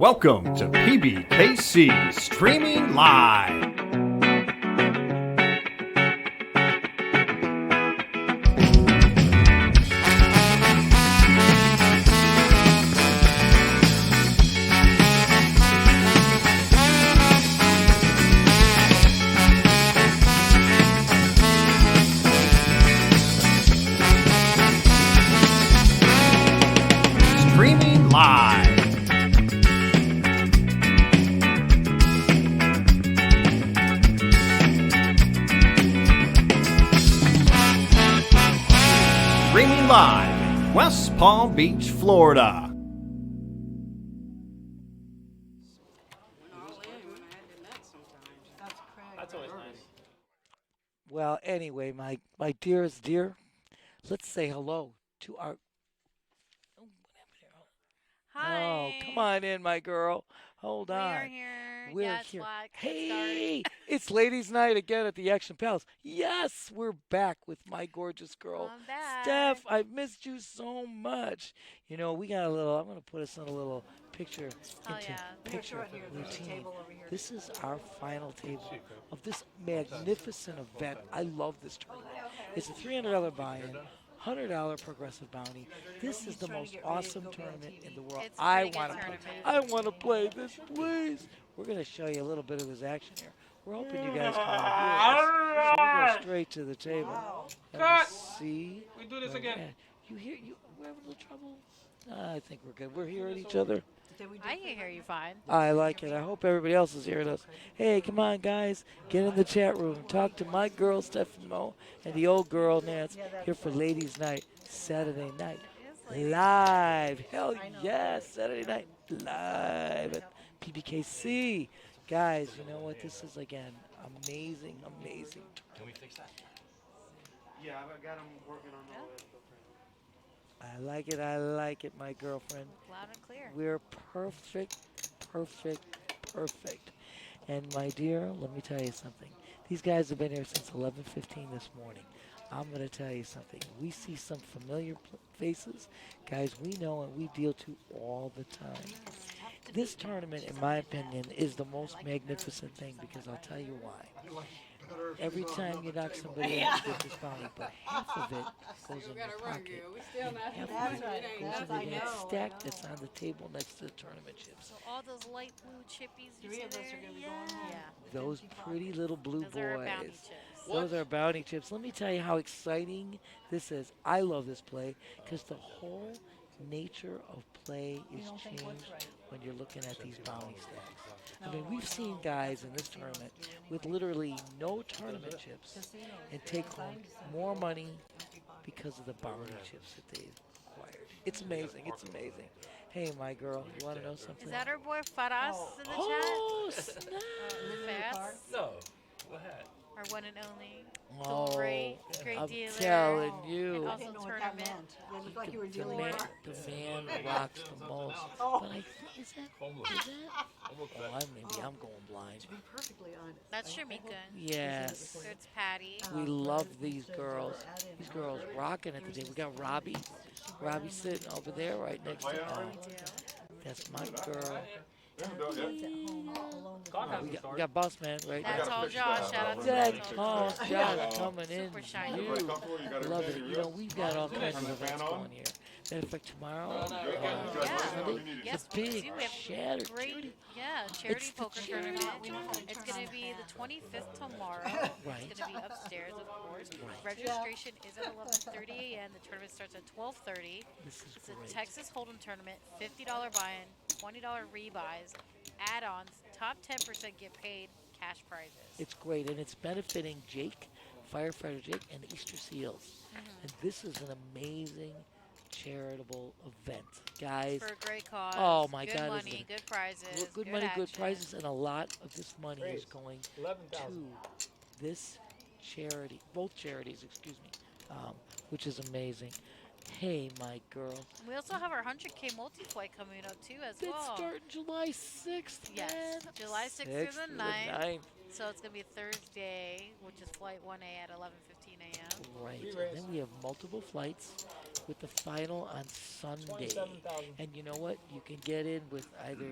Welcome to PBKC Streaming Live. Streaming Live. Streaming live, West Palm Beach, Florida. That's always nice. Well, anyway, my dearest dear, let's say hello to our. Oh, what happened here? Hi. Oh, come on in, my girl. Hold on. We're here. We're yeah, it's here. black. Hey, it's ladies' night again at the Action Palace. Yes, we're back with my gorgeous girl, I'm back. Steph. I've missed you so much. You know, we got a little. I'm gonna put us in a little picture Oh, into yeah. picture routine. This is our final table of this magnificent event. I love this tournament. It's a $300 buy-in. $100 progressive bounty. This is the most awesome tournament in the world. It's a I pretty good want to play. tournament. I want to play this, please. We're going to show you a little bit of this action here. We're hoping you guys can all hear us. So we go straight to the table. And Cut. see. We do this where we're again. at. You hear? We're having a little trouble. I think we're good. We're hearing each other. I can hear you fine. I like it. I hope everybody else is hearing us. Hey, come on, guys. Get in the chat room. Talk to my girl, Stephanie Mo, and the old girl, Nance, here for Ladies' Night, Saturday night. Live. Hell yes, Saturday night. Live at PBKC. Guys, you know what? This is, again, amazing, amazing. Can we fix that? Yeah, I got them working on all that stuff. I like it, my girlfriend. Loud and clear. We're perfect, perfect, perfect. And my dear, let me tell you something. These guys have been here since 11:15 this morning. I'm going to tell you something. We see some familiar faces, guys we know and we deal to all the time. This tournament, in my opinion, is the most magnificent thing because I'll tell you why. Every time you knock somebody out, you get this bounty, but half of it goes in your pocket. And half of it goes into that stack that's on the table next to the tournament chips. So all those light blue chippies you see there, yeah. Those pretty little blue Those are our bounty boys. chips. Those are bounty chips. Let me tell you how exciting this is. I love this play because the whole nature of play is changed when you're looking at these bounty stacks. I mean, we've seen guys in this tournament with literally no tournament chips and take home more money because of the bounty chips that they've acquired. It's amazing. It's amazing. Hey, my girl, you want to know something? Is that our boy Faras in the Oh, snap. chat? Fast? No. Go ahead. Our one and only. Oh, great I'm dealer. telling And you. also tournament. It looked like you were The dealing man, with the man rocks the most. Oh. But I think, is that? Maybe I'm going blind. To be perfectly honest. That's Shamika. Yes. There's Patty. We love these girls. These girls rocking it today. We got Robbie. Robbie sitting over there right next to that's my girl. We got Boss Man right That's there. all Josh. Shout out to That's all all Josh coming in. Super shiny. You love it. You know, we've got all kinds of events going here. Matter of fact, tomorrow, Sunday, Yes, the big we have Shatter great, Charity. charity It's the poker charity tournament. It's going to be the 25th tomorrow. Right. It's going to be upstairs, of course. Registration is at 11:30 a.m. The tournament starts at 12:30. This is It's a great. Texas Hold'em tournament. $50 buy-in, $20 rebuys, add-ons. Top 10% get paid. Cash prizes. It's great, and it's benefiting Jake, firefighter Jake, and Easter Seals. And this is an amazing charitable event, guys. For a great cause. Oh my good God! money, isn't it? good prizes, Good money, good action. prizes, and a lot of this money is going 11,000. to this charity, both charities, excuse me, which is amazing. Hey, my girl. We also have our 100K multi-flight coming up too as That's well. starting July 6th, Yes, man. July 6th through the 9th. So it's going to be Thursday, which is flight 1A at 11:15 a.m. Right. And then we have multiple flights. with the final on Sunday. 27,000. And you know what? You can get in with either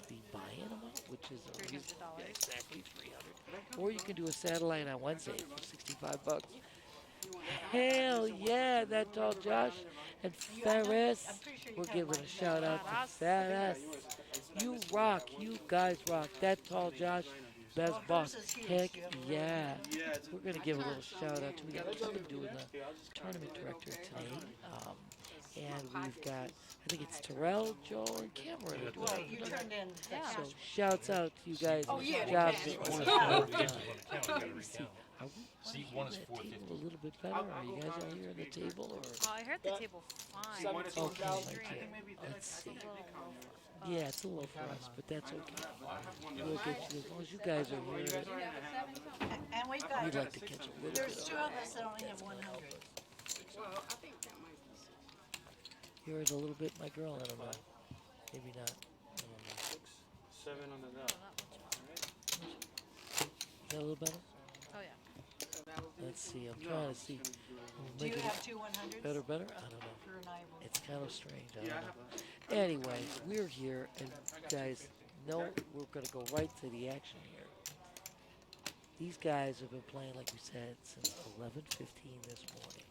the buy-in amount, which is a $300. yeah, exactly 300, or you can do a satellite on Wednesday for 65 bucks. Hell yeah, that tall Josh and Ferris. I'm pretty sure you We're can't giving like a shout out to Badass. Ferris. You rock, you guys rock. That tall Josh, best Well, boss. hers is huge. Heck You have a little yeah. Yeah, it's We're gonna give a little shout out to we got Kevin doing the tournament director today. And we've got I think it's Terrell, Joel, and Cameron are doing Well, it. you turned in the Yeah. So cash. shouts out to you guys. Oh, yeah, the Jobs cash. that were Yeah. well We done. actually want to count. We gotta See, recount. are we See, running one is that 450. table a little bit better? Are you guys all here on the table or? Oh, I heard the table fine. Okay, It's my extreme. dear. Let's see. It's a little Yeah, it's a little for us, but that's okay. We'll get you as long as you guys are here. And we've got, We'd like to catch a little there's bit two of. of us that only have 100. Here's a little bit, my girl. I don't know. Maybe not. I don't know. 7 on the dot. Is that a little better? Oh, yeah. Let's see. I'm trying to see. Do you Make it have two 100s? better? I don't know. Drew and I will. It's kind of strange. I don't know. Anyway, we're here, and guys, know we're going to go right to the action here. These guys have been playing, like we said, since 11:15 this morning.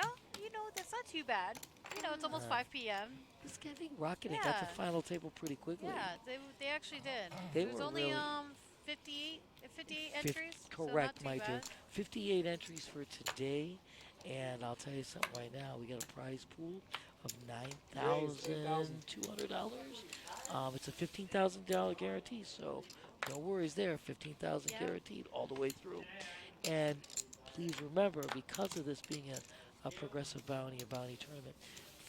Oh, you know, that's not too bad. You know, it's almost 5 p.m. This guy, they rocketed. Got the Yeah. final table pretty quickly. Yeah, they actually did. They There's were only really- 58 Fif- entries. so not Correct, too my dear. bad. 58 entries for today, and I'll tell you something right now. We got a prize pool of $9,200. It's a $15,000 guarantee, so no worries there. 15,000 Yeah. guaranteed all the way through. And please remember, because of this being a progressive bounty, a bounty tournament,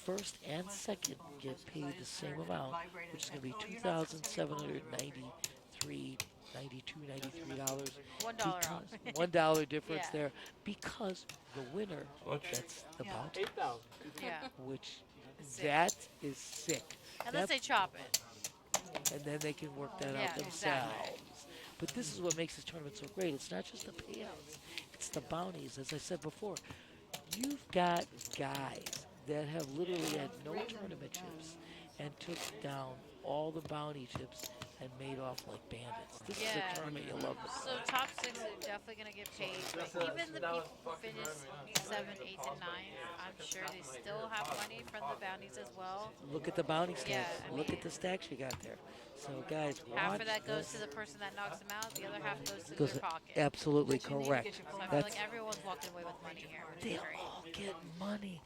first and second get paid the same amount, which is going to be $2,793, $93 $1 off. because $1 difference Yeah. there because the winner gets the Yeah. bounty, 8,000. Yeah. which Sick. that is sick. Unless they chop it. And then they can work that Yeah, out themselves. exactly. But this is what makes this tournament so great. It's not just the payouts; it's the bounties. As I said before, you've got guys that have literally had no tournament chips and took down all the bounty chips and made off like bandits. This is Yeah. a tournament you love. So top 6 are definitely going to get paid. But even the people who finish 7, 8, and 9, I'm sure they still have money from the bounties as well. Look at the bounty stacks. Yeah, I Look mean- at the stacks you got there. So guys, Half watch of that goes this. to the person that knocks them out. The other half goes to Goes their to- pocket. Absolutely But you need to correct. get your So I feel That's like everyone's walking away with money here, which they is great. all get money.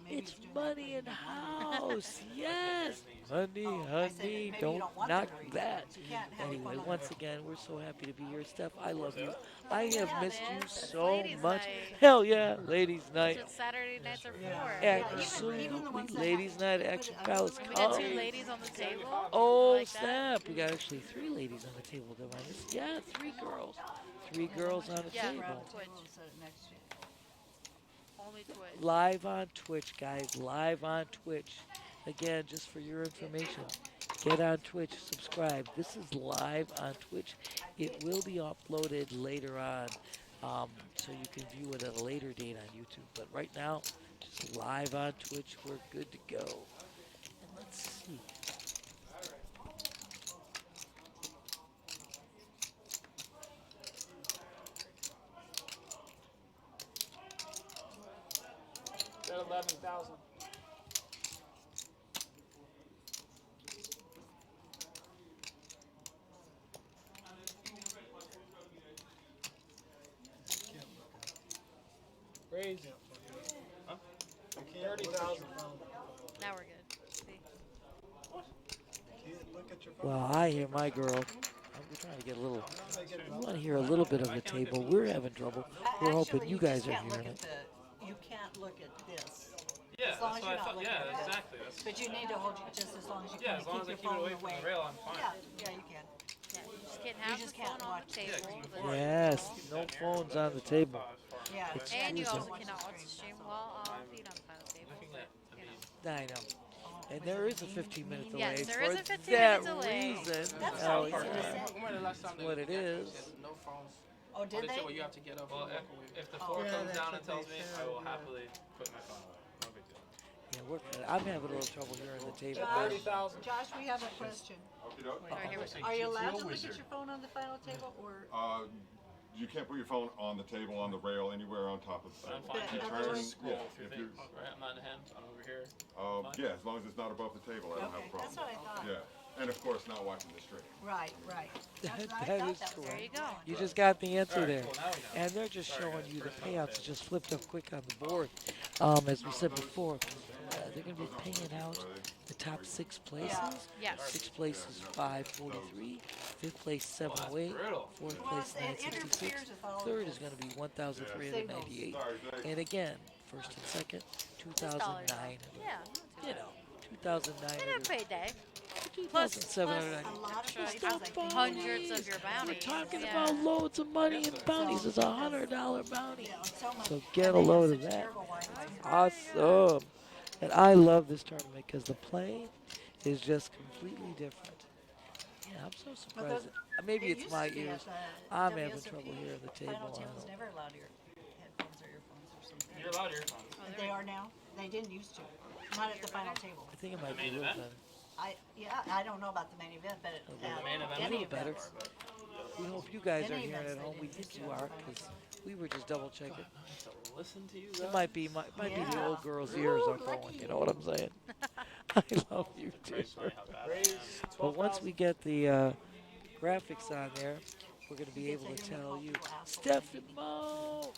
Maybe It's he's doing money that in for you. house. Yes. Honey, Oh, I said honey, maybe you don't don't want knock to drink, that. but you can't have Anyway, fun. once again, we're so happy to be here. Steph, I love you. I have Yeah, missed man. you It's so ladies' much. night. Hell yeah, ladies' night. That's what Saturday nights are for. Absolutely. even the ones that Ladies' have- night at put Action it- Palace. We got 2 Come. ladies on the table. Oh, like that. snap. We got actually 3 ladies on the table. Did I miss? Yeah, 3 girls. 3 girls on the Yeah, table. Twitch. We'll set it next year. Only Twitch. Live on Twitch, guys. Live on Twitch. Again, just for your information, get on Twitch, subscribe. This is live on Twitch. It will be uploaded later on, so you can view it at a later date on YouTube. But right now, just live on Twitch. We're good to go. And let's see. That 11,000. Crazy. 30,000. Now we're good. See? Well, I hear my girl. We're trying to get a little. We want to hear a little bit of the table. We're having trouble. We're hoping Actually, you just guys are can't look hearing at it. You can't look at this. Yeah, As long that's as what you're I not thought. looking Yeah, at that. exactly. That's, But you need to hold it just as long as you yeah, can. as long as I Keep keep it your away phone from away. the rail, I'm fine. Yeah, you can. Yeah, you just can't You have just the phone can't on watch the it. table. Yeah, but- Yes, no phones on the table. Yeah. It's And you exclusive. also cannot watch the stream while being on the final table. Looking But, at you know. I know. And there is a 15-minute delay. Yes, there is a for 15-minute that delay. reason. That's Oh, not easy to yeah. say. When the last time That's what it is. No phones. Oh, did they? Well, you have to get up Well, and walk away. if the floor Yeah, comes that's down what and tells they me, said, I will yeah. happily put my phone away. working on it. I'm having a little trouble hearing the table. Josh, 30,000. Josh, we have a question. Alright, here we go. Are you allowed to look at your phone on the final table, or? You can't put your phone on the table, on the rail, anywhere on top of the I'm thing. fine But to otherwise- scroll yeah, through if you- things, right? I'm not in him. I'm over here. Yeah, as long as it's not above the table, I don't have Okay, a problem. that's what I thought. Yeah, and of course, not watching the stream. Right. I That thought is that was correct. There you go. You just got the answer Alright, there. cool, now we know. And they're just Sorry, showing guys, you the first time payouts today. just flipped up quick on the board. As we said before, they're going to be paying out the top 6 places. Yes. 6th place is 543. 5th place 708. brutal. 4th Well, place it 966. interferes with all of 3rd those is going to be 1,398. Sorry, Dave. And again, 1st and 2nd, Just dollars. 2,009. Yeah. You know, 2,009. They didn't pay a day. Plus, 2,790. a lot of extra places, I think. hundreds of your We're bounties. talking yeah. about loads of money in bounties. It's $100 bounty. Yeah, so much. So and get a they have load of such that. terrible Wi-Fi. Awesome. And I love this tournament because the play is just completely different. Yeah, I'm so surprised. Maybe It it's used my to be ears. at the I'm having WSOP, trouble hearing the Final table. I tables don't- never allowed your headphones or earphones or something. You're allowed earphones. But they are now? They didn't used to. Not at the final table. I think it might be a main little event? better. I don't know about the main event, but at The main event any is better. events. We hope you guys are Any hearing events at they home. We did think used you to are have final because we were just double checking. I have to listen to you It guys. might be be the Yeah. old girl's ears are going. You know what I'm saying? I love you too. It's funny how bad I am. Raise But once 12,000. we get the graphics on there, we're going to be able to tell you, Stephen Mo,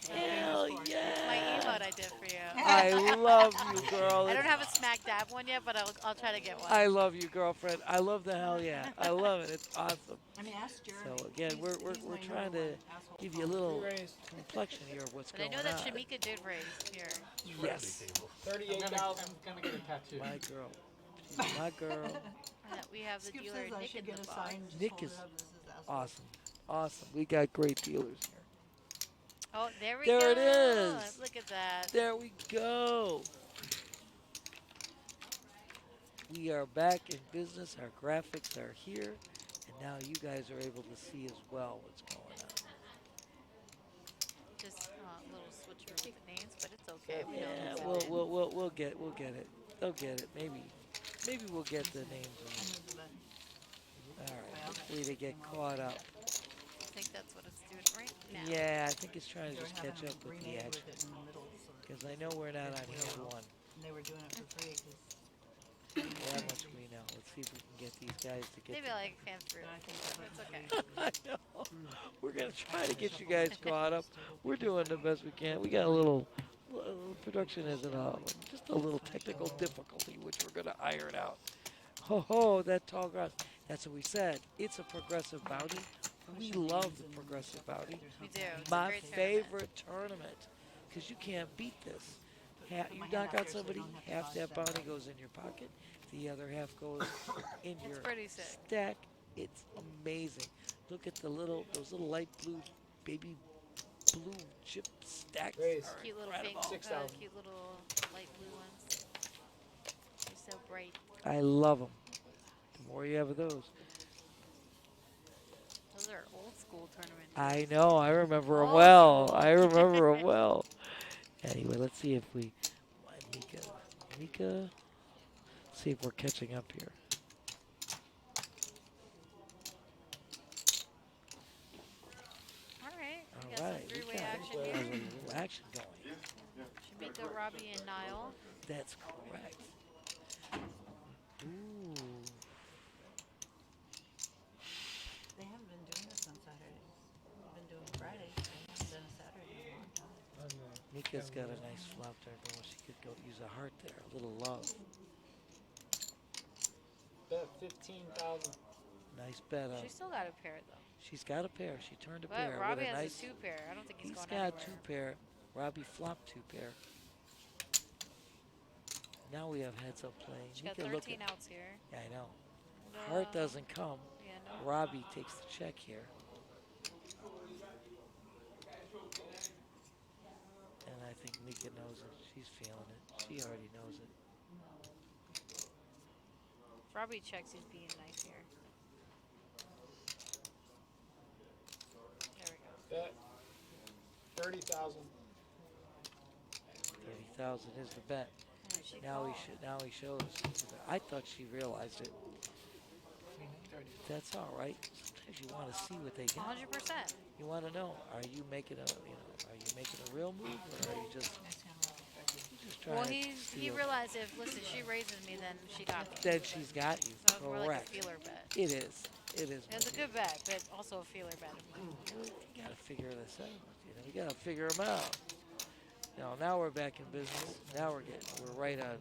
hell My yeah! emote I did for you. I love you, girl. I don't have a smack dab one yet, but I'll try to get one. I love you, girlfriend. I love the hell yeah. I love it. It's awesome. I mean, ask Jeremy. So again, He's- we're he's my trying number to one asshole give you a phone. little Raise complexion here of what's But I going know that on. Shamika did raise here. Yes, 38,000. gonna get a tattoo. my girl. She's my girl. And that we have the Skip dealer says I Nick should in get the a box. sign. just Nick hold is it up as his asshole. Awesome. Awesome. We got great dealers here. Oh, there we There go. it is. Look at that. There we go. We are back in business. Our graphics are here. And now you guys are able to see as well what's going on. Just a little switcher with the names, but it's okay. We know Yeah, it's we'll get it. They'll get it. Maybe we'll get the names I right. moved the button. All right. Hopefully they get caught up. I think that's what it's doing right now. Yeah, I think it's trying to They were just having catch a up with the grenade action. with it in the middle, so that- Because I know we're not on hand one. and they were doing it for free. 'Cause That much we know. Let's see if we can get these guys to get. Maybe like fans through. I think It's okay. I know. We're gonna try to get you guys caught up. We're doing the best we can. We got a little production isn't just a little technical difficulty, which we're gonna iron out. Ho ho, that tall grass. That's what we said. It's a progressive bounty. We love the progressive bounty. We do. It's a My great tournament. favorite tournament, because you can't beat this. You knock out somebody, half that bounty goes in your pocket, the other half goes in It's your pretty sick. stack. It's amazing. Look at those little light blue, baby blue chip stacks. Raise. Are Cute little incredible. pink, 6,000. cute little light blue ones. They're so bright. I love them. The more you have of those. Those are old school tournaments. I know. I remember 'em Old well. school. I remember 'em well. Anyway, let's see if we. Mika. See if we're catching up here. All right. We All got some right. We three-way got action there's here. a little action going. Shamika, Robbie, and Niall. That's correct. Ooh. they haven't been doing this on Saturdays. They've been doing Fridays. They haven't done a Saturday in a long time. Mika's got a nice flop there going. She could go use a heart there. A little love. Bet 15,000. Nice bet on. She still got a pair though. She's got a pair. She turned a But pair Robbie with a has nice. a two pair. I don't think he's He's going got anywhere. two pair. Robbie flopped two pair. Now we have heads up playing. She got Mika, look 13 at. outs here. Yeah, I know. And, Heart doesn't come. Yeah, no. Robbie takes the check here. And I think Mika knows it. She's feeling it. She already knows it. If Robbie checks, he's being nice here. There we go. Bet 30,000. 30,000 is the bet. Yeah. She Now he called. should. Now he shows. I thought she realized it. That's all right. Sometimes you want to see what they got. 100%. You want to know: are you making a, are you making a real move, or are you just trying Well, to he steal? realized if listen she raises me, then she got me. Then she's got you. So it was more like a Correct. feeler bet. It is. It is. It was a good bet, but also a feeler bet. You gotta figure this out. We gotta figure them out. Now we're back in business. Now we're right on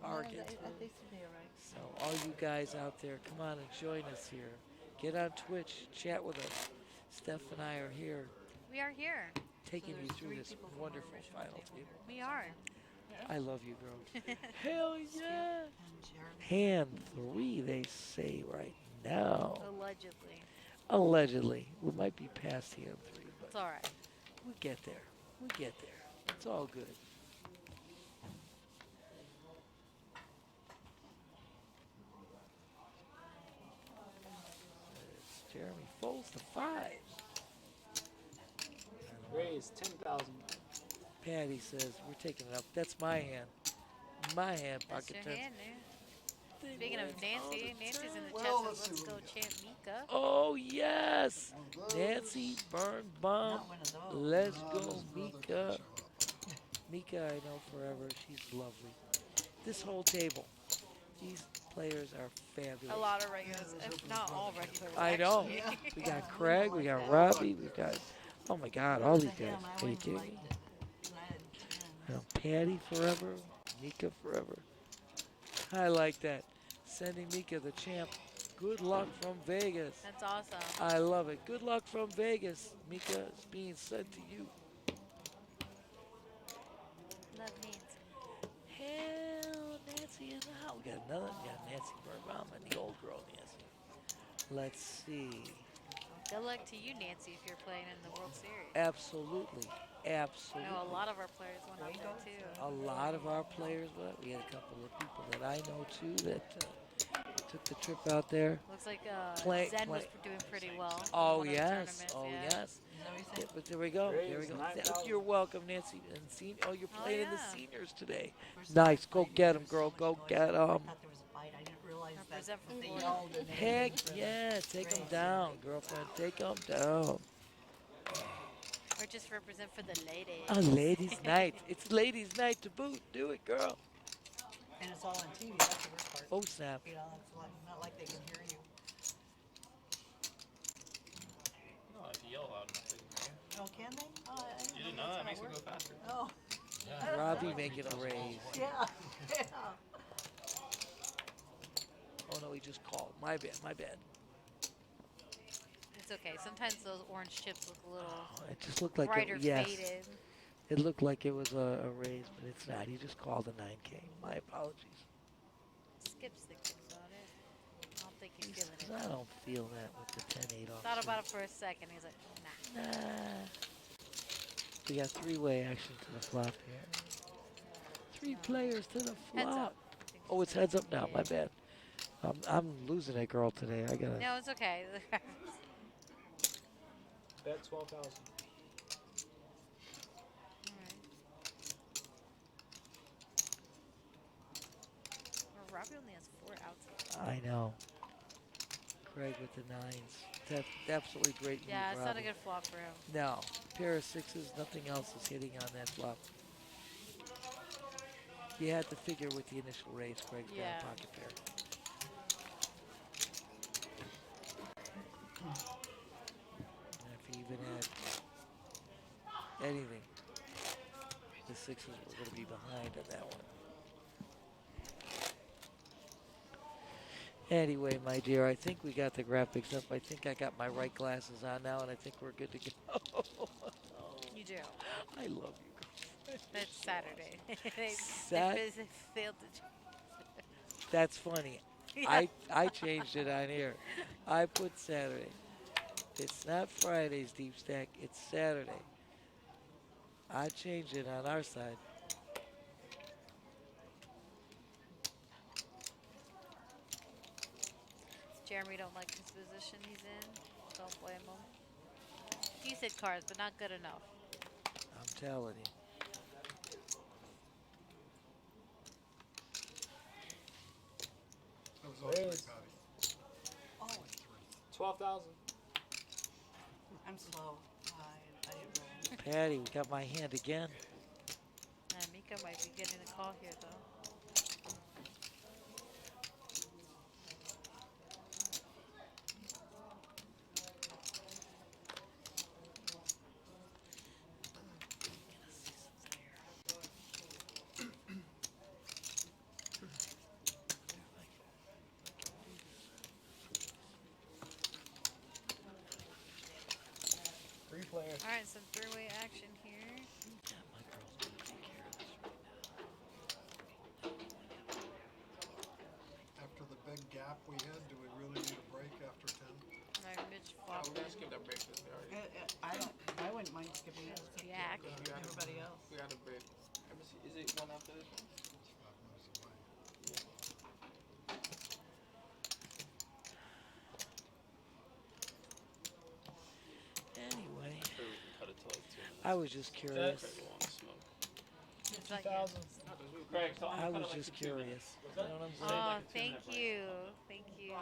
target. They said they were right. So all you guys out there, come on and join us here. Get on Twitch, chat with us. Steph and I are here We are here. taking you there's through 3 this people from our wonderful original final table. table. We are. I love you, girls. Hell yeah! And Jeremy. Hand 3, they say right now. Allegedly. Allegedly. We might be past hand 3, but It's all right. we get there. We get there. It's all good. Jeremy folds the 5. Raise 10,000. Patty says, we're taking it up. That's my hand. My hand, That's pocket your tens. hand, dude. Speaking of Nancy, Nancy's in the chat. Well, Says, let's go chant Mika. Oh, yes. Nancy Birnbaum. Not one of those. Let's No, go, his brother Mika. couldn't show up. Mika, I know forever. She's lovely. This whole table, these players are fabulous. A lot of regulars, if not all regulars. I know. actually. We got Craig, we got Robbie, we got, oh my God, all these To him, guys. I Are you always kidding liked me? it. And I had 10. Patty forever, Mika forever. I like that. Sending Mika the champ. Good luck from Vegas. That's awesome. I love it. Good luck from Vegas. Mika is being sent to you. Love Nancy. Hell, Nancy in the house. We got another. We got Nancy Birnbaum and the old girl Nancy. Let's see. Good luck to you, Nancy, if you're playing in the World Series. Absolutely. I Absolutely. know a lot of our players went up there too. A lot of our players, but we had a couple of people that I know too that took the trip out there. Looks like Play- Zen was play. doing pretty well. in Oh one of the yes, tournaments, oh yeah. yes. Is that what he said? Yeah, but there we go. There we go. 9,000. You're welcome, Nancy. And oh, you're Oh, playing in the yeah. seniors today. First time Nice. I Go played, get there 'em, was girl. so Go much get noise. I 'em. thought there was a fight. I didn't realize that Represent for they Florida. yelled and they Heck didn't yeah, take them raise. down, girlfriend. Take them down. Or just represent for the ladies. A ladies' night. It's ladies' night to boot. Do it, girl. And it's all on TV. That's the worst part. Oh snap. You know, it's like, not like they can hear you. No, if you yell loud enough, they can hear you. Oh, can they? Oh, I didn't You didn't know know that that's makes how it it go faster. worked. Oh, Robbie making a raise. yeah. Yeah. Oh no, he just called. My bad. My bad. It's okay. Sometimes those orange chips look a little Oh, it just looked like brighter it. Yes. faded. It looked like it was a raise, but it's not. He just called a 9K. My apologies. Skip's thinking about it. I don't think he's feeling 'Cause it. I don't feel that with the 10-8 off. Thought about it for a second. He's like, nah. Nah. We got 3-way action to the flop here. 3 players to the Heads flop. up. I think Oh, it's so. heads up now. My Yeah. bad. I'm losing it, girl, today. I gotta. No, it's okay. Bet 12,000. Well, Robbie only has 4 outs. I know. Craig with the 9s. That's absolutely great move, Yeah, it's not a Robbie. good flop for him. No. Pair of 6s. Nothing else is hitting on that flop. You had to figure with the initial raise, Craig's got Yeah. a pocket pair. And if he even had anything, the 6s were going to be behind on that one. Anyway, my dear, I think we got the graphics up. I think I got my right glasses on now, and I think we're good to go. You do. I love you, girl. It's Saturday. they Sat- failed to. That's funny. Yeah. I changed it on here. I put Saturday. It's not Friday's deep stack. It's Saturday. I changed it on our side. Jeremy don't like his position he's in. Don't blame him. Decent cards, but not good enough. I'm telling you. Raise Oh, 12,000. I'm slow. I didn't roll. Patty, we got my hand again. Mika might be getting the call here, though. Three players. All right, some three-way action here. Yeah, my girl's gonna take care of this right now. After the big gap we had, do we really need a break after 10? All right, Mitch Oh, flopped we're in. gonna skip that break because we already. I wouldn't mind skipping it. Jack. Everybody else. We got a break. Let me see. Is it one after this one? It's 5 minutes away. Anyway, Sure, we can cut it to like 2 minutes. I was just curious. Craig will want to smoke. It's like, 2,000. Craig, so I was just curious. You know what I'm saying? oh, thank you. Thank you.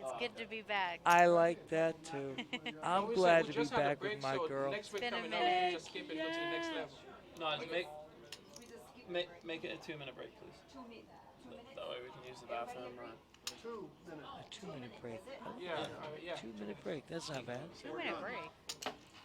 It's good to be back. I like that too. I'm glad to be back with my girl. It's been a minute. Just skip it and go to the next level. No, just make it a 2-minute break, please. That way we can use the bathroom or. 2 minutes. A 2-minute break. Yeah, yeah. 2-minute break. That's not bad. 2-minute break.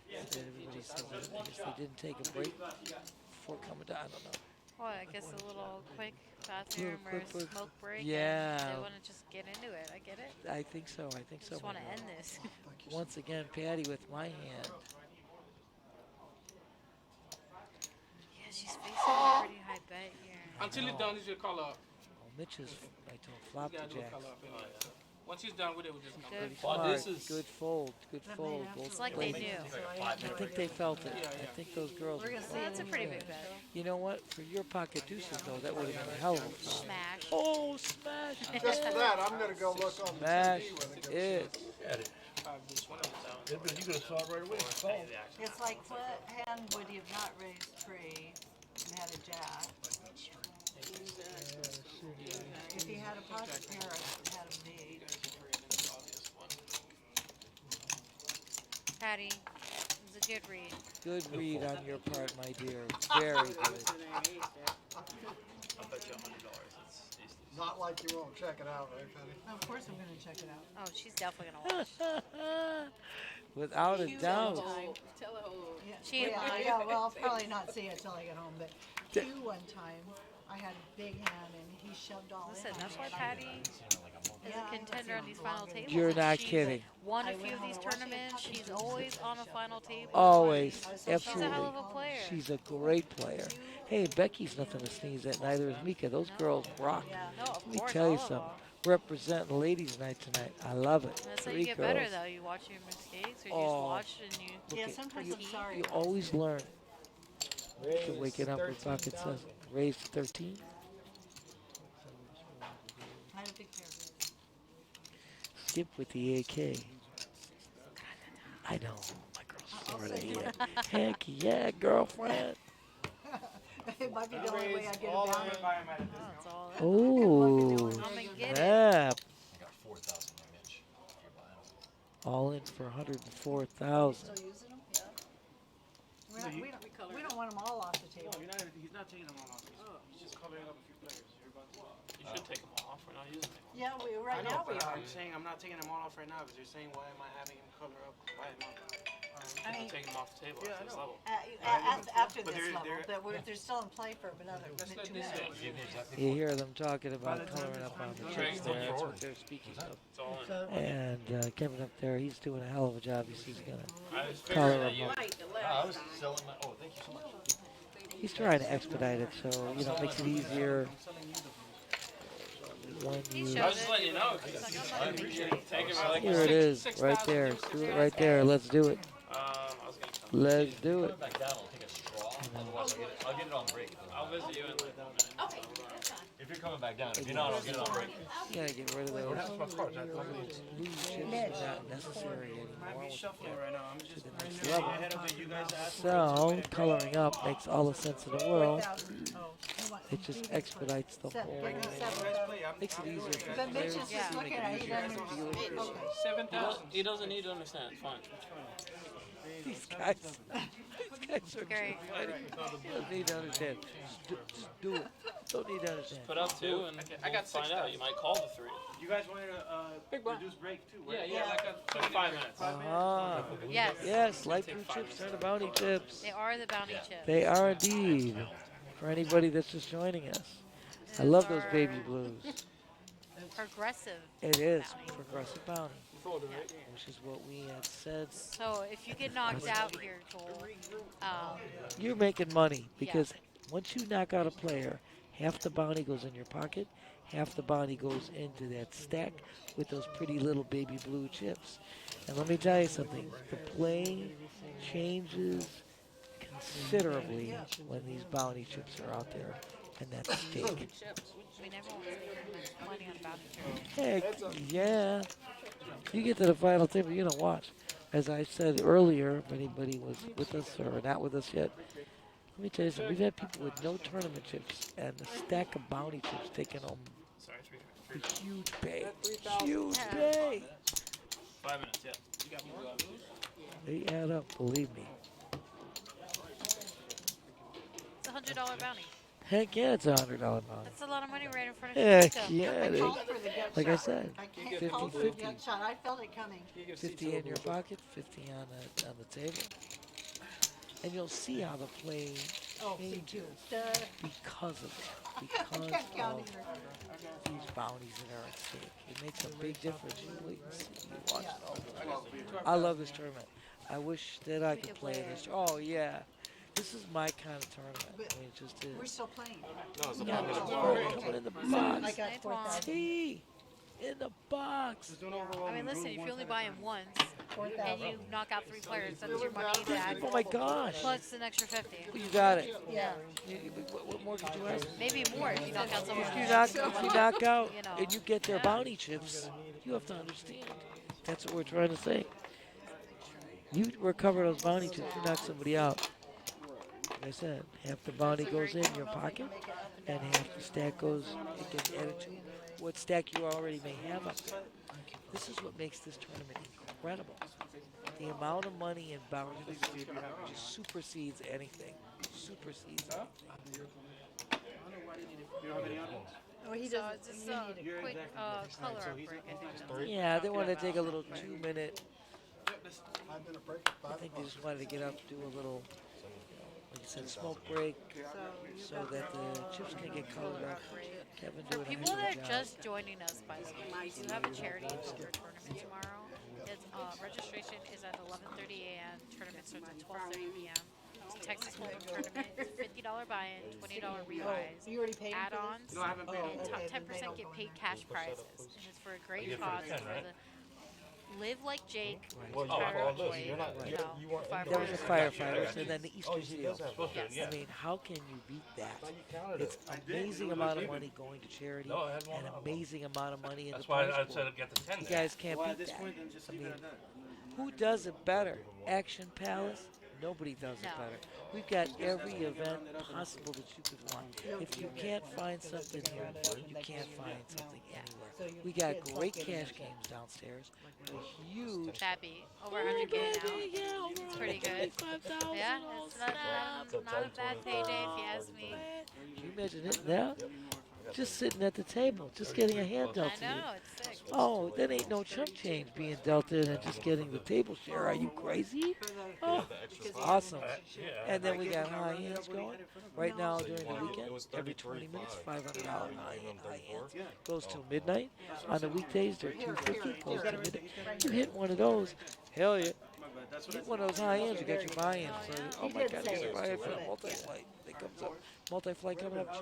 Did everybody said that? I guess they didn't take a break before coming down. I don't know. Well, I guess a little quick bathroom or quick break. smoke break. Yeah. And they want to just get into it. I get it. I think so. I think so. Just want to my end girl. this. Once again, Patty with my hand. Yeah, she's facing a pretty high bet here. Until he's done, he's gonna call up. Oh, Mitch is, I told He's flop the gotta do a jacks. call up anyway. Once he's done with it, we'll just come Good. back. Smart. Well, this is- Good fold. Good fold. Both It's like they places. knew. I think they felt it. Yeah, I yeah. think those girls. We're were gonna see Well, that's a feeling pretty it. big bet. You know what? For your pocket deuces, though, that would have been a hell of a flop. Smash. Oh, smash! Just for that, I'm going to go look on the Smash TV when it goes. it. This one is down. You could have saw it right away. It's like what hand would he have not raised free and had a jack? If he had a pocket pair, I had him beat. Patty, it was a good read. Good read on your part, my dear. Very good. I'll bet you $100. It's tasty. Not like you won't check it out, right, Penny? Of course I'm gonna check it out. Oh, she's definitely going to watch. Without a doubt. Yeah, She- yeah, well, I'll probably not see it till I get home, but Q one time, I had a big hand and he shoved all Listen, in. that's why Patty is a contender on these final tables. You're and not she's kidding. Won a I few went of home these and watched it. tournaments. She's always on a final table. Always. She's a hell Absolutely. of a player. She's a great player. Hey, Becky's nothing to sneeze at. Neither is Mika. Those girls rock. No, of Let me course, tell all you of something. them. Representing ladies' night tonight. I love it. That's how Three you get girls. better, though. You watch your mistakes, or you Oh. just watch and you. Look Yeah, at- sometimes I'm sorry. You but always learn. Raise To waking up with pocket says 13,000. raise to 13. I had a big pair. Skip with the AK. I know. My girl's Florida. Yeah. Heck yeah, girlfriend. It might be the only way I get all it down. in. Oh, it's all that. Oh, I'm gonna get it. snap. I got 4,000 Mitch. You're buying them. All in for 104,000. Still using them? Yeah. We don't want them all off the table. He's not taking them all off. He's just coloring up a few players. You're about to. You should take them off. We're not using them. Yeah, right I know, now we but are. I'm saying I'm not taking them all off right now because you're saying why am I having him color up? Why am I? I mean, Take them off the table Yeah, after I this know. level. after But this they're- level, they're- but they're still in play for another Let's let 2 this minutes. go. Give me exactly You hear them talking about coloring up on the chips there. That's what they're speaking of. It's all in. And Kevin up there, he's doing a hell of a job. He's gonna I was color figuring that them you. up. I was selling my. Oh, thank you so much. He's trying to expedite it, so you know, it makes it easier when He you. showed I was just it. letting you know. He's 'cause like, I'm I not gonna appreciate make it. Take it for like Here it is, right 6,000, there. 6,000. Do it right there. Let's do it. I was gonna come. Let's do it. Coming back down, I'll take a straw. Otherwise, I'll get it on break. I'll visit you in like 1 minute. If you're coming back down, if you're not, I'll get it on break. You gotta get rid of those loose chips. Not necessary Might anymore. be shuffling right now. I'm just next renewing level. ahead of it. You guys asked me. So coloring up makes all the sense in the world. 4,000. Oh, you want It just expedites the whole. Makes it easier for But Mitch players is to just see, looking make at it it, he easier doesn't for dealers to see. okay. 7,000. He doesn't need to understand. It's fine. These guys are just Great. funny. You don't need to understand. Just do it. Don't need to understand. Put up 2 and I got we'll find out. You might call the 3. You guys wanted Big to blind. reduce break too, Yeah, right? yeah, like 5 minutes. Ah, Yes. yes, light blue chips are the bounty chips. They are the bounty chips. They are indeed. For anybody that's just joining us, I love those baby blues. Progressive. It is bounty. progressive bounty, Folded, right? which is what we had said. So if you get knocked out here, Joel, You're making money because once you knock out a player, half the bounty goes in your pocket, half the bounty goes into that stack with those pretty little baby blue chips. And let me tell you something, the play changes considerably when these bounty chips are out there and that steak. I mean, everyone's making money on bounty chips. Heck, yeah. You get to the final table, you're gonna watch. As I said earlier, if anybody was with us or not with us yet, let me tell you something. We've had people with no tournament chips and a stack of bounty chips taking home Sorry, a huge pay. Huge pay. 5 minutes, yeah. You got more? They add up, believe me. It's a $100 bounty. Heck yeah, it's $100 bounty. That's a lot of money right in front of Heck Chico. yeah, it is. Called for the gut Like I shot. said, I can't call for the 50-50. gut shot. I felt it coming. 50 in your pocket, 50 on the table. And you'll see how the play changes because of it. Because kept counting of her. these bounties that are at stake. It makes a big difference. You wait and see. You watch it. I love this tournament. I wish that I could play this. Oh, yeah. This is my kind of tournament. I mean, it just is. We're still playing. Coming in the I box. got 4,000. T in the box. I mean, listen, if you only buy him once and you knock out 3 players, that's your money back. Oh my gosh. Plus an extra 50. You got it. Yeah. What more could you ask? Maybe more if you knock out someone. If you knock out You know. and you get their bounty chips, you have to understand. That's what we're trying to say. You recover those bounty chips, you knock somebody out. Like I said, half the bounty goes in your pocket, and half the stack goes, it gets added to what stack you already may have up there. This is what makes this tournament incredible. The amount of money in bounties just supersedes anything. Supersedes anything. You don't have any other? Oh, he So doesn't. it's just You a need it. quick color up break, I think. Yeah, they want to take a little 2-minute. 5-minute break. I think they just wanted to get up, do a little, like you said, smoke break, so that the chips can get colored up. Kevin For doing a people heck that of a are job. just joining us, by the way, we do have a charity poker tournament tomorrow. It's, registration is at 11:30 a.m. Tournament starts at 12:30 p.m. It's a Texas Hold'em tournament. $50 buy-in, $20 rebuys, You already paid him for add-ons, this? No, I haven't paid and him. top Okay, then 10% they don't get go paid in. cash prizes. And it's for a great cause. It's for the Live Like Jake, Well, retire listen, like, you're not- you you're- know, you weren't- firefighters. There was a firefighters and then the Easter seal. Yes. I mean, how can you beat that? You counted It's it. amazing amount of money going to charity No, I had one and other one. amazing amount of money in That's the why prize I pool. said I'd get the 10 You there. guys can't Well, at beat this that. point, then just I leave mean, it at that. who does it better? Action Palace? Nobody does it No. better. We've got every event possible that you could want. If you can't find something here, you can't find something anywhere. We got great cash games downstairs. A huge. That'd over 100K now. Yeah, It's pretty good. Yeah, it's not a bad payday if you ask me. Can you imagine it now? Just sitting at the table, just getting a hand I dealt to you. know, it's sick. Oh, that ain't no chump change being dealt in and just getting the table share. Are you crazy? Oh, awesome. And then we got high hands going. Right now during the weekend, every 20 minutes, $500 high hands. Goes till midnight. On the weekdays, they're $250. Goes to midnight. You hit one of those, hell yeah. Hit one of those high ends, you got your buy-in. So, oh my God, you got your buy-in for the multi-flight. It comes up. Multi-flight coming up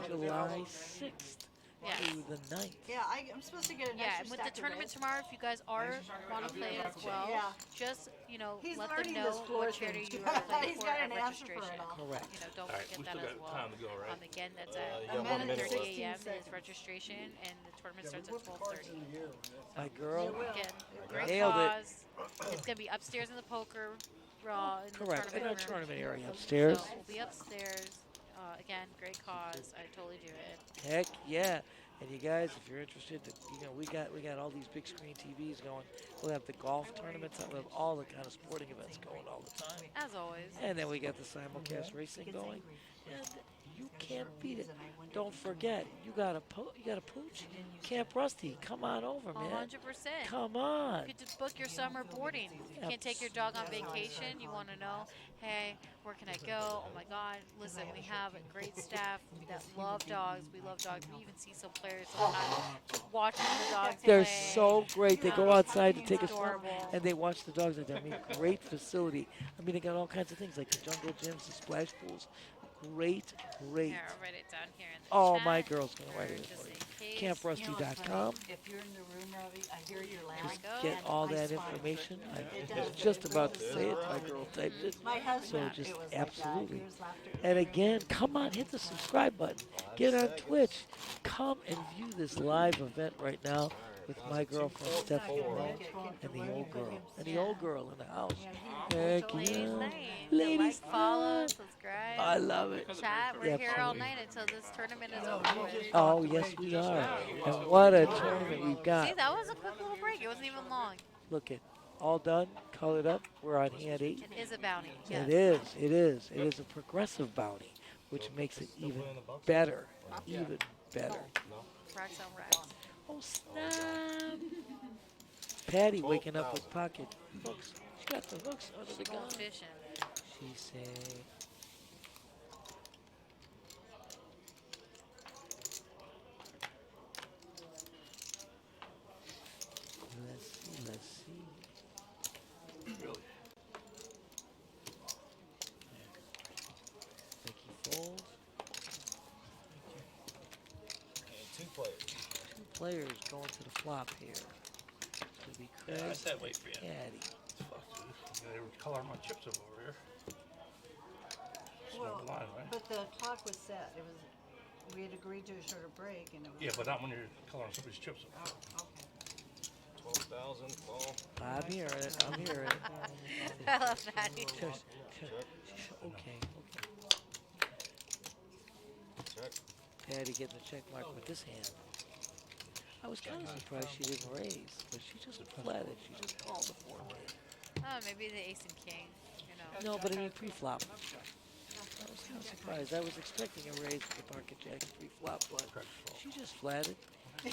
July 6th Yes. to the 9th. Yeah, I'm supposed to get an Yeah, extra and with the stack of tournament this. tomorrow, if you guys want to play as well, Yeah. just, He's let them learning know this floor what charity thing. you are playing He's for got at an answer for it registration. all. Correct. Don't Alright, forget we that still as got well. time to go, right? Again, that's you at got 1 minute 11:30 left. a.m. 16 is registration, and the tournament Yeah, starts we at put the cards 12:30. in the air. My girl. Again, great Nailed it. cause. It's gonna be upstairs in the poker, in Correct. the In our tournament room. tournament area upstairs. So we'll be upstairs. Again, great cause. I totally do it. Heck yeah. And you guys, if you're interested, we got all these big screen TVs going. We'll have the golf tournaments. We'll have all the kind of sporting events going all the time. As always. And then we got the simulcast racing going. And you can't beat it. Don't forget, you got a pooch. Camp Rusty, come on over, man. 100%. Come on. You could book your summer boarding. You can't take your dog on vacation. You want to know, hey, where can I go? Oh my God. Listen, we have a great staff that love dogs. We love dogs. We even see some players sometimes just watching the dogs They're play. so great. They go outside to It's take a swim, adorable. and they watch the dogs. I mean, great facility. I mean, they got all kinds of things like the jungle gyms, the splash pools. Great. Here, I'll write it down here in the Oh, chat. my girl's going to write it just for you. in case. CampRusty.com. If you're in the room, Robbie, I hear your laugh. Just go. get and all I that smile. information. I It was does. just about to say it. My girl typed it. My husband, So just it was absolutely. like that. He was laughter. And again, come on, hit the subscribe button. Get on Twitch. Come and view this live event right now with my girlfriend Stephanie Moe and the old girl. And the old girl in the house. Heck Ladies yeah. night. Ladies Like, follow, night. subscribe. I love it. Chat. We're here all Absolutely. night until this tournament is over with. Oh, yes, we are. And what a tournament we've got. See, that was a quick little break. It wasn't even long. Look at all done, colored up. We're on hand 8. It is a bounty. Yes. It is. It is. It is a progressive bounty, which makes it even better. Even better. Racks on racks. Oh, snap. Patty waking up with pocket hooks. She got the hooks under the gun. Going fishing. She say. Let's see. Mickey folds. And 2 players. 2 players going to the flop here. Could be Craig. Yeah, I said wait for you. Caddy. Fuck, dude. They were coloring my chips up over here. Well, Small blind, right? but the clock was set. It was, we had agreed to a shorter break, and it was. Yeah, but not when you're coloring somebody's chips up. Oh, okay. 12,000, ball. I'm hearing it. I'm hearing it. I love that. Okay. Check. Patty getting a check mark with this hand. I was kind of surprised she didn't raise, but she just flooded. She just called it for me. Oh, maybe the ace and king. You know. No, but I mean pre-flop. I was kind of surprised. I was expecting a raise with the pocket jack pre-flop, but she just flatted.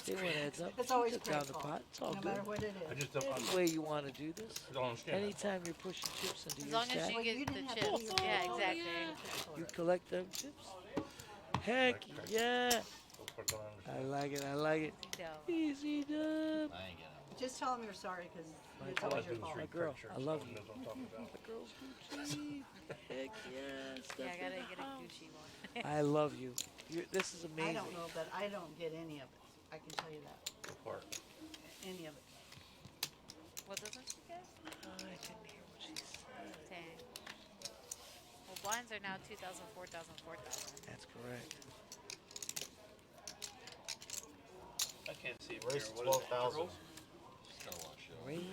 They went heads up. It's She always took down the critical, pot. It's all no good. matter what it I is. just don't, Any way you want to do this. I don't understand that. Anytime you're pushing chips into As your long as stack, you Well, get you the didn't have to chips. do Yeah, it. exactly. you collect them chips. Heck yeah! I like it. I like it. So, Easy dub. I ain't getting Just tell them you're sorry, because it's I always like your doing fault. My girl, I love you. Knows what I'm talking about. The girl's Gucci. Heck yeah! yeah, Step I in gotta the get a house. Gucci one. I love you. This is I amazing. don't know, but I don't get any of it. I can tell you that. Part. Any of it. What doesn't she get? I couldn't hear what she said. Dang. Well, blinds are now 2,000, 4,000, 4,000. That's correct. I can't see. Race What is it, 12,000. integrals? Just gotta watch it. Raise.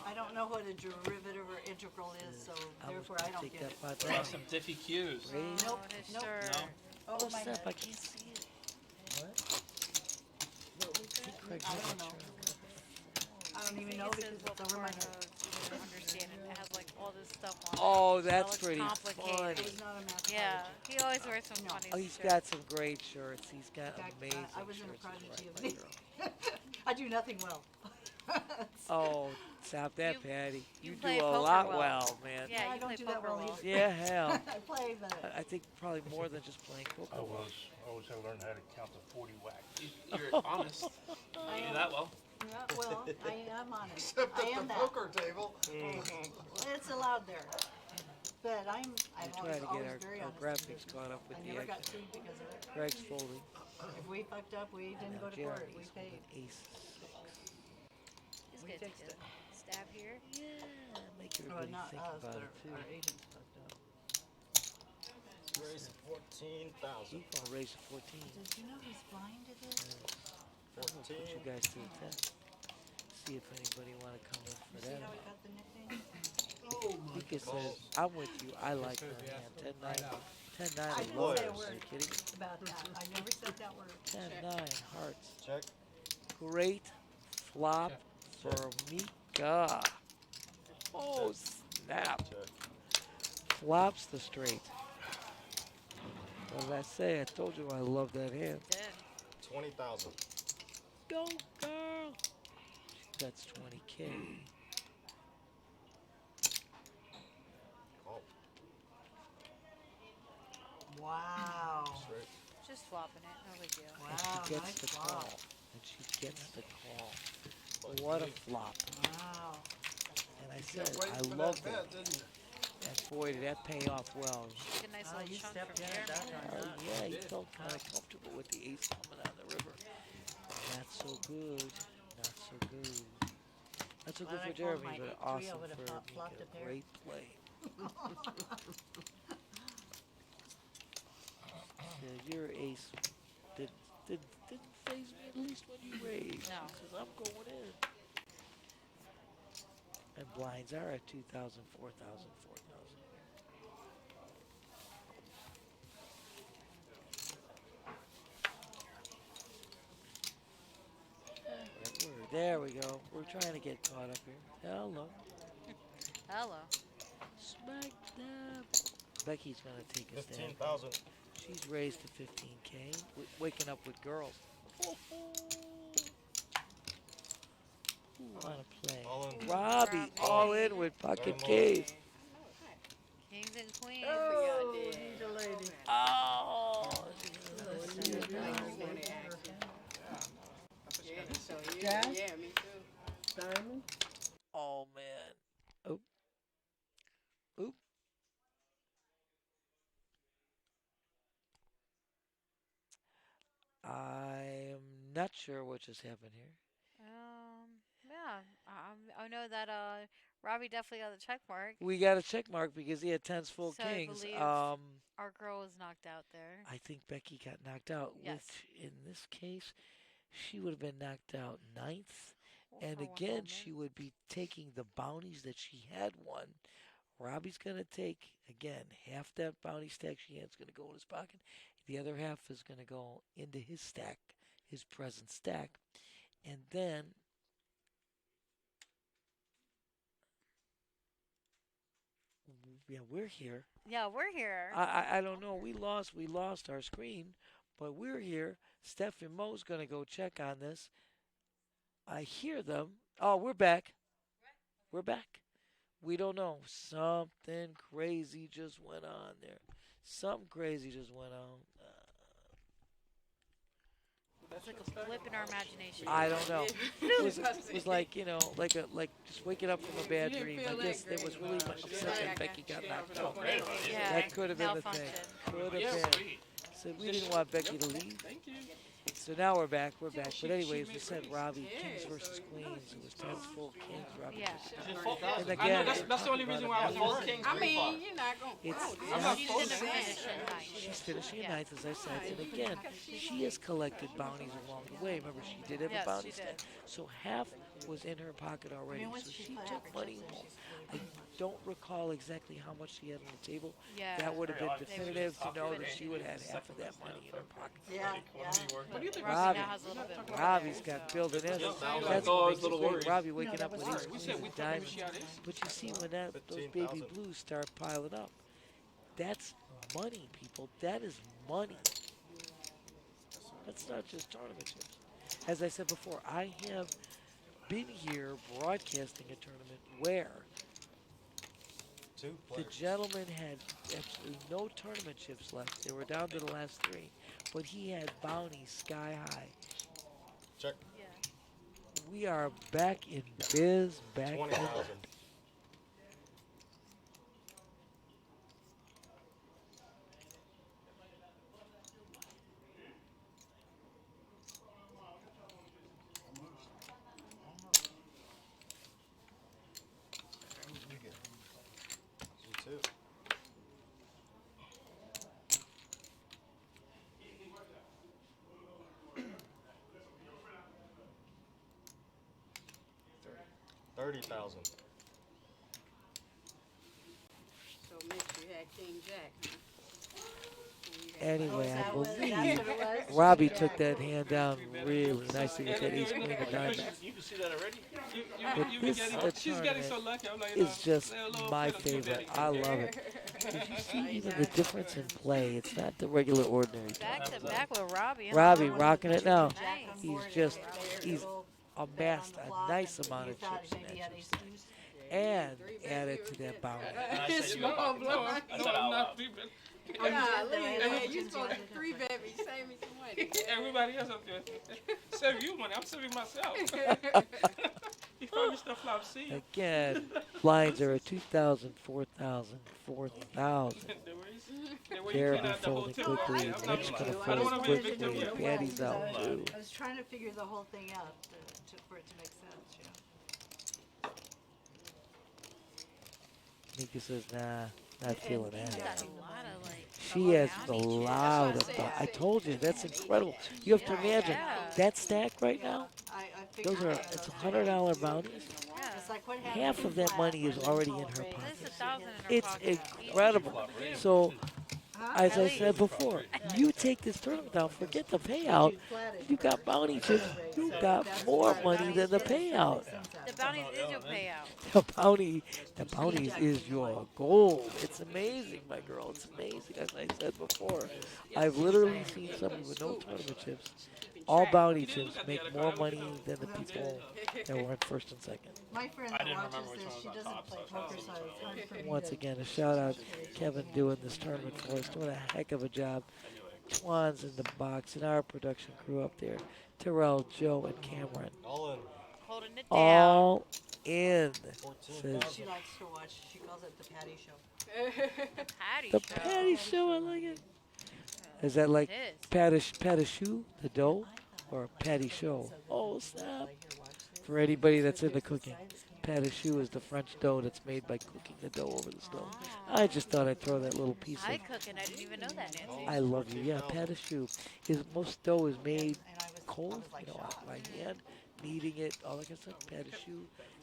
I don't know what a derivative or integral is, so therefore I don't Take get that it. pot What about down. some diffy cues? Raise. Nope, Oh, nope. sure. No? Oh, Oh, my snap! I God. can't see it. What? Craig, I I'm don't not know. sure. I don't even know It because says what it's over my part head. of, you don't understand it. It has like all this stuff on it. Oh, That that's looks pretty complicated. funny. It was not a math Yeah, college. he always wears some No. funny Oh, he's shirts. got some great shirts. He's got In fact, amazing I was in a shirts. prodigy He's of right, these. my girl. I do nothing well. Oh, stop that, You- Patty. you You play do a poker lot well. well, man. Yeah, I you don't play do that poker well well. either. Yeah, hell. I play, but I think probably more than just playing poker. I always have learned how to count to 40 whack. You're honest. I You am. do that well. Yeah, well, I am honest. Except I at am the that. poker table. It's allowed there. But I'm We try always, to always get very our honest. graphics caught up with I the never got action. sued because of it. Craig's folding. If we fucked up, we didn't Now go to court. Jeremy's We paid. holding ace Just We gonna take fixed a it. stab here. six. Yeah, make Well, everybody not think us, about but it too. our agents fucked up. Race 14,000. He's gonna raise to 14. Did you know whose blind it is? I'm gonna put you guys to the test. See if anybody wanna come in You for see that. how he got the nickname? Mika says, I'm with you. I like her hand. 10-9. 10-9 I I didn't love say her. a Are word you kidding me? about that. I never said that word. 10-9 hearts. Check. Great flop Check. for Mika. Oh, snap. Flops the straight. What did I say? I told you I love that hand. Did. 20,000. Go, girl. That's 20K. Oh, Wow. straight. Just flopping it. No big deal. And Wow, she gets nice the flop. call. And she gets the call. What a flop. Wow. And I You said, kept waiting I for love that that. bet, didn't you? And boy, did that pay off well. Took a nice Oh, little you chunk stepped from in at that Jeremy. time. Oh, yeah, he felt kind of comfortable with the ace coming out of the river. Not so good. Not so good. Not so Glad good I for called Jeremy, my but 8-3, I awesome would've for flopped Mika. it there. Great play. Said your ace didn't phase me at least when you raised. No. He says, I'm going in. And blinds are at 2,000, 4,000, 4,000. There we go. We're trying to get caught up here. Hello. Hello. Smack dab. Becky's going to take a stab. 15,000. She's raised to 15K. Waking up with girls. Who want to play? All in. Robbie, Robbie. all in with Pocket Very Cave. Kings and queens. Oh, he's a lady. Oh. Oh, man. Oop. Oop. I'm not sure what just happened here. Yeah. I know that Robbie definitely got the check mark. We got a check mark because he had tens full So I kings. believe our girl was knocked out there. I think Becky got knocked out, Yes. which in this case, she would have been knocked out ninth. And For one again, moment. she would be taking the bounties that she had won. Robbie's going to take, again, half that bounty stack she had is going to go in his pocket. The other half is going to go into his stack, his present stack. And then yeah, we're here. Yeah, we're here. I don't know. We lost our screen, but we're here. Steph and Mo's gonna go check on this. I hear them. Oh, we're back. We're back. We don't know. Something crazy just went on there. Something crazy just went on. It's like a blip in our imagination. I don't know. It was like, you know, like just waking up from a bad dream. I guess there was really upset that Becky got knocked out. Yeah, That could have been the thing. malfunction. Could have been. So we didn't want Becky to leave. So now we're back. We're back. But anyways, we said Robbie Kings versus Queens. It was 10 full Kings. Robbie Yeah. just and I know again, that's the only reason why I was full kings. I mean, you're not going to. it's I'm not She's full in the kings. position ninth. she's finishing Yeah. ninth, as I said. And again, she has collected bounties along the way. Remember, she did have Yes, a bounty she did. stack. So half was in her pocket already. So she took money home. I don't recall exactly how much she had on the table. Yeah. That would have been They would've definitive to know that finished she would have had half of that money in her pocket. Yeah, What do you think? Robbie now has a little bit more. Robbie's got building in. Yep. That's Oh, what it's makes little it great. worried. Robbie waking up with these We queens said we and thought maybe diamonds. she had ace. But you see when those baby 15,000. blues start piling up, that's money, people. That is money. That's not just tournament chips. As I said before, I have been here broadcasting a tournament where Two the players. gentleman had absolutely no tournament chips left. They were down to the last three. But he had bounties sky high. Check. Yeah. We are back in biz, back in 20,000. You too. $30,000. Jack, King Jack, huh? Anyway, I That's what believe it was? Robbie Jack. took that hand down really nicely with that ace queen of diamonds. You can see that already? But this tournament is just my favorite. I love it. 'Cause you see even the difference in play. It's not the regular ordinary Back tournament. to back with Robbie. Huh? Robbie rocking it now. Nice. He's amassed a nice amount of chips in that chip stack. And added to that bounty. It's more blood. I said out loud. You supposed to free baby, save me some money. Everybody else up there. Save you money. I'm saving myself. You probably stuff flop C. Again, blinds are at 2,000, 4,000, 4,000. Jeremy folding quickly. Mitch gonna fold quickly. And Patty's out too. I was trying to figure the whole thing out for it to make sense, you know. Mika says, nah, not feeling that. Got a lot of like. She has a lot of, I told you, that's incredible. You have to imagine, that stack right now, those are, it's $100 bounties. It's like what happened Half of that money is already in her There's pocket. 1,000 in her It's pocket. incredible. So, as I said before, you take this tournament down, forget the payout. You got bounty chips, you got more money than the payout. The bounties is your payout. The bounties is your gold. It's amazing, my girl. It's amazing, as I said before. I've literally seen somebody with no tournament chips, all bounty chips, make more money than the people that were in first and second. My friend that watches this, she doesn't play poker, so it's hard for me Once to- again, a shout out to Kevin doing this tournament for us, doing a heck of a job. Twan's in the box, and our production crew up there. Terrell, Joe, and Cameron. All in. Holding it down. All in. Says She likes to watch, she calls it the Patty Show. Patty the show. Patty Show, I like it. Is that like It is. Patishu, the dough, or Patty Show? Oh, snap. For anybody that's into cooking, Patishu is the French dough that's made by cooking the dough over the stove. I just thought I'd throw that little piece I in. cook and I didn't even know that, Nancy. I love you. Yeah, Patishu is most dough is made cold, you know, by hand, kneading it, all that kind of stuff. Patishu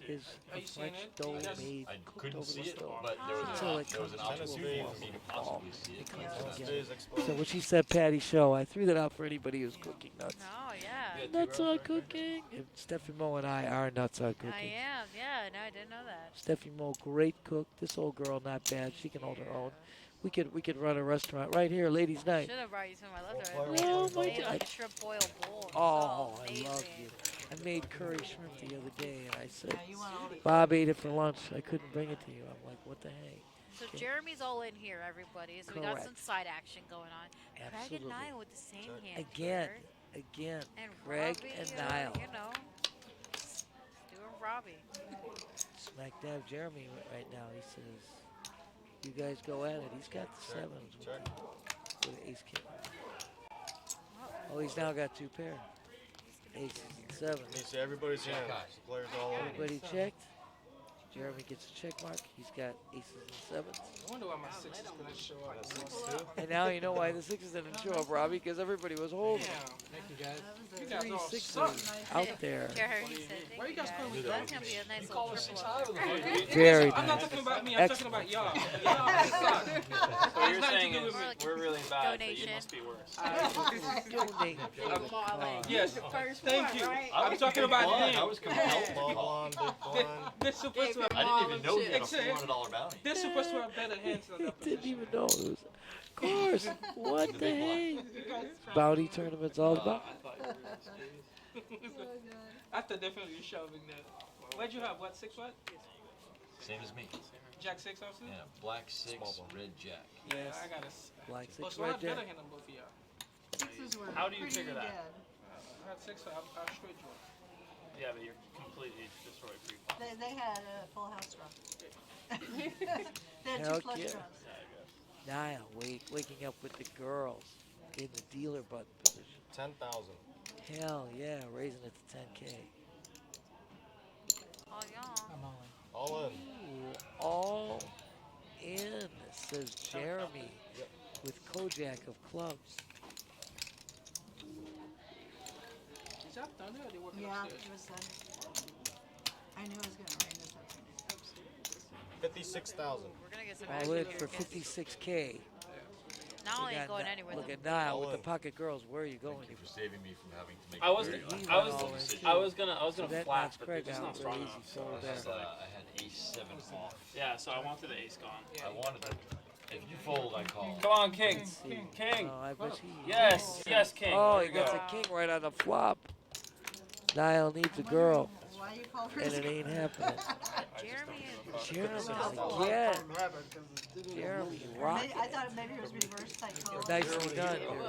is a French dough made I cooked couldn't over see the it, stove. but there was, Until it there was an comes to a opportunity form for me to of ball. possibly see It it. comes together. So when she said Patty Show, I threw that out for anybody who's cooking nuts. Oh, yeah. Nuts on cooking. And Steffi Mo and I are nuts on cooking. I am. Yeah, no, I didn't know that. Steffi Mo, great cook. This old girl, not bad. She can hold her own. We could run a restaurant right here, ladies' night. Should have brought you some. I love it. Oh my Made God. like a shrimp boil bowl. Oh, So I amazing. love you. I made curry shrimp the other day, and I said, Yeah, you want all the- Bob ate it for lunch. I couldn't bring it to you. I'm like, what the heck? So Okay. Jeremy's all in here, everybody. So we got some Correct. side action going on. Craig Absolutely. and Niall with the same hand. Again, here. again, And Craig Robbie, and Niall. You know, doing Robbie. Smack dab Jeremy right now. He says, you guys go at it. He's got the sevens with ace king. Oh, he's now got two pair. Aces and sevens. Let me see everybody's hands. Players all over. Everybody checked. Jeremy gets a check mark. He's got aces and sevens. I wonder why my sixes couldn't show up. And now you know why the sixes didn't show up, Robbie, because everybody was holding. Thank you guys. You Three guys all sixes suck. out there. Jeremy said, Why you guys calling me that's going to be a nice little triple up. Very I'm not nice. talking about me. I'm talking about y'all. Y'all suck. So you're nothing saying to do is with me. we're really bad, but you Donation. must be worse. Donate. Yes. Thank you. I'm talking about I him. was compelled. Small blind, big blind. They're supposed to have. I didn't even know you had a Except- $400 bounty. They're supposed to have better hands than He that. didn't even know it was. Of course. What the heck? Bounty tournament's all about. After definitely shoving that. What'd you have? What, 6 what? Same as me. Jack 6 also? Yeah, black 6, red jack. Yeah, I got a. Black Oh, six, so I red have better jack. hand than both of y'all. Sixes were How do you pretty figure that? dead. I had 6, so I'll straight draw. Yeah, but you're completely destroyed pre-flop. They had a full house draw. They had Hell two flush yeah. draws. Niall waking up with the girls in the dealer button position. 10,000. Hell yeah, raising it to 10K. All young. All in. Ooh, all in, says Jeremy with Kojak of clubs. Is that done there or they working Yeah, upstairs? it was done. I knew it was gonna rain this afternoon. 56,000. We're gonna get some All action in here, for kids. 56K. Now Look ain't at going Ni- anywhere. Look though. at Niall with All the in. pocket girls. Where are you going? Thank you for saving me from having to make I was, a very He I was, went all in, decision. too. I was So gonna that flash, knocks but Craig they're just out not strong real enough. easy. So So it's there. just like, I had ace 7 off. yeah. So I wanted the ace gone. I wanted to. If you fold, I call. Come on, king, Let's see. king. Oh, I bet he. Yes, yes, king. Oh, There he we gets go. a king right on the flop. Niall needs a girl, Why you call her? and it ain't happening. Jeremy and Jeremy again. Jeremy Or rocking maybe, I it. thought maybe it was reverse psychology. Nicely done, Jeremy.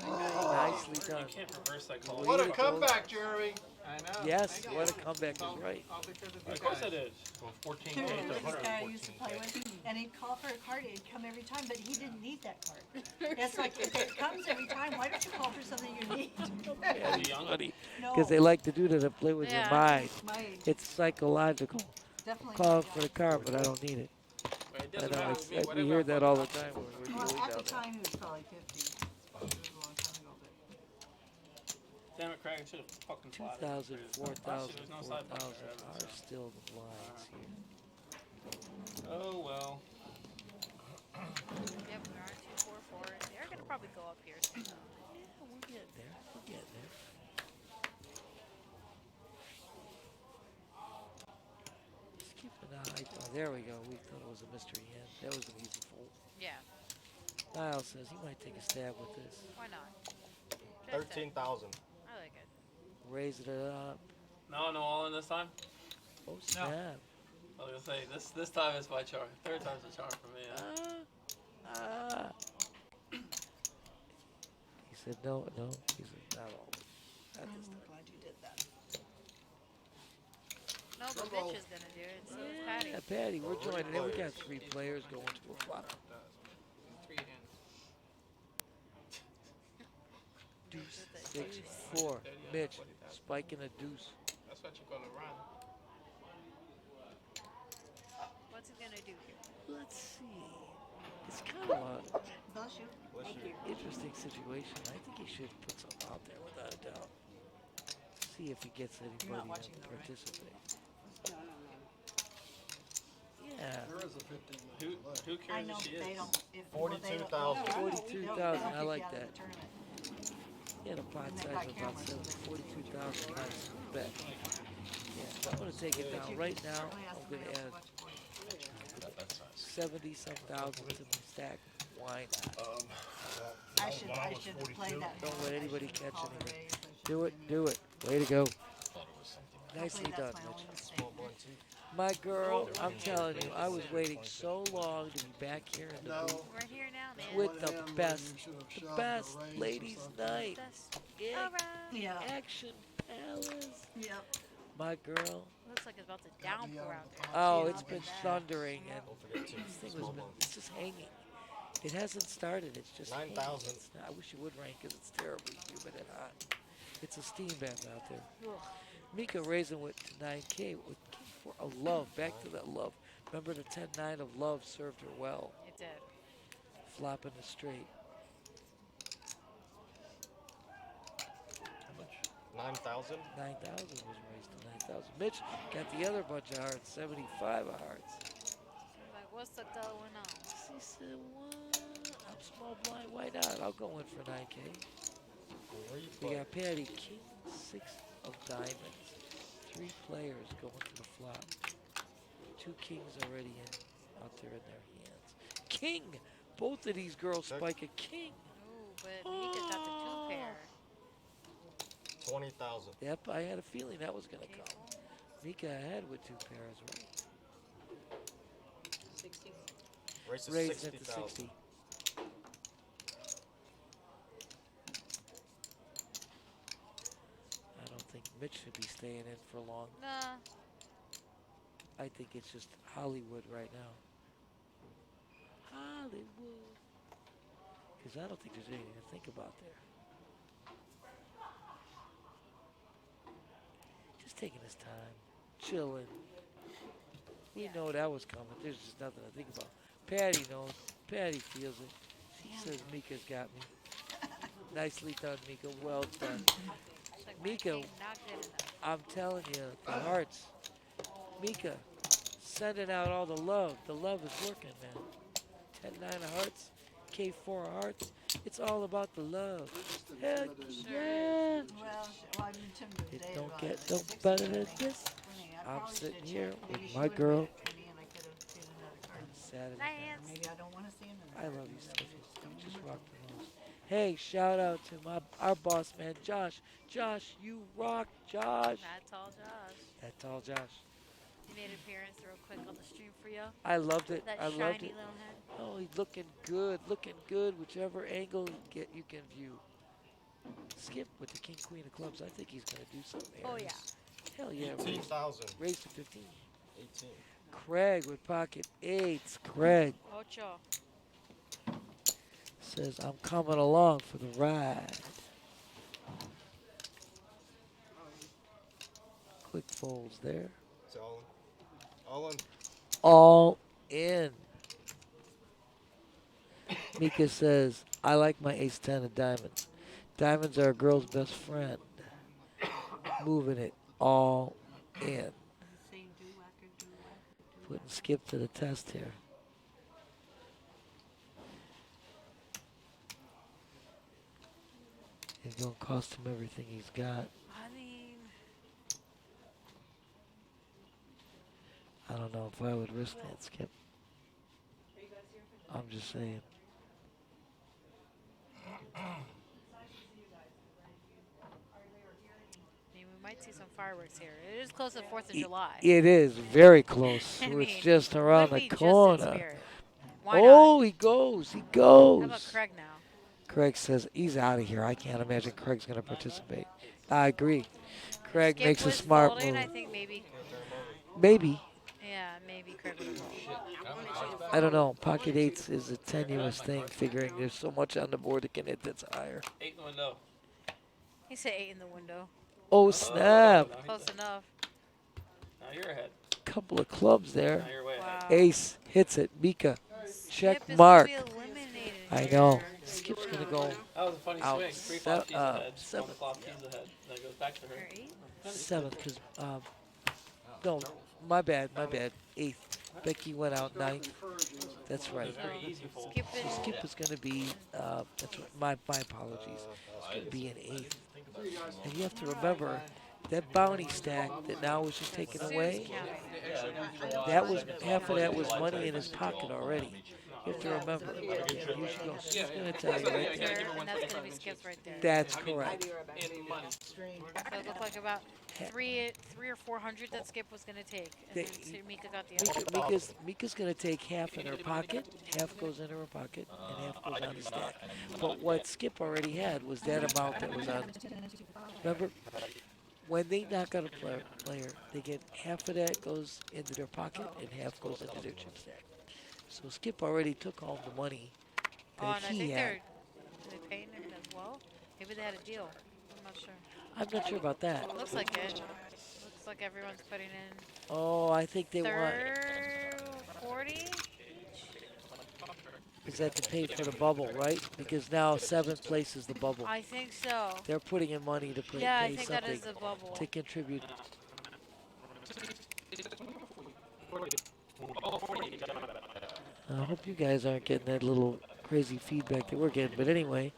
Nicely done. You can't reverse psychology. What a comeback, Jeremy. I know. Yes, what a comeback is right. All because of Of this course guy. it is. Go 14 There K was to this guy I 114. used to play with, and he'd call for a card, it'd come every time, but he didn't need that card. It's like, if it comes every time, why don't you call for something you need? Yeah, Is he young? funny. No, Because they like to do that and play with your Yeah. mind. my age, It's psychological. definitely. Call not for the young. car, but I don't need it. But it I doesn't know, matter with me. we Whatever hear I that fuck all the up, time when we're Well, going at down the there. time, he was probably 50. It was a long time ago, but. Damn it, Craig. I should have fucking slotted. 2,000, 4,000, There's no side button 4,000 there. are still the blinds here. Oh well. yep, we are 244. They're gonna probably go up here soon. Yeah, we're getting there. We're getting there. Just keep an eye. Oh, there we go. We thought it was a mystery hand. That was an easy fold. Yeah, Niall says he might take a stab with this. why not? Just 13,000. I like it. Raising it up. No all in this time. Oh, snap. I was gonna say this time is my charm. Third time's a charm for me. Yeah. He said no. He said not always. Not this time. Glad you did that. No, the bitch is gonna do it. So is Patty. Yeah, Patty, we're joining in. We got 3 players going to a flop. Three hands. Deuce, 6, 4. Mitch, spiking a deuce. That's what you call a run. What's he gonna do here? Let's see. It's kind of Bless you. Thank you. an interesting situation. I think he should put something out there without a doubt. See if he gets anybody watching to though, right? participate. No. Yeah. There is a 15 Who I cares know, who she but they is? don't. If, 42,000. 42,000, I like that. Tournament. He had a pot And they size got of about cameras, so they- 42,000. Nice bet. Yeah, I'm going to take it down. Right now, I'm going to add That's nice. 70 some thousand to my stack. Why not? I should When I was have 42, played that. Don't hand. let I anybody should catch call the anything. raise. I should Do it, have do it. Way to go. Thought it was something. Nicely Hopefully done, that's my Mitch. only mistake. Small blind too. My girl, I'm telling you, I was waiting so long to be back here in the No. booth We're here now, man. with the hand best, where you should have the shoved a best raise or ladies' something. night. That's in all right. Yeah. Action Palace. Yep. My girl. Looks like it's about to downpour out there. Oh, too. it's Look been at that. thundering and Don't forget to this thing small was been, blind. it's just hanging. It hasn't started. It's just hanging. 9,000. It's not- I wish it would rain because it's terribly humid and hot. It's a steam bath out there. Mika raising with 9K with king for a love. Back to that love. Remember the 10-9 of love served her well. It did. Flopping the straight. 9,000. 9,000 was raised to 9,000. Mitch got the other bunch of hearts, 75 of hearts. Like, what's the going on? She said, what? I'm small blind. Why not? I'll go in for 9K. Where you We play? got Patty, king, 6 of diamonds. 3 players going to the flop. 2 kings already out there in their hands. King! Both of these girls Check. spike a king. Ooh, but Mika's got the two pair. 20,000. Yep, I had a feeling that was going to come. Careful. Mika ahead with 2 pairs, right? 60. Race is Raised it to 60,000. 60. I don't think Mitch should be staying in for long. Nah. I think it's just Hollywood right now. Hollywood. Because I don't think there's anything to think about there. Just taking his time, chilling. We Yeah. know that was coming. There's just nothing to think about. Patty knows. Patty feels it. She says Mika's got me. Nicely done, Mika. Well done. It's like Mika, my king not good enough. I'm telling you, the hearts. Mika, sending out all the love. The love is working, man. 10-9 of hearts, K4 of hearts. It's all about the love. Heck yeah. Well, I'm intimidated It today don't about get it. no 6 better than minutes, this. 20. I I'm probably sitting should've here checked. with Maybe she my would've girl. made it 20 and I could've seen another card. Saturday Science. night. Maybe I don't want to see another I card. love you, Maybe Steffi. just don't You just wanna rock the most. Hey, shout out to our boss man, Josh. Josh, you rock, Josh. That's all, Josh. That's all, Josh. He made an appearance real quick on the stream for you. I loved it. That I loved shiny it. little head. Oh, he's looking good, whichever angle you can view. Skip with the king, queen of clubs. I think he's gonna do something here. Oh, yeah. Hell yeah, 18,000. raise to 15. 18. Craig with pocket eights. Craig Ocho. says, I'm coming along for the ride. Quick folds there. It's all in. All in. All in. Mika says, I like my ace-10 of diamonds. Diamonds are a girl's best friend. Moving it all in. Putting Skip to the test here. It's going to cost him everything he's got. I mean, I don't know if I would risk that, Skip. I'm just saying. we might see some fireworks here. It is close to 4th of July. It is very close. I It's mean, just around could the be just in corner. spirit. Why Oh, not? he goes. He How goes. about Craig now? Craig says he's out of here. I can't imagine Craig's going to participate. I agree. Craig Skip makes a was smart folding, move. I think maybe. Maybe. Yeah, maybe Craig would have rolled. I don't know. Pocket eights is a tenuous thing, figuring there's so much on the board that can hit that's higher. 8 in the window. He said 8 in the window. Oh, snap. Close enough. Now you're ahead. Couple of clubs there. Now you're way ahead. Wow. Ace hits it. Mika. Skip Check is mark. gonna be eliminated I here. know. Skip's going to go That was a funny out. swing. 3 flop keys ahead. 1 Seven. flop keys ahead. Then it goes back to her. Or 8? Seventh, because, no, my bad. Eighth. Becky went out ninth. That's right. Very easy fold. Skip So is Skip is going to be, that's what, my apologies. It's going to be an eighth. And you have to remember, that bounty stack that now was just taken away, that was, half of that was money in his pocket already. You have to remember. You should go. She's going to tell you right there. and that's gonna be Skip's right there. That's correct. In money. So it looked like about three or 400 that Skip was gonna take, and then Mika got the other. Mika's going to take half in her pocket, half goes into her pocket, and half goes on the stack. But what Skip already had was that amount that was on. Remember, when they knock out a player, they get half of that goes into their pocket and half goes into their chip stack. So Skip already took all the money Oh, that and I he think had. they're paying him as well. Maybe they had a deal. I'm not sure. I'm not sure about that. Looks like it. Looks like everyone's putting in Oh, I think they want. 40. Is that to pay for the bubble, right? Because now 7th place is the bubble. I think so. They're putting in money to pay, Yeah, I pay think that something is the bubble. to contribute. I hope you guys aren't getting that little crazy feedback that we're getting. But anyway,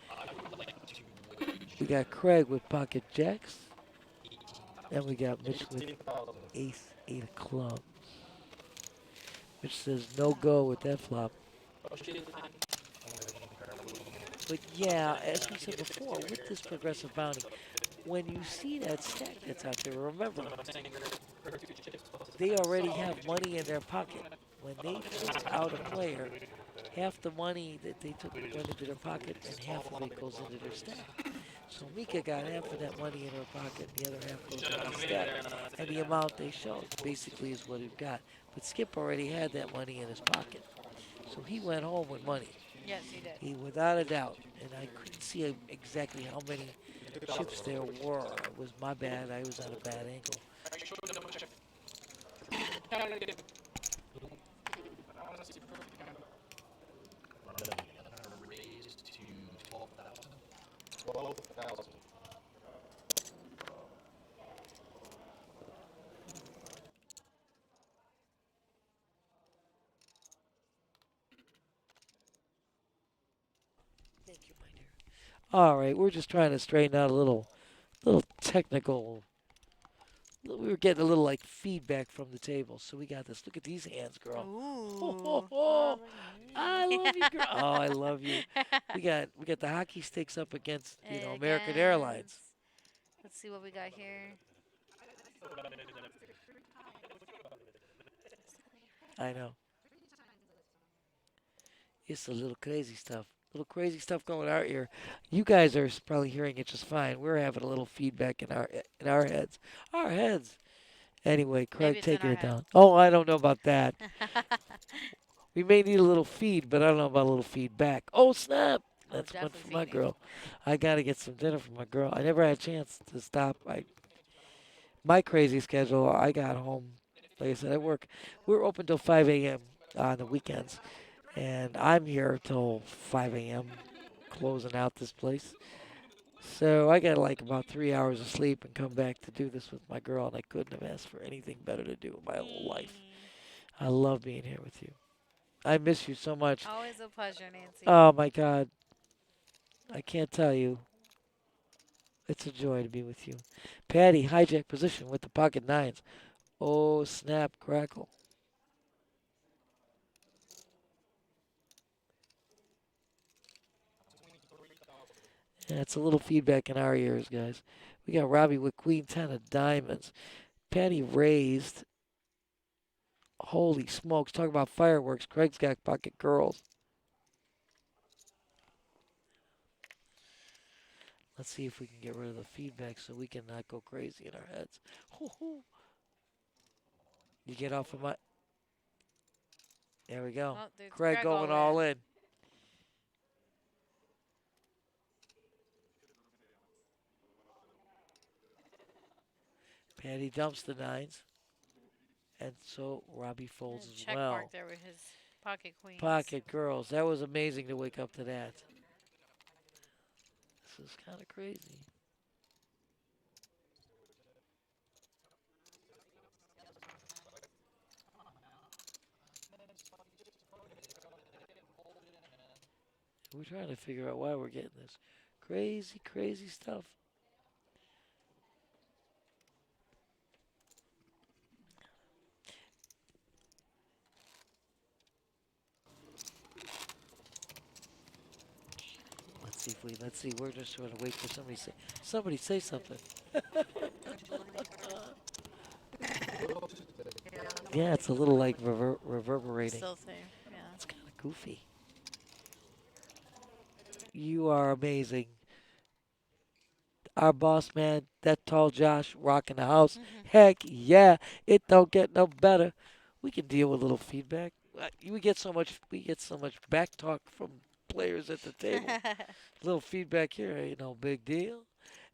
we got Craig with pocket jacks. And we got Mitch with ace, 8 of clubs. Mitch says no go with that flop. But yeah, as we said before, with this progressive bounty, when you see that stack that's out there, remember, they already have money in their pocket. When they took out a player, half the money that they took went into their pocket and half of it goes into their stack. So Mika got half of that money in her pocket, the other half goes into the stack. And the amount they showed basically is what we've got. But Skip already had that money in his pocket. So he went home with money. Yes, he did. Without a doubt. And I couldn't see exactly how many chips there were. It was my bad. I was on a bad angle. Raised to 12,000. 12,000. All right, we're just trying to straighten out a little technical. We were getting a little like feedback from the table, so we got this. Look at these hands, girl. Ooh. I love you, girl. Oh, I love you. We got the hockey sticks up against American Airlines. Against. Let's see what we got here. I know. It's a little crazy stuff. Little crazy stuff going our ear. You guys are probably hearing it just fine. We're having a little feedback in our heads. Our heads. Anyway, Craig Maybe it's in taking our it head. down. Oh, I don't know about that. We may need a little feed, but I don't know about a little feedback. Oh, snap! Oh, That's one definitely for my feeding. girl. I gotta get some dinner for my girl. I never had a chance to stop. My crazy schedule. I got home. Like I said, We're open till 5 a.m. on the weekends, and I'm here till 5 a.m. closing out this place. So I got like about 3 hours of sleep and come back to do this with my girl, and I couldn't have asked for anything better to do in my whole life. I love being here with you. I miss you so much. Always a pleasure, Nancy. Oh my God. I can't tell you. It's a joy to be with you. Patty, hijack position with the pocket nines. Oh, snap, crackle. Yeah, it's a little feedback in our ears, guys. We got Robbie with Queen 10 of diamonds. Patty raised. Holy smokes. Talk about fireworks. Craig's got pocket girls. Let's see if we can get rid of the feedback so we can not go crazy in our heads. Hoo-hoo. You get off of my. There we go. Oh, there's Craig Craig going all all in. in. Patty dumps the nines. And so Robbie folds as Check well. mark there with his pocket queens. Pocket girls. That was amazing to wake up to that. This is kind of crazy. We're trying to figure out why we're getting this crazy, crazy stuff. Let's see. We're just trying to wait for somebody say something. Yeah, it's a little like reverberating. Still same. Yeah. It's kind of goofy. You are amazing. Our boss man, that tall Josh, rocking the house. Heck yeah, it don't get no better. We can deal with a little feedback. We get so much back talk from players at the table. A little feedback here ain't no big deal.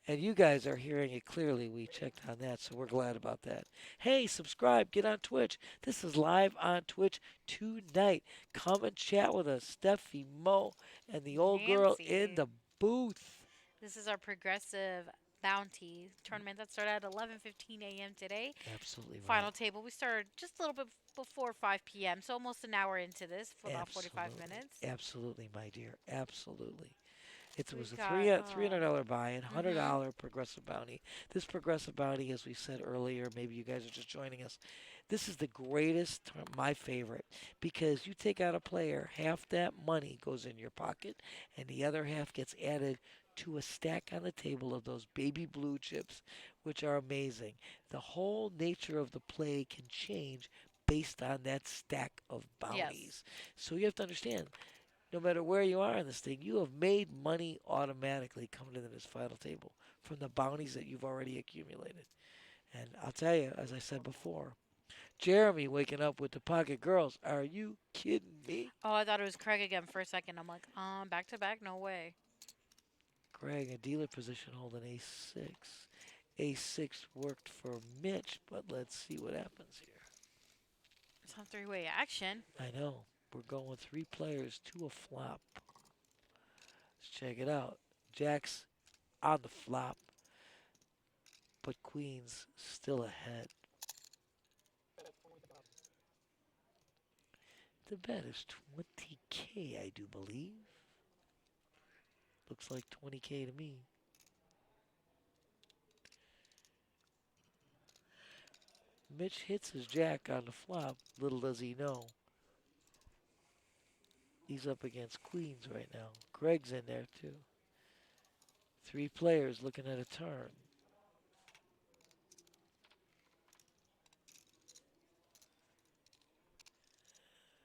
And you guys are hearing it clearly. We checked on that, so we're glad about that. Hey, subscribe, get on Twitch. This is live on Twitch tonight. Come and chat with us, Steffi, Mo, and the old girl in Nancy. the booth. This is our progressive bounty tournament that started at 11:15 a.m. today. Absolutely right. Final table. We started just a little bit before 5 p.m., so almost an hour into this for about 45 Absolutely. minutes. Absolutely, my dear. Absolutely. It was a We've got, $300 buy-in, $100 progressive bounty. This progressive bounty, as we said earlier, maybe you guys are just joining us. This is the greatest, my favorite, because you take out a player, half that money goes in your pocket, and the other half gets added to a stack on the table of those baby blue chips, which are amazing. The whole nature of the play can change based on that stack of bounties. Yes. So you have to understand, no matter where you are in this thing, you have made money automatically coming into this final table from the bounties that you've already accumulated. And I'll tell you, as I said before, Jeremy waking up with the pocket girls. Are you kidding me? Oh, I thought it was Craig again for a second. I'm like, back to back? No way. Greg, a dealer position holding a6. A6 worked for Mitch, but let's see what happens here. Some three-way action. I know. We're going 3 players to a flop. Let's check it out. Jack's on the flop, but Queen's still ahead. The bet is 20K, I do believe. Looks like 20K to me. Mitch hits his jack on the flop. Little does he know. He's up against queens right now. Craig's in there too. 3 players looking at a turn.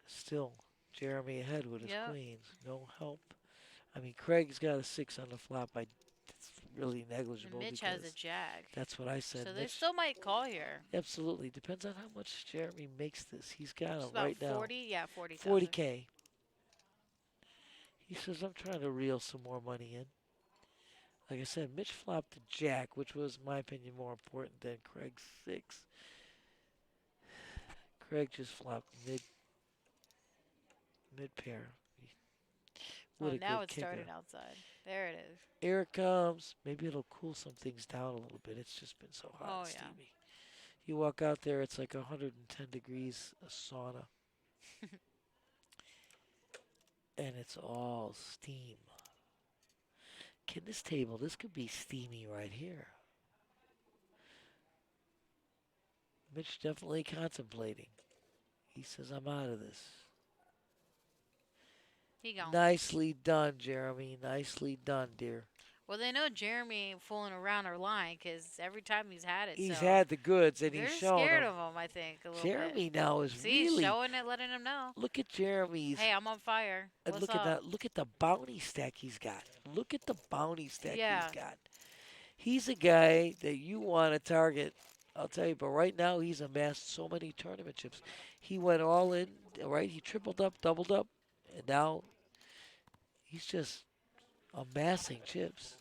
Still, Jeremy ahead with his Yep. queens. No help. I mean, Craig's got a 6 on the flop. It's really negligible. And Mitch has a because jack. that's what I said. So they Mitch, still might call here. absolutely. Depends on how much Jeremy makes this. He's got It's him about right 40? now. Yeah, 40,000. 40K. He says, I'm trying to reel some more money in. Like I said, Mitch flopped a jack, which was, in my opinion, more important than Craig's 6. Craig just flopped mid pair. What Oh, a now good it's kicker. starting outside. There it is. Here it comes. Maybe it'll cool some things down a little bit. It's just been so hot Oh, and yeah. steamy. You walk out there, it's like 110 degrees, a sauna. And it's all steam. Can this table, this could be steamy right here. Mitch definitely contemplating. He says, I'm out of this. He gone. Nicely done, Jeremy. Nicely done, dear. Well, they know Jeremy ain't fooling around or lying because every time he's had it. He's so had the goods and they're he's shown scared them. of him, I think, a little Jeremy bit. now is See, he's really. showing it, letting him know. Look at Jeremy's. Hey, I'm on fire. And What's look up? at that. Look at the bounty stack he's got. Look at the bounty stack Yeah. he's got. He's a guy that you want to target. I'll tell you, but right now he's amassed so many tournament chips. He went all in, right? He tripled up, doubled up, and now he's just amassing chips.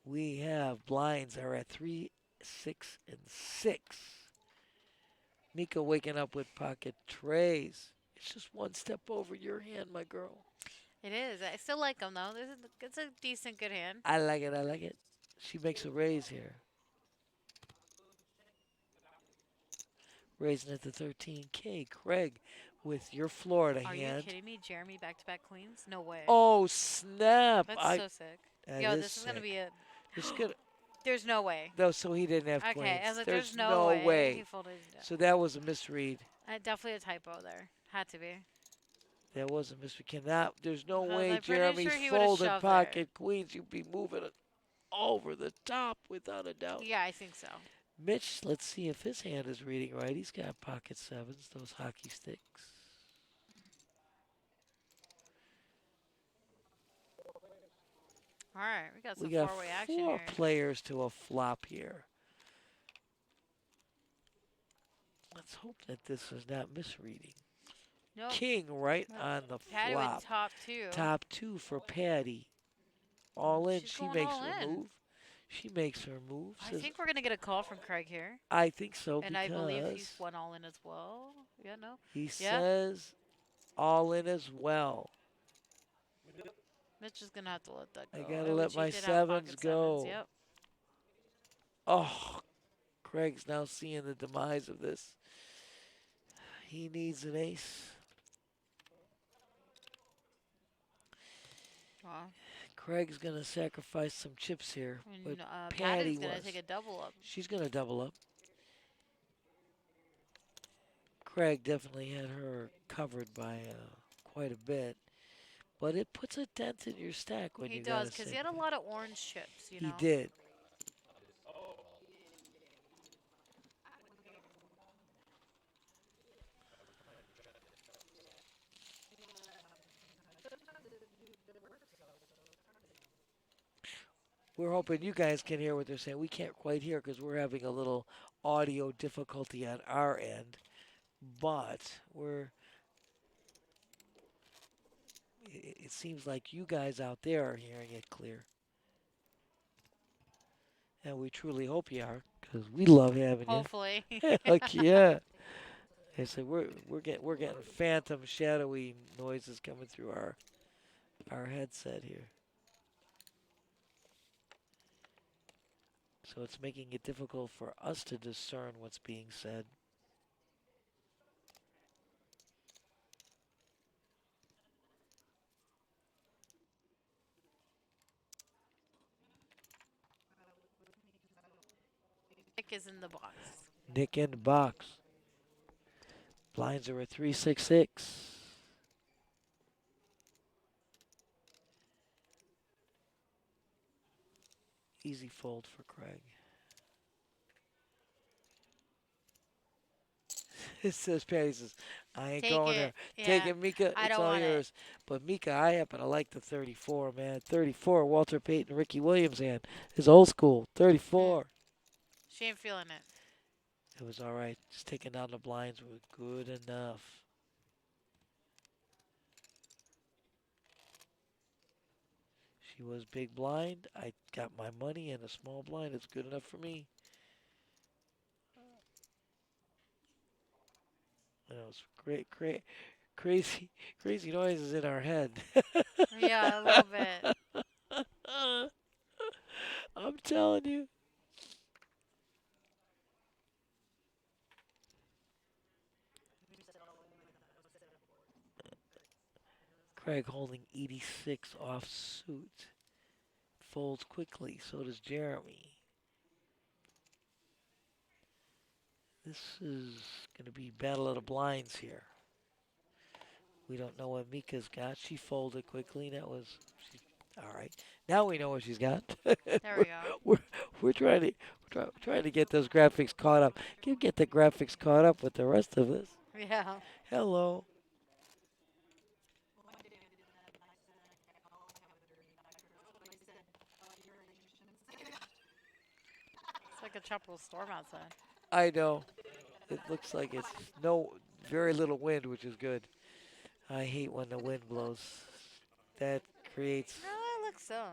We have blinds are at 3, 6, and 6. Mika waking up with pocket trays. It's just one step over your hand, my girl. It is. I still like him, though. It's a decent, good hand. I like it. I like it. She makes a raise here. Raising it to 13K. Craig with your Florida Are hand. you kidding me? Jeremy back-to-back queens? No way. Oh, snap. That's so sick. That Yo, is this is going to sick. be a... It's gonna, There's no way. no, so he didn't have queens. Okay, I was like, there's no way. He folded. So that was a misread. Definitely a typo there. Had to be. That was a misread. There's no I was way like, pretty Jeremy's sure he would've folded shoved pocket queens. You'd be moving it over the top without a doubt. Yeah, I think so. Mitch, let's see if his hand is reading right. He's got pocket sevens, those hockey sticks. All right, we got some We got four-way action 4 here. players to a flop here. Let's hope that this is not misreading. Nope. King right Nope. on the Patty flop. went top 2. Top 2 for Patty. All in. She's She going makes all her in. move. She makes her move. I Says, think we're going to get a call from Craig here. I think so And because I believe he's went all in as well. Yeah, no? he Yeah. says all in as well. Mitch is going to have to let that go. I gotta let She my did have sevens pocket go. sevens, Yep. Oh, Craig's now seeing the demise of this. He needs an ace. Wow. Craig's going to sacrifice some chips here. And But Patty's Patty going to was. take a double up. She's going to double up. Craig definitely had her covered by quite a bit. But it puts a dent in your stack when He you does, because because he had a lot of orange chips, you know? He did. We're hoping you guys can hear what they're saying. We can't quite hear because we're having a little audio difficulty on our end. But it seems like you guys out there are hearing it clear. And we truly hope you are because we love having you. Hopefully. Heck yeah. They say we're getting phantom shadowy noises coming through our headset here. So it's making it difficult for us to discern what's being said. Nick is in the box. Nick in the box. Blinds are at 366. Easy fold for Craig. It says Patty says, I ain't Take going it. there. Take Yeah. it, Mika. I It's don't all want it. yours. But Mika, I happen to like the 34, man. 34, Walter Payton, Ricky Williams hand. His old school. 34. She ain't feeling it. It was all right. Just taking down the blinds was good enough. She was big blind. I got my money and a small blind. It's good enough for me. You know, it's crazy, crazy noises in our head. Yeah, a little bit. I'm telling you. Craig holding 86 off suit. Folds quickly. So does Jeremy. This is going to be battle of the blinds here. We don't know what Mika's got. She folded quickly. That was all right. Now we know what she's got. There we go. We're trying to get those graphics caught up. Get the graphics caught up with the rest of us. Yeah. Hello. It's like a tropical storm outside. I know. It looks like it's very little wind, which is good. I hate when the wind blows. That creates No, it looks so.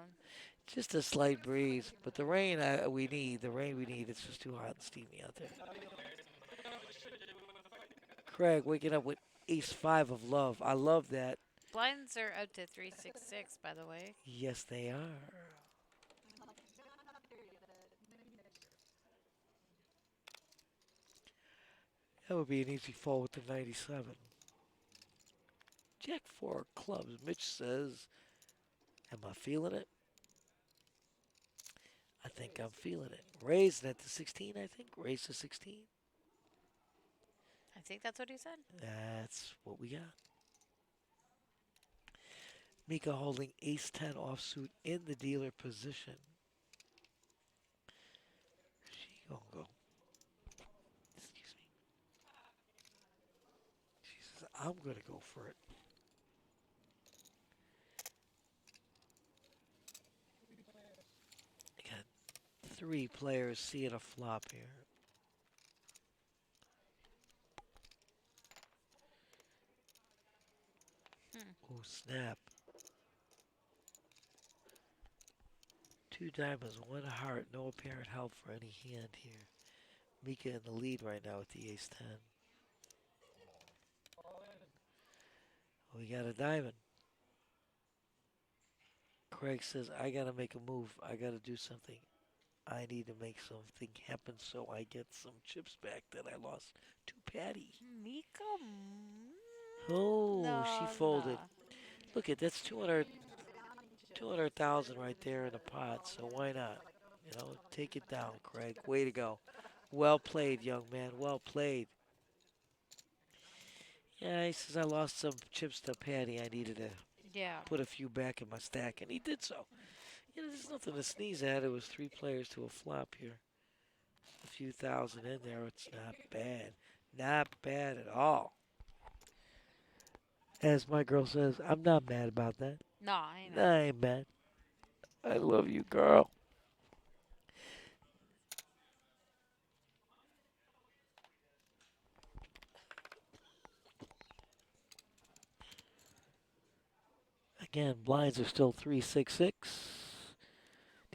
just a slight breeze. But the rain we need. The rain we need. It's just too hot and steamy out there. Craig waking up with ace 5 of love. I love that. Blinds are out to 366, by the way. Yes, they are. That would be an easy fall with the 97. Jack 4 clubs. Mitch says, am I feeling it? I think I'm feeling it. Raised at the 16, I think. Raised to 16. I think that's what he said. That's what we got. Mika holding ace 10 offsuit in the dealer position. She gonna go. Excuse me. She says, I'm gonna go for it. I got 3 players seeing a flop here. Oh, snap. 2 diamonds, 1 heart, no apparent help for any hand here. Mika in the lead right now with the ace 10. We got a diamond. Craig says, I gotta make a move. I gotta do something. I need to make something happen so I get some chips back that I lost to Patty. Mika? Oh, No, she folded. no. Look at that's 200,000 right there in the pot, so why not? You know, take it down, Craig. Way to go. Well played, young man. Well played. Yeah, he says I lost some chips to Patty. I needed to put a few back in my stack, and he did so. You know, there's nothing to sneeze at. It was 3 players to a flop here. A few thousand in there. It's not bad. Not bad at all. As my girl says, I'm not mad about that. No, I ain't. I ain't mad. I love you, girl. Again, blinds are still 366.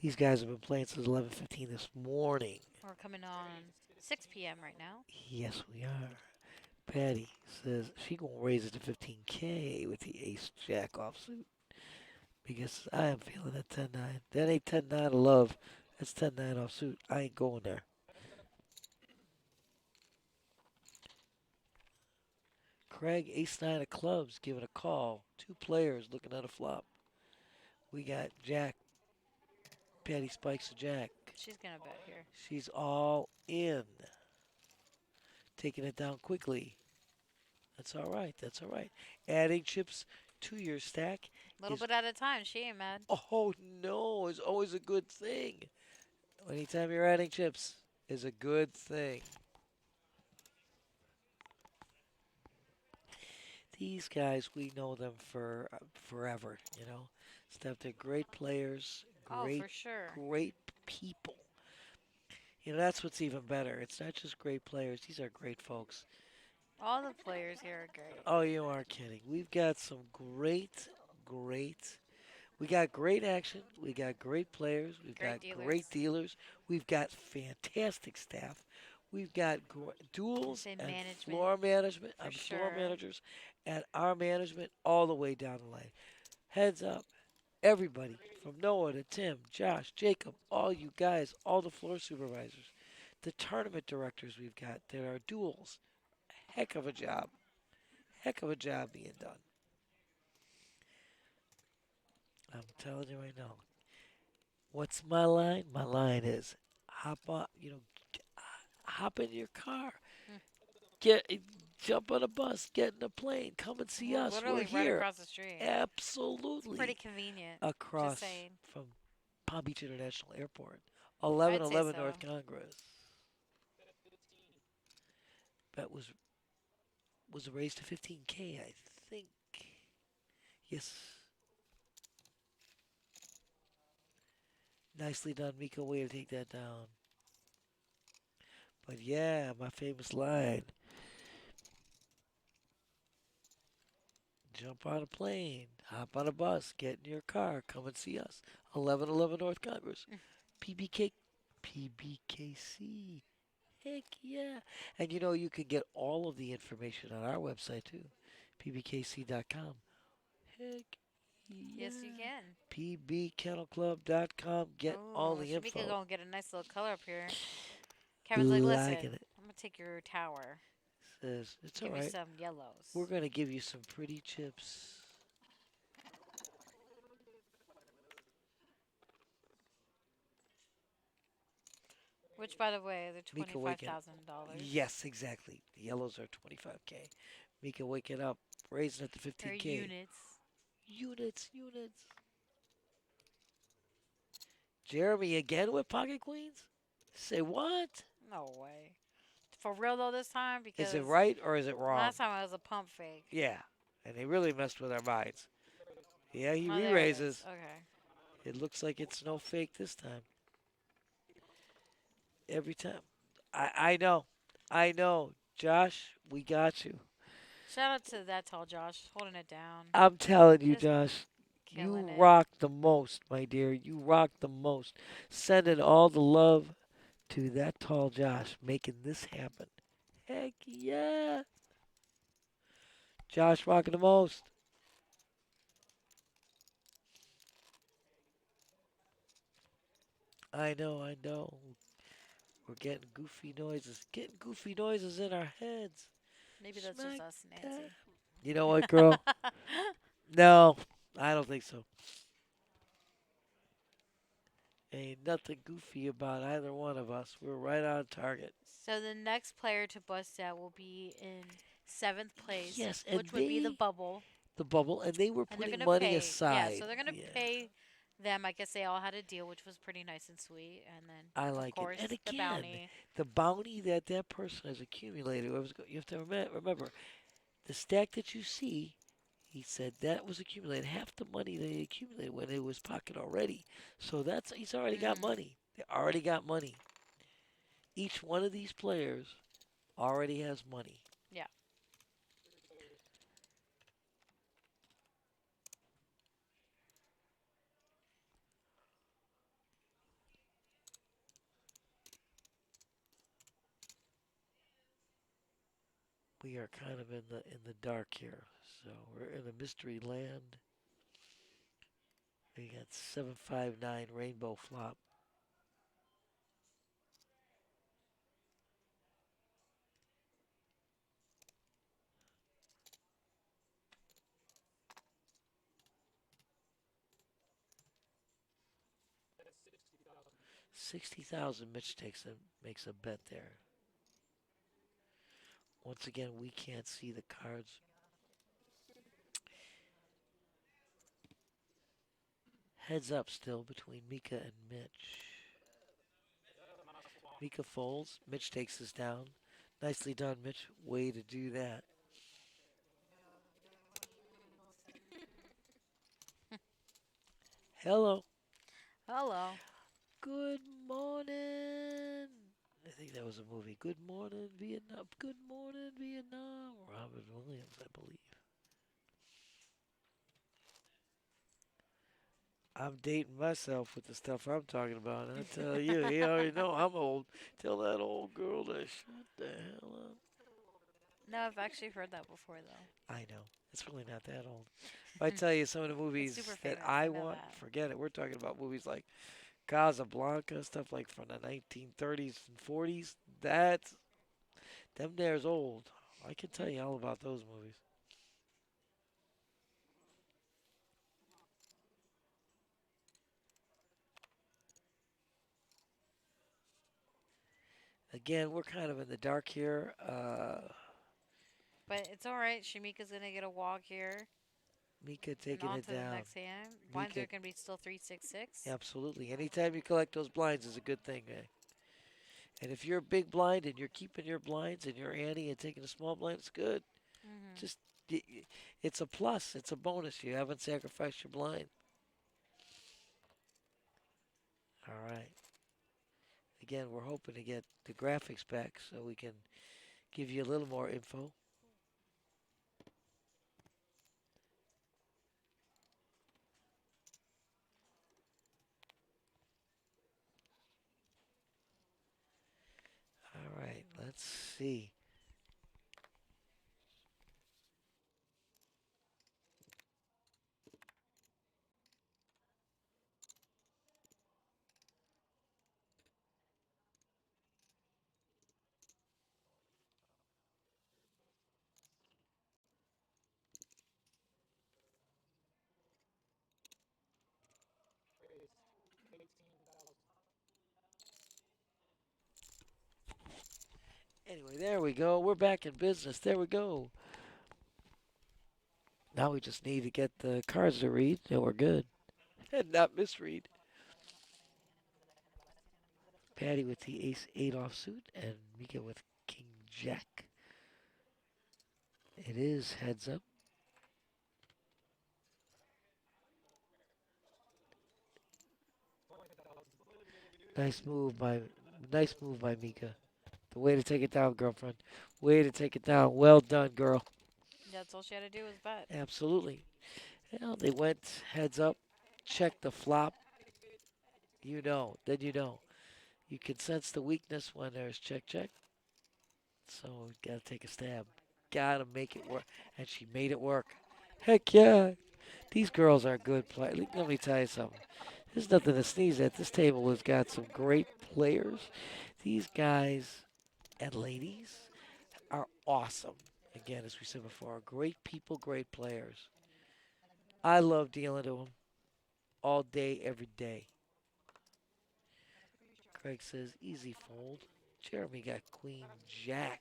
These guys have been playing since 11:15 this morning. We're coming on 6 p.m. right now. Yes, we are. Patty says she gonna raise it to 15K with the ace jack offsuit because I am feeling that 10-9. That ain't 10-9 of love. That's 10-9 off suit. I ain't going there. Craig, ace-9 of clubs, giving a call. Two players looking at a flop. We got Jack. Patty spikes a jack. She's gonna bet here. She's all in. Taking it down quickly. That's all right. That's all right. Adding chips to your stack Little is, bit at a time. She ain't mad. oh no, is always a good thing. Anytime you're adding chips is a good thing. These guys, we know them for forever, you know. Steph, they're great players, Oh, great, for sure. great people. You know, that's what's even better. It's not just great players, these are great folks. All the players here are great. Oh, you aren't kidding. We've got some great. We got great action. We got great players. We've Great got great dealers. We've got fantastic staff. We've got duels Say and management, floor management. for Floor sure. managers and our management all the way down the line. Heads up, everybody from Noah to Tim, Josh, Jacob, all you guys, all the floor supervisors, the tournament directors we've got. There are duels. Heck of a job. Heck of a job being done. I'm telling you right now. What's my line? My line is hop on, hop in your car, Hmm. get jump on a bus, get in a plane, come and see We're us. We're literally right here. across the street. It's Absolutely. pretty convenient. Across Just saying. from Palm Beach International Airport. I'd say 1111 so. North Congress. That was raised to 15K, I think. Yes. Nicely done, Miko. Way to take that down. But yeah, my famous line. Jump on a plane, hop on a bus, get in your car, come and see us. 1111 North Congress. PBK, PBKC. Heck yeah. And you know, you can get all of the information on our website too. PBKC.com. Heck yeah. Yes, you can. PBKennelClub.com. Get all Oh, the Shamika info. gonna get a nice little color up here. Kevin's like, listen, Liking it. I'm gonna take your tower. Says, it's Give you alright. some yellows. We're going to give you some pretty chips. Which, by the way, they're Mika waking up. $25,000. Yes, exactly. The yellows are 25K. Mika waking up, raising it to They're 15K. units. Units. Jeremy again with pocket queens? Say what? No way. For real though, this time because Is it right or is it wrong? last time it was a pump fake. Yeah, and they really messed with our minds. Yeah, he Oh, there it re-raises. is. Okay. It looks like it's no fake this time. Every time. I know. Josh, we got you. Shout out to that tall Josh holding it down. I'm telling you, Just Josh. You killing it. rock the most, my dear. You rock the most. Sending all the love to that tall Josh, making this happen. Heck yeah. Josh rocking the most. I know. We're getting goofy noises. Getting goofy noises in our heads. Maybe that's Smack just us, Nancy. You know what, girl? No, I don't think so. Ain't nothing goofy about either one of us. We're right on target. So the next player to bust out will be in 7th place, Yes, and which would be the bubble. The bubble, and they were And they're putting gonna money pay. aside. Yeah, so they're gonna Yeah, pay them. I guess they all had a deal, which was pretty nice and sweet. And then, I of like course, it. And the again, bounty. the bounty that that person has accumulated. You have to remember, the stack that you see, he said that was accumulated. Half the money they accumulated when it was pocket already. So he's already got money. They already got money. Each one of these players already has money. Yeah. We are kind of in the dark here. So we're in a mystery land. We got 759 rainbow flop. 60,000. Mitch makes a bet there. Once again, we can't see the cards. Heads up still between Mika and Mitch. Mika folds. Mitch takes us down. Nicely done, Mitch. Way to do that. Hello. Hello. Good morning. I think that was a movie. Good morning, Vietnam. Good morning, Vietnam. Robin Williams, I believe. I'm dating myself with the stuff I'm talking about. And I tell you, you already know I'm old. Tell that old girl to shut the hell up. No, I've actually heard that before, though. I know. It's really not that old. If I tell you some of the movies super that famous, I I know want, that. forget it. We're talking about movies like Casablanca, stuff like from the 1930s and 40s. Them there's old. I can tell you all about those movies. Again, we're kind of in the dark here. But it's all right. Shamika's gonna get a walk here, Mika and taking on it to the down. next hand. Blinds are Mika, gonna be still 366. absolutely. Anytime you collect those blinds is a good thing, eh? And if you're a big blind and you're keeping your blinds and you're Annie and taking a small blind, it's good. Mm-hmm. Just it's a plus. It's a bonus. You haven't sacrificed your blind. All right. Again, we're hoping to get the graphics back so we can give you a little more info. All right, let's see. Anyway, there we go. We're back in business. There we go. Now we just need to get the cards to read, and we're good. And not misread. Patty with the ace 8 offsuit, and Mika with king jack. It is heads up. Nice move by Mika. The way to take it down, girlfriend. Way to take it down. Well done, girl. That's all she had to do was bet. Absolutely. Well, they went heads up, checked the flop. You know, then you know. You can sense the weakness when there's check, check. So, gotta take a stab. Gotta make it work. And she made it work. Heck yeah. These girls are good players. Let me tell you something. There's nothing to sneeze at. This table has got some great players. These guys and ladies are awesome. Again, as we said before, great people, great players. I love dealing to them all day, every day. Craig says, easy fold. Jeremy got queen jack.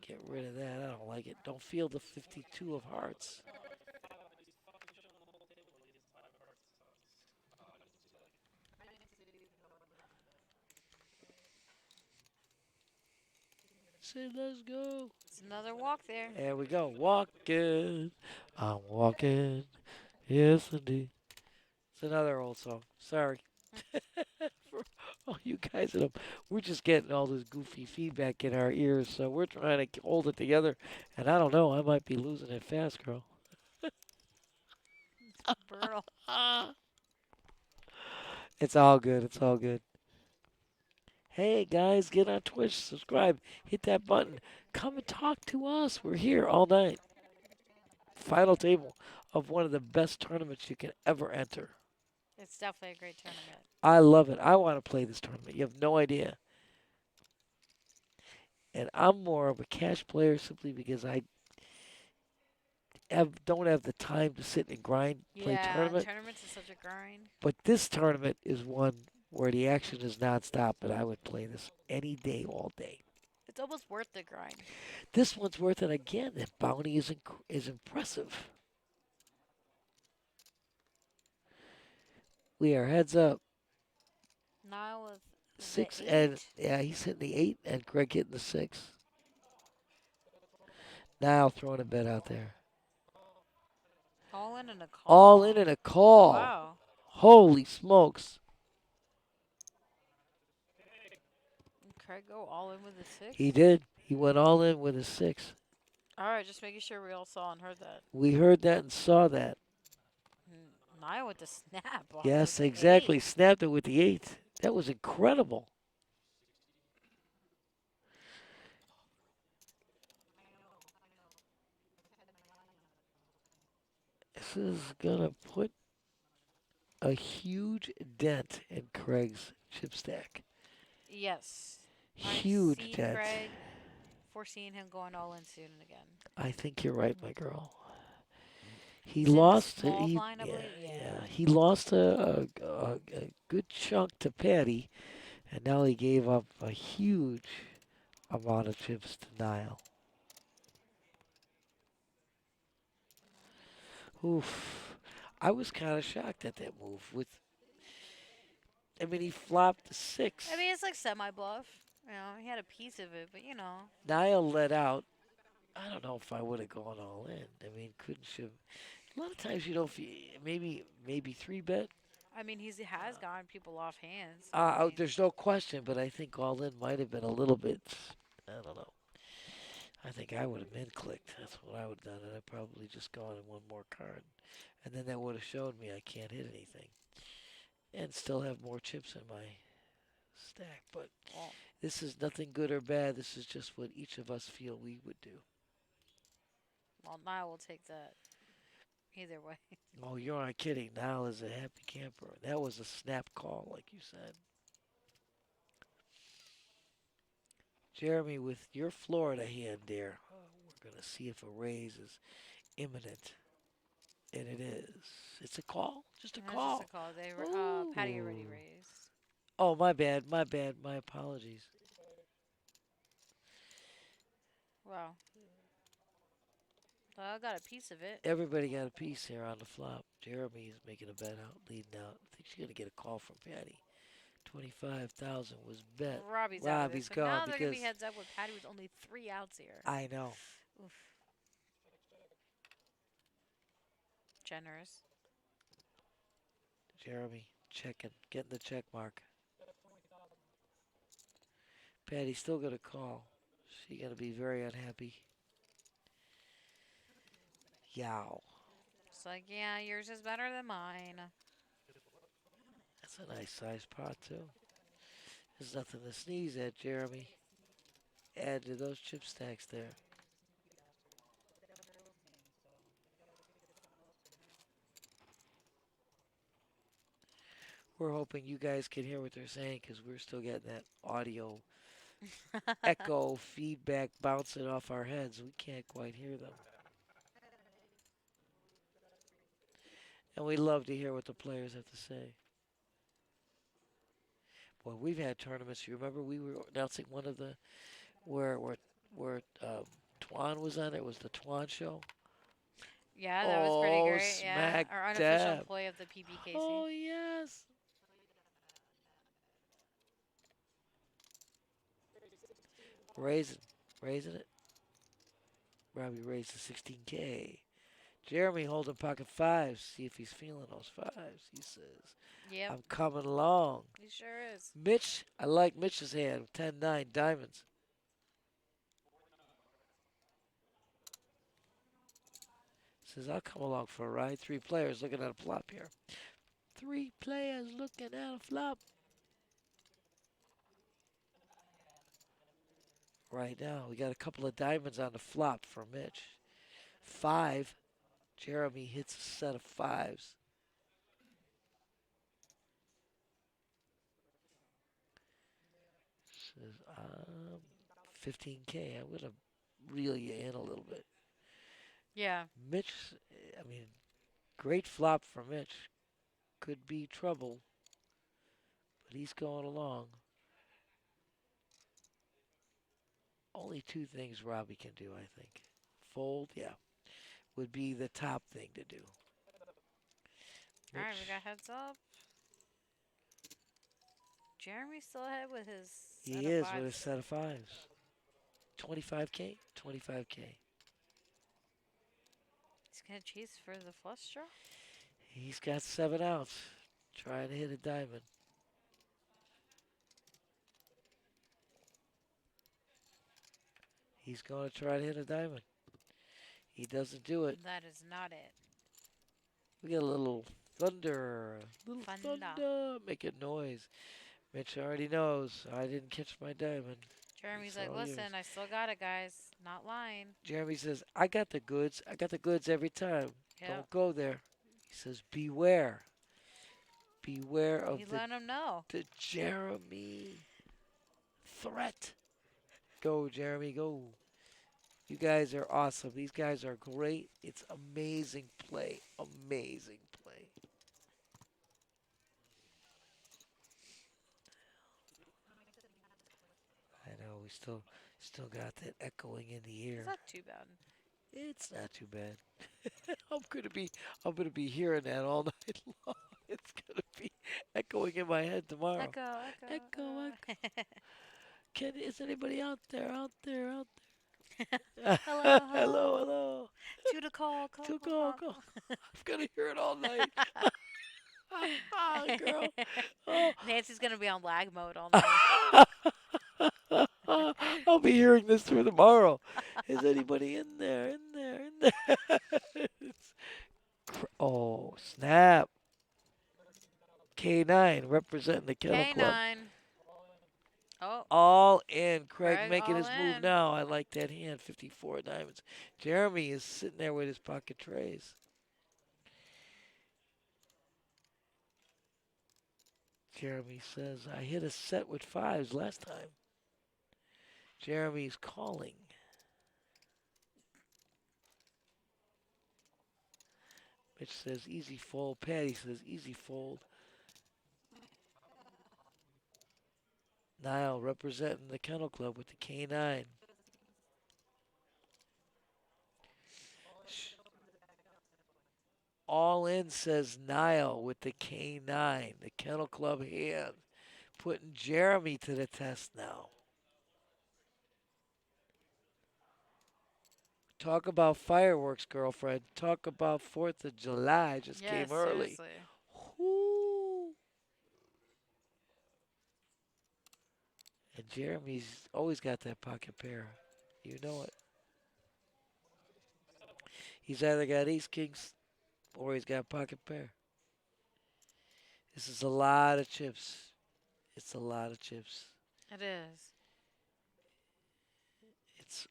Get rid of that. I don't like it. Don't feel the 52 of hearts. Say, let's go. It's another walk there. There we go. Walking. I'm walking. Yes, indeed. It's another old song. Sorry. For all you guys at home. We're just getting all this goofy feedback in our ears, so we're trying to hold it together. And I don't know, I might be losing it fast, girl. Brutal. It's all good. It's all good. Hey guys, get on Twitch, subscribe, hit that button, come and talk to us. We're here all night. Final table of one of the best tournaments you can ever enter. It's definitely a great tournament. I love it. I want to play this tournament. You have no idea. And I'm more of a cash player simply because don't have the time to sit and grind, play Yeah, tournament. tournaments is such a grind. But this tournament is one where the action is nonstop, and I would play this any day, all day. It's almost worth the grind. This one's worth it again. The bounty is impressive. We are heads up. Now with Six the and 8. yeah, he's hitting the 8 and Greg hitting the 6. Now throwing a bet out there. All in and a call. All in and a call. Wow. Holy smokes. Craig go all in with the 6? He did. He went all in with a 6. Alright, just making sure we all saw and heard that. We heard that and saw that. Naya with the snap. Yes, with the exactly. 8. Snapped it with the 8. That was incredible. This is going to put a huge dent in Craig's chip stack. Yes. Huge I see dent. Craig foreseeing him going all in soon again. I think you're right, my girl. He He's in the lost. small He, blind, I yeah, believe? yeah. He lost a good chunk to Patty, and now he gave up a huge amount of chips to Nile. Oof. I was kind of shocked at that move. I mean, he flopped the 6. I mean, it's like semi-bluff. You know, he had a piece of it, but you know. Nile let out. I don't know if I would have gone all in. I mean, couldn't you? A lot of times, you know, if you, maybe 3-bet. I mean, he has gotten people off hands. There's no question, but I think all in might have been a little bit. I don't know. I think I would have min clicked. That's what I would have done, and I'd probably just gone in one more card, and then that would have showed me I can't hit anything, and still have more chips in my stack. But Well, this is nothing good or bad. This is just what each of us feel we would do. well, Niall will take that. Either way. Oh, you're not kidding. Niall is a happy camper. That was a snap call, like you said. Jeremy, with your Florida hand there, we're going to see if a raise is imminent. And it is. It's a call? Just a It's call. just a call. Patty already Ooh. raised. Oh, my bad. My bad. My apologies. Wow. Well, I got a piece of it. Everybody got a piece here on the flop. Jeremy is making a bet out, leading out. I think she's going to get a call from Patty. 25,000 was bet. Robbie's out of this. So gone now they're going to because be heads up with Patty with only 3 outs here. I know. Oof. Generous. Jeremy checking, getting the check mark. Patty's still going to call. She's going to be very unhappy. Yow. It's like, yeah, yours is better than mine. That's a nice sized pot, too. There's nothing to sneeze at, Jeremy. Add to those chip stacks there. We're hoping you guys can hear what they're saying because we're still getting that audio echo feedback bouncing off our heads. We can't quite hear them. And we love to hear what the players have to say. Boy, we've had tournaments. You remember we were announcing one of the where Twan was on. It was the Twan show. Yeah, that was pretty great. Smack Yeah, our unofficial dab. employee of the PBKC. Oh yes. Raising it. Robbie raised to 16K. Jeremy holding pocket 5s. See if he's feeling those 5s. He says, Yep, I'm coming along. he sure is. Mitch, I like Mitch's hand. 10-9 diamonds. Says, I'll come along for a ride. 3 players looking at a flop here. 3 players looking at a flop. Right now, we got a couple of diamonds on the flop for Mitch. 5. Jeremy hits a set of 5s. Says, 15K. I'm going to reel you in a little bit. Yeah. Mitch, I mean, great flop for Mitch. Could be trouble, but he's going along. Only two things Robbie can do, I think. Fold, yeah, would be the top thing to do. All right, we Mitch, got heads up. Jeremy's still ahead with his set he of is with a fives. set of fives. 25K? 25K. He's gonna chase for the flush draw. He's got 7 outs. Trying to hit a diamond. He's going to try to hit a diamond. He doesn't do it. That is not it. We get a little thunder. Little Thunder. thunder. Making noise. Mitch already knows. I didn't catch my diamond. Jeremy's It's like, all listen, yours." I still got it, guys. Not lying. Jeremy says, I got the goods. I got the goods every time. Yep. Don't go there. He says, beware. Beware of He let him know. the Jeremy threat. Go, Jeremy, go. You guys are awesome. These guys are great. It's amazing play. Amazing play. I know we still got that echoing in the ear. It's not too bad. It's not too bad. I'm gonna be hearing that all night long. It's gonna be echoing in my head tomorrow. Echo, echo. Echo. Is anybody out there? Out there? Out Hello, there? hello. hello. To the call, To call. I'm gonna hear it all night. Girl. Oh. Nancy's gonna be on lag mode all night. I'll be hearing this through tomorrow. Is anybody in there? In there? In there? Oh, snap. K9 representing the Kennel Club. K9. Oh, All in. Craig Craig making all his move in. now. I like that hand. 54 diamonds. Jeremy is sitting there with his pocket trays. Jeremy says, I hit a set with fives last time. Jeremy's calling. Mitch says, easy fold. Patty says, easy fold. Niall representing the Kennel Club with the K9. All in, says Niall with the K9. The Kennel Club hand. Putting Jeremy to the test now. Talk about fireworks, girlfriend. Talk about 4th of July. Just yeah, came early. seriously. Whoo. And Jeremy's always got that pocket pair. You know it. He's either got ace kings or he's got pocket pair. This is a lot of chips. It's a lot of chips. It is. It's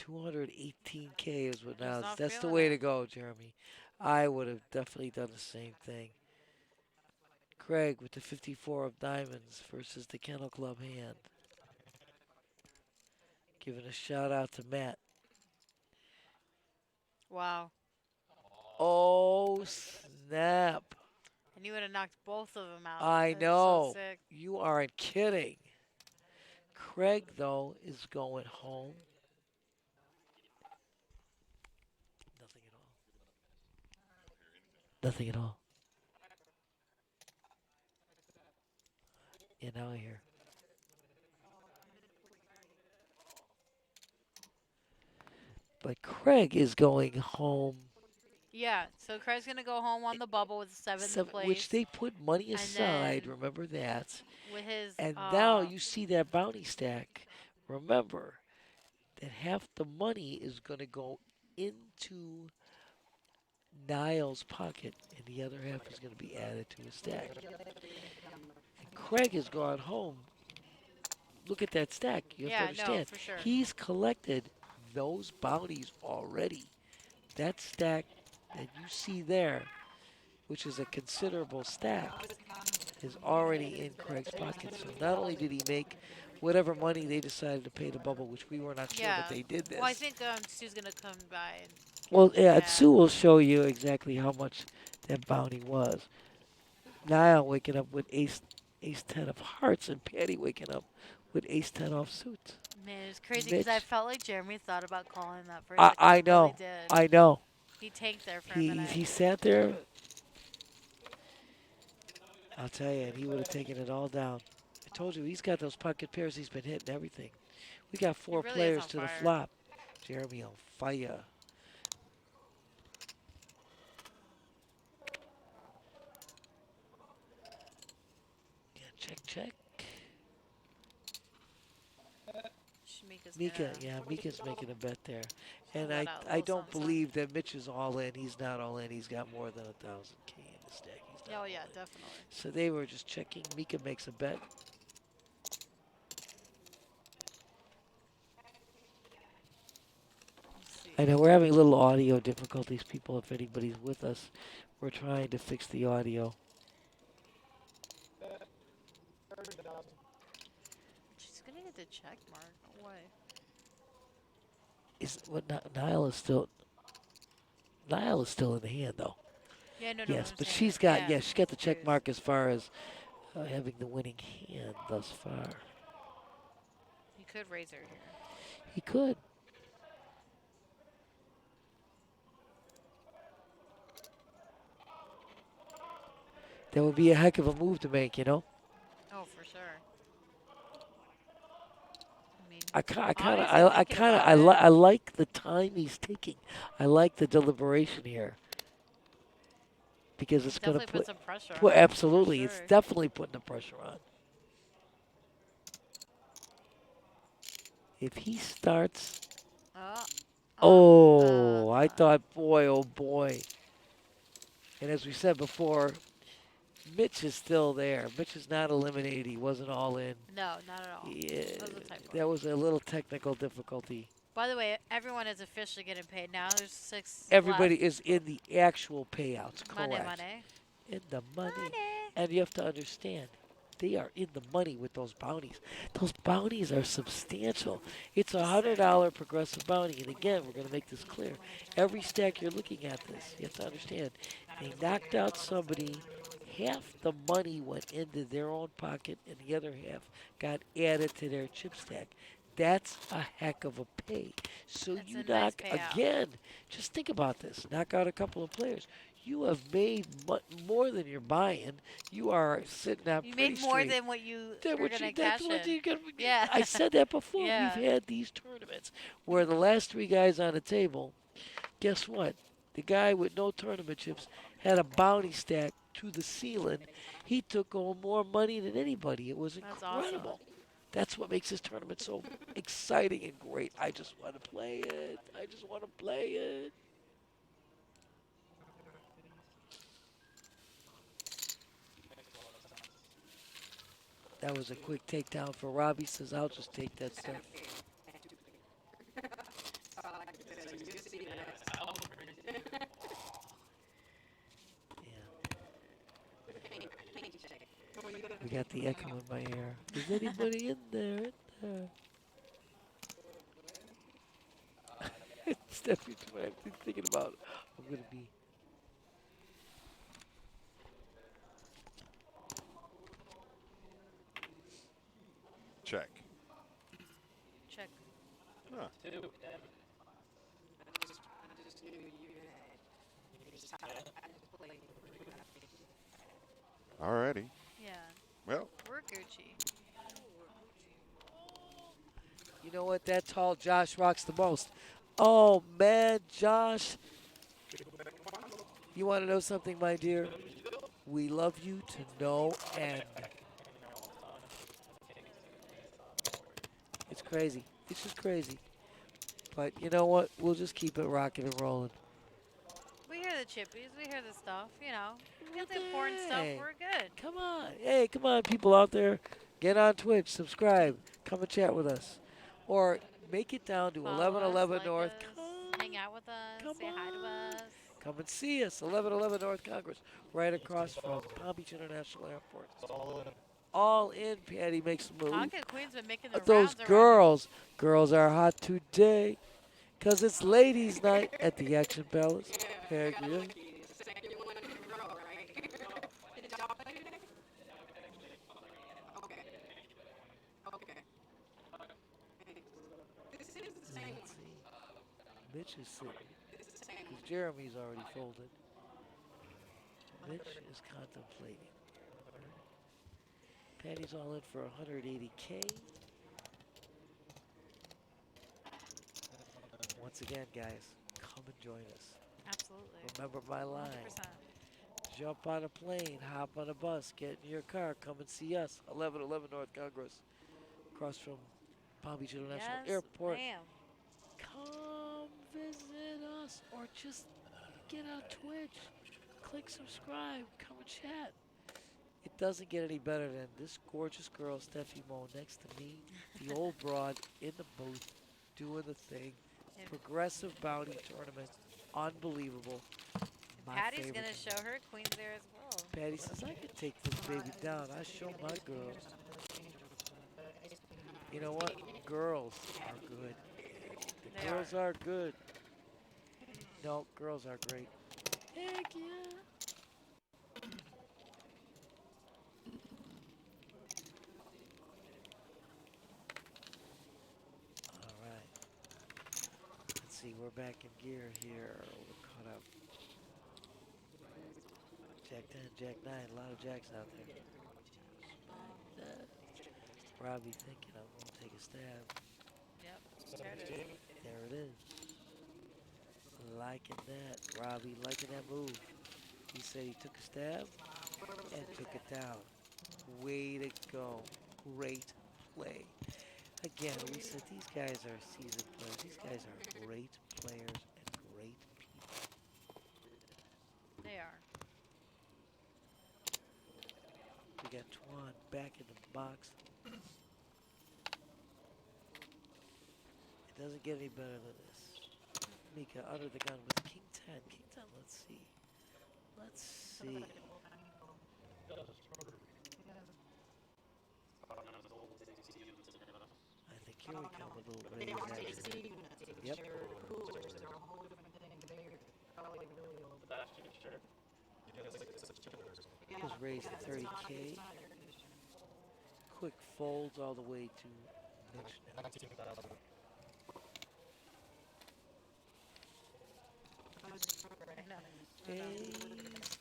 218K is what now. not That's the feeling way it. to go, Jeremy. I would have definitely done the same thing. Craig with the 54 of diamonds versus the Kennel Club hand. Giving a shout out to Matt. Wow. Oh, snap. And you would have knocked both of them out. I That's know. So sick. You aren't kidding. Craig, though, is going home. Nothing at all. Nothing at all. Yeah, now I hear. But Craig is going home. Yeah, so Craig's gonna go home on the bubble with the seventh place. Which they put money And aside. then Remember that. with his And now you see that bounty stack. Remember that half the money is going to go into Niall's pocket, and the other half is going to be added to his stack. And Craig has gone home. Look at that stack. You have to understand. No, for sure. He's collected those bounties already. That stack that you see there, which is a considerable stack, is already in Craig's pocket. So not only did he make whatever money they decided to pay the bubble, which we were not sure, Yeah. but they did this. Well, I think Stu's gonna come by and Well, yeah, and yeah. Sue will show you exactly how much that bounty was. Niall waking up with ace 10 of hearts, and Patty waking up with ace 10 off suits. Man, it's crazy because I Mitch, felt like Jeremy thought about calling that first. I Really know, did. I know. He tanked there for a He minute. he sat there. I'll tell you, and he would have taken it all down. I told you, he's got those pocket pairs. He's been hitting everything. We got four really players is to on the fire. flop. Jeremy on fire. Yeah, check, check. Mika, yeah, Mika's making a bet there. And Let I, out a I little don't something, believe that Mitch is all in. He's not all in. He's got more than 1,000K in his stack. He's not Oh all yeah, in. definitely. So they were just checking. Mika makes a bet. I know we're having a little audio difficulties, people. If anybody's with us, we're trying to fix the audio. She's gonna get the check mark. No way. Is what Niall is still in the hand though. Yeah, no, Yes, I'm but saying, she's got she's got the check mark as far as having the winning hand thus far. He could raise her here. He could. That would be a heck of a move to make, you know. Oh, for sure. I like the time he's taking. I like the deliberation here because it's going to put some pressure on. on. Absolutely, Sure. it's definitely putting the pressure on. If he starts, I thought, boy, oh boy. And as we said before, Mitch is still there. Mitch is not eliminated. He wasn't all in. No, not at all. Yeah, That was a typo. that was a little technical difficulty. By the way, everyone is officially getting paid now. There's 6 Everybody left. is in the actual payouts, correct? Money. In the money. And you have to understand, they are in the money with those bounties. Those bounties are substantial. It's a $100 progressive bounty. And again, we're going to make this clear. Every stack you're looking at this, you have to understand, they knocked out somebody. Half the money went into their own pocket, and the other half got added to their chip stack. That's a heck of a pay. So That's you a nice knock payout. again. Just think about this. Knock out a couple of players. You have made more than you're buying. You are sitting out You pretty made more straight. than what you Than were what going to that's cash what in. you gonna- Yeah. I said that before. Yeah. We've had these tournaments where the last 3 guys on the table, guess what? The guy with no tournament chips had a bounty stack to the ceiling. He took home more money than anybody. It was That's incredible. awesome. That's what makes this tournament so exciting and great. I just want to play it. I just want to play it. That was a quick takedown for Robbie. Says, I'll just take that stuff. We got the echo in my ear. Is anybody in there? It's definitely what I've been thinking about. I'm going to be. Check. Check. Huh. Alrighty. Yeah. Well, We're Gucci. You know what? That tall Josh rocks the most. Oh, man, Josh. You want to know something, my dear? We love you to no end. It's crazy. It's just crazy. But you know what? We'll just keep it rocking and rolling. We hear the chippies. We hear the stuff. You know, we get the important stuff. Hey. We're good. Come on. Hey, come on, people out there. Get on Twitch. Subscribe. Come and chat with us. Or make it down to Follow 1111 us, North. like us, hang out with us. Say hi to us. Come and see us, 1111 North Congress, right across from Palm Beach International Airport. All in, Patty makes a move. Tonka Queen's been making the Those rounds around girls, girls are hot today, 'cause it's ladies' night at the Action Palace. Heck yeah. Let's see. Mitch is sitting, because Jeremy's already folded. Mitch is contemplating. Patty's all in for 180K. Once again, guys, come and join us. Absolutely. Remember my line. 100%. Jump on a plane, hop on a bus, get in your car, come and see us. 1111 North Congress, across from Palm Beach International Yes, Airport. ma'am. Come visit us, or just get on Twitch. Click subscribe, come and chat. It doesn't get any better than this gorgeous girl, Steffi Mo, next to me, the old broad in the booth, doing the thing. And Progressive bounty tournament, unbelievable. My Patty's favorite. gonna show her queens there as well. Patty says, I could take this baby down. I show my girls. You know what? Girls are good. The They girls are good. No, girls are great. Heck yeah. All right. Let's see. We're back in gear here. We're caught up. Jack 10, Jack 9. A lot of jacks out there. Robbie thinking I'm going to take a stab. Yep. There it is. There it is. Liking that. Robbie liking that move. He said he took a stab and took it down. Way to go. Great play. Again, we said these guys are seasoned players. These guys are great players and great people. They are. We got Twan back in the box. It doesn't get any better than this. Mika under the gun with King 10. King 10, let's see. Let's see. I think here we come with a little raise action. Yep. Was raised to 30K. Quick folds all the way to Mitch now.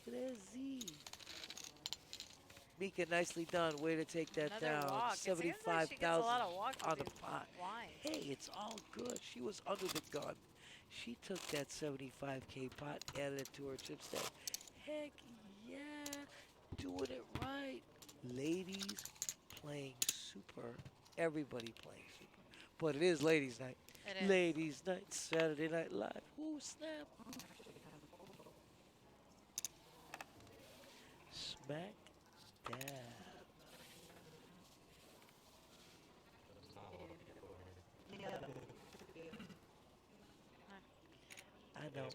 Crazy. Mika, nicely done. Way to take that Another down. walk. It seems like she gets a 75,000 lot of walks on with the these pot. blinds. Hey, it's all good. She was under the gun. She took that 75K pot, added it to her chip stack. Heck yeah, doing it right. Ladies playing super. Everybody playing super. But it is ladies' night. It is. Ladies' night, Saturday Night Live. Ooh, snap. Smack dab. I know.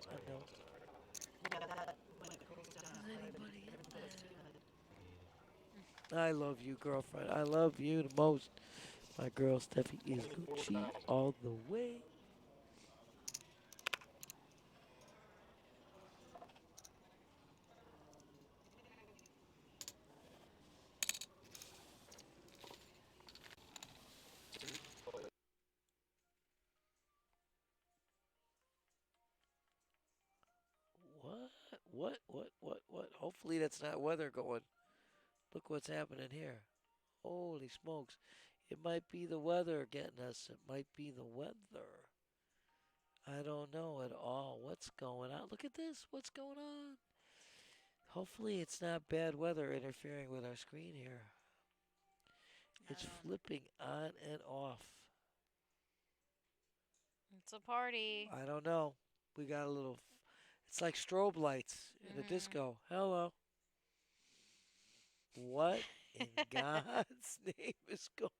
I love you, girlfriend. I love you the most. My girl Steffi is Gucci all the way. What? Hopefully that's not weather going. Look what's happening here. Holy smokes. It might be the weather getting us. It might be the weather. I don't know at all what's going on. Look at this. What's going on? Hopefully it's not bad weather interfering with our screen here. It's flipping on and off. It's a party. I don't know. We got a little. It's like strobe lights in a disco. Hello. What in God's name is going?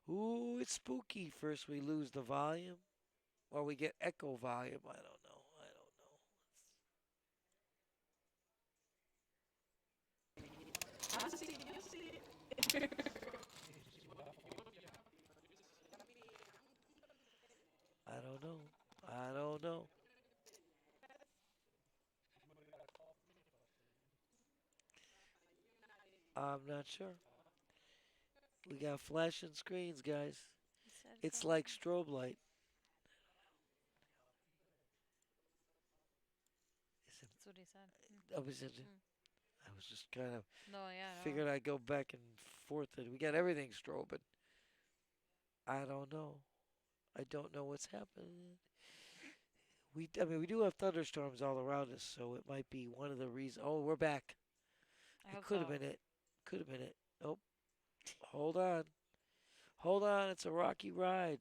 Ooh, it's spooky. First we lose the volume, or we get echo volume. I don't know. I'm not sure. We got flashing screens, guys. He said It's something. like strobe light. Is it, That's what he said. Mm. I was just kind of No, yeah, no. figured I'd go back and forth. And we got everything strobing. I don't know. I don't know what's happening. I mean, we do have thunderstorms all around us, so it might be one of the reasons. Oh, we're back. I It hope could have so. been it. Could have been it. Oh, hold on. Hold on. It's a rocky ride.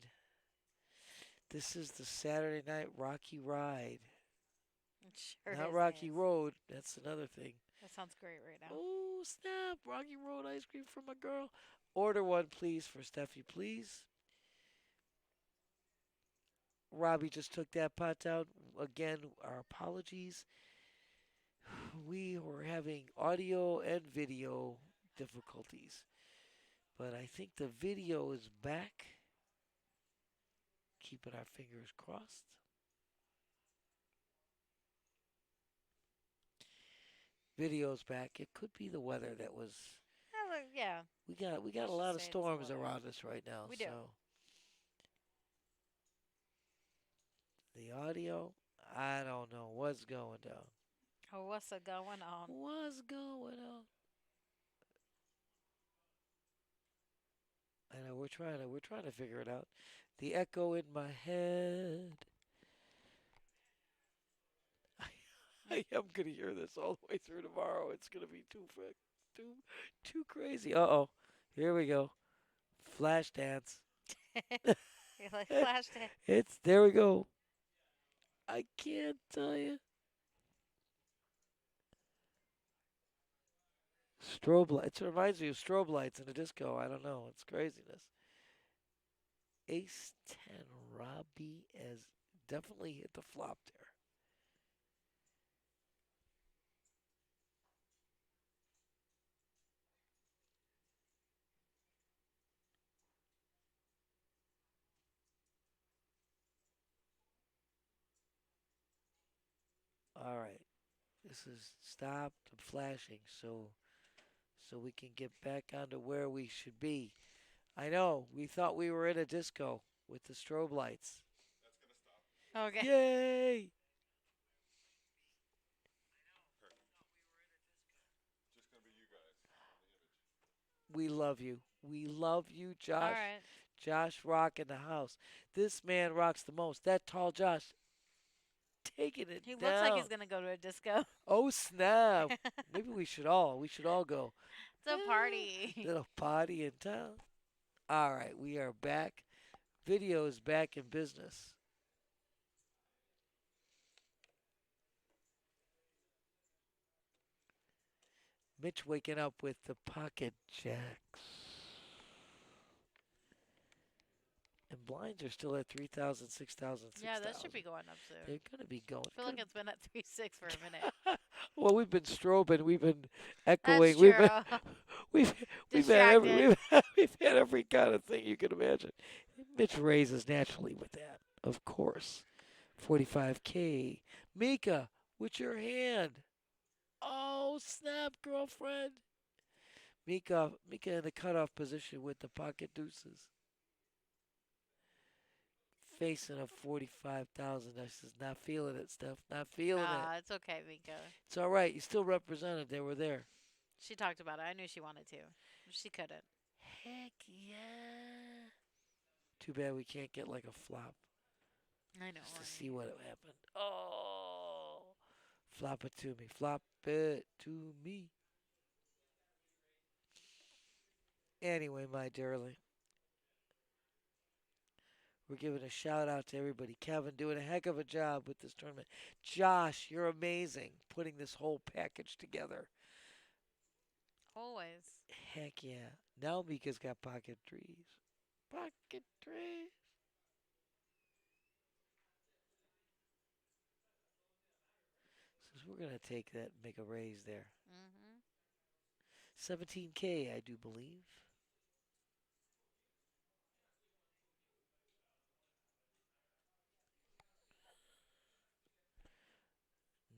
This is the Saturday night rocky ride. It sure Not is. Rocky Road. That's another thing. That sounds great right now. Oh, snap. Rocky Road ice cream for my girl. Order one, please, for Steffi, please. Robbie just took that pot out. Again, our apologies. We were having audio and video difficulties, but I think the video is back. Keeping our fingers crossed. Video's back. It could be the weather that was. Yeah. We got Let's a just lot of say it's storms weather. around us right now. We do. So the audio, I don't know what's going down. Oh, what's going on? What's going on? I know we're trying to figure it out. The echo in my head. I am gonna hear this all the way through tomorrow. It's gonna be too crazy. Uh-oh. Here we go. Flash dance. You're like flash dance. It's there we go. I can't tell you. Strobe lights. It reminds me of strobe lights in a disco. I don't know. It's craziness. Ace 10. Robbie has definitely hit the flop there. All right. This is stopped flashing so we can get back onto where we should be. I know. We thought we were in a disco with the strobe lights. That's gonna stop. Okay. Yay! Just gonna be you guys on the image. We love you. We love you, All Josh. right. Josh Rock in the house. This man rocks the most. That tall Josh taking it He down. looks like he's gonna go to a disco. Oh snap! Maybe we should all go. It's a party. Little party in town. All right, we are back. Video is back in business. Mitch waking up with the pocket jacks. And blinds are still at 3,000, 6,000, 6,000. Yeah, that should be going up soon. They're going to be going. I feel like it's been at 3.6 for a minute. Well, we've been strobing, we've been That's echoing, true. we've had every kind of thing you can imagine. Mitch raises naturally with that, of course. 45K. Mika, with your hand. Oh, snap, girlfriend. Mika in the cutoff position with the pocket deuces. Facing a 45,000. I says, not feeling it, Steph. Not feeling it. It's okay, Mika. It's all right. You still represented. They were there. She talked about it. I knew she wanted to. She couldn't. Heck yeah. Too bad we can't get like a flop. I know. Just to see what happened. Oh. Flop it to me. Flop it to me. Anyway, my dearly. We're giving a shout out to everybody. Kevin doing a heck of a job with this tournament. Josh, you're amazing putting this whole package together. Always. Heck yeah. Now Mika's got pocket trees. Pocket trees. So we're going to take that and make a raise there. 17K, I do believe.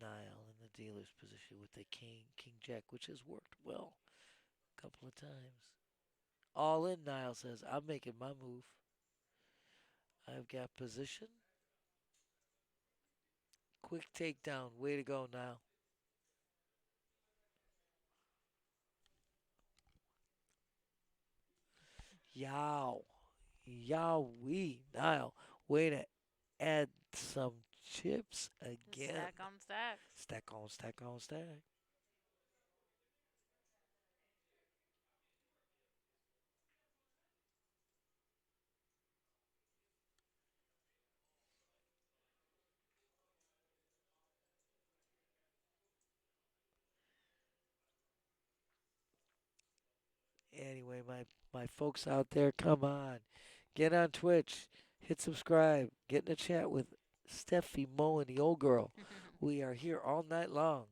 Nile in the dealer's position with the king jack, which has worked well. of times. All in, Niall says. I'm making my move. I've got position. Quick takedown. Way to go, Niall. Yow. Yowee. Niall. Way to add some chips again. Stack on stacks. Stack on stack on stack. Anyway, my folks out there, come on. Get on Twitch. Hit subscribe. Get in a chat with Steffi, Mo, and the old girl. We are here all night long.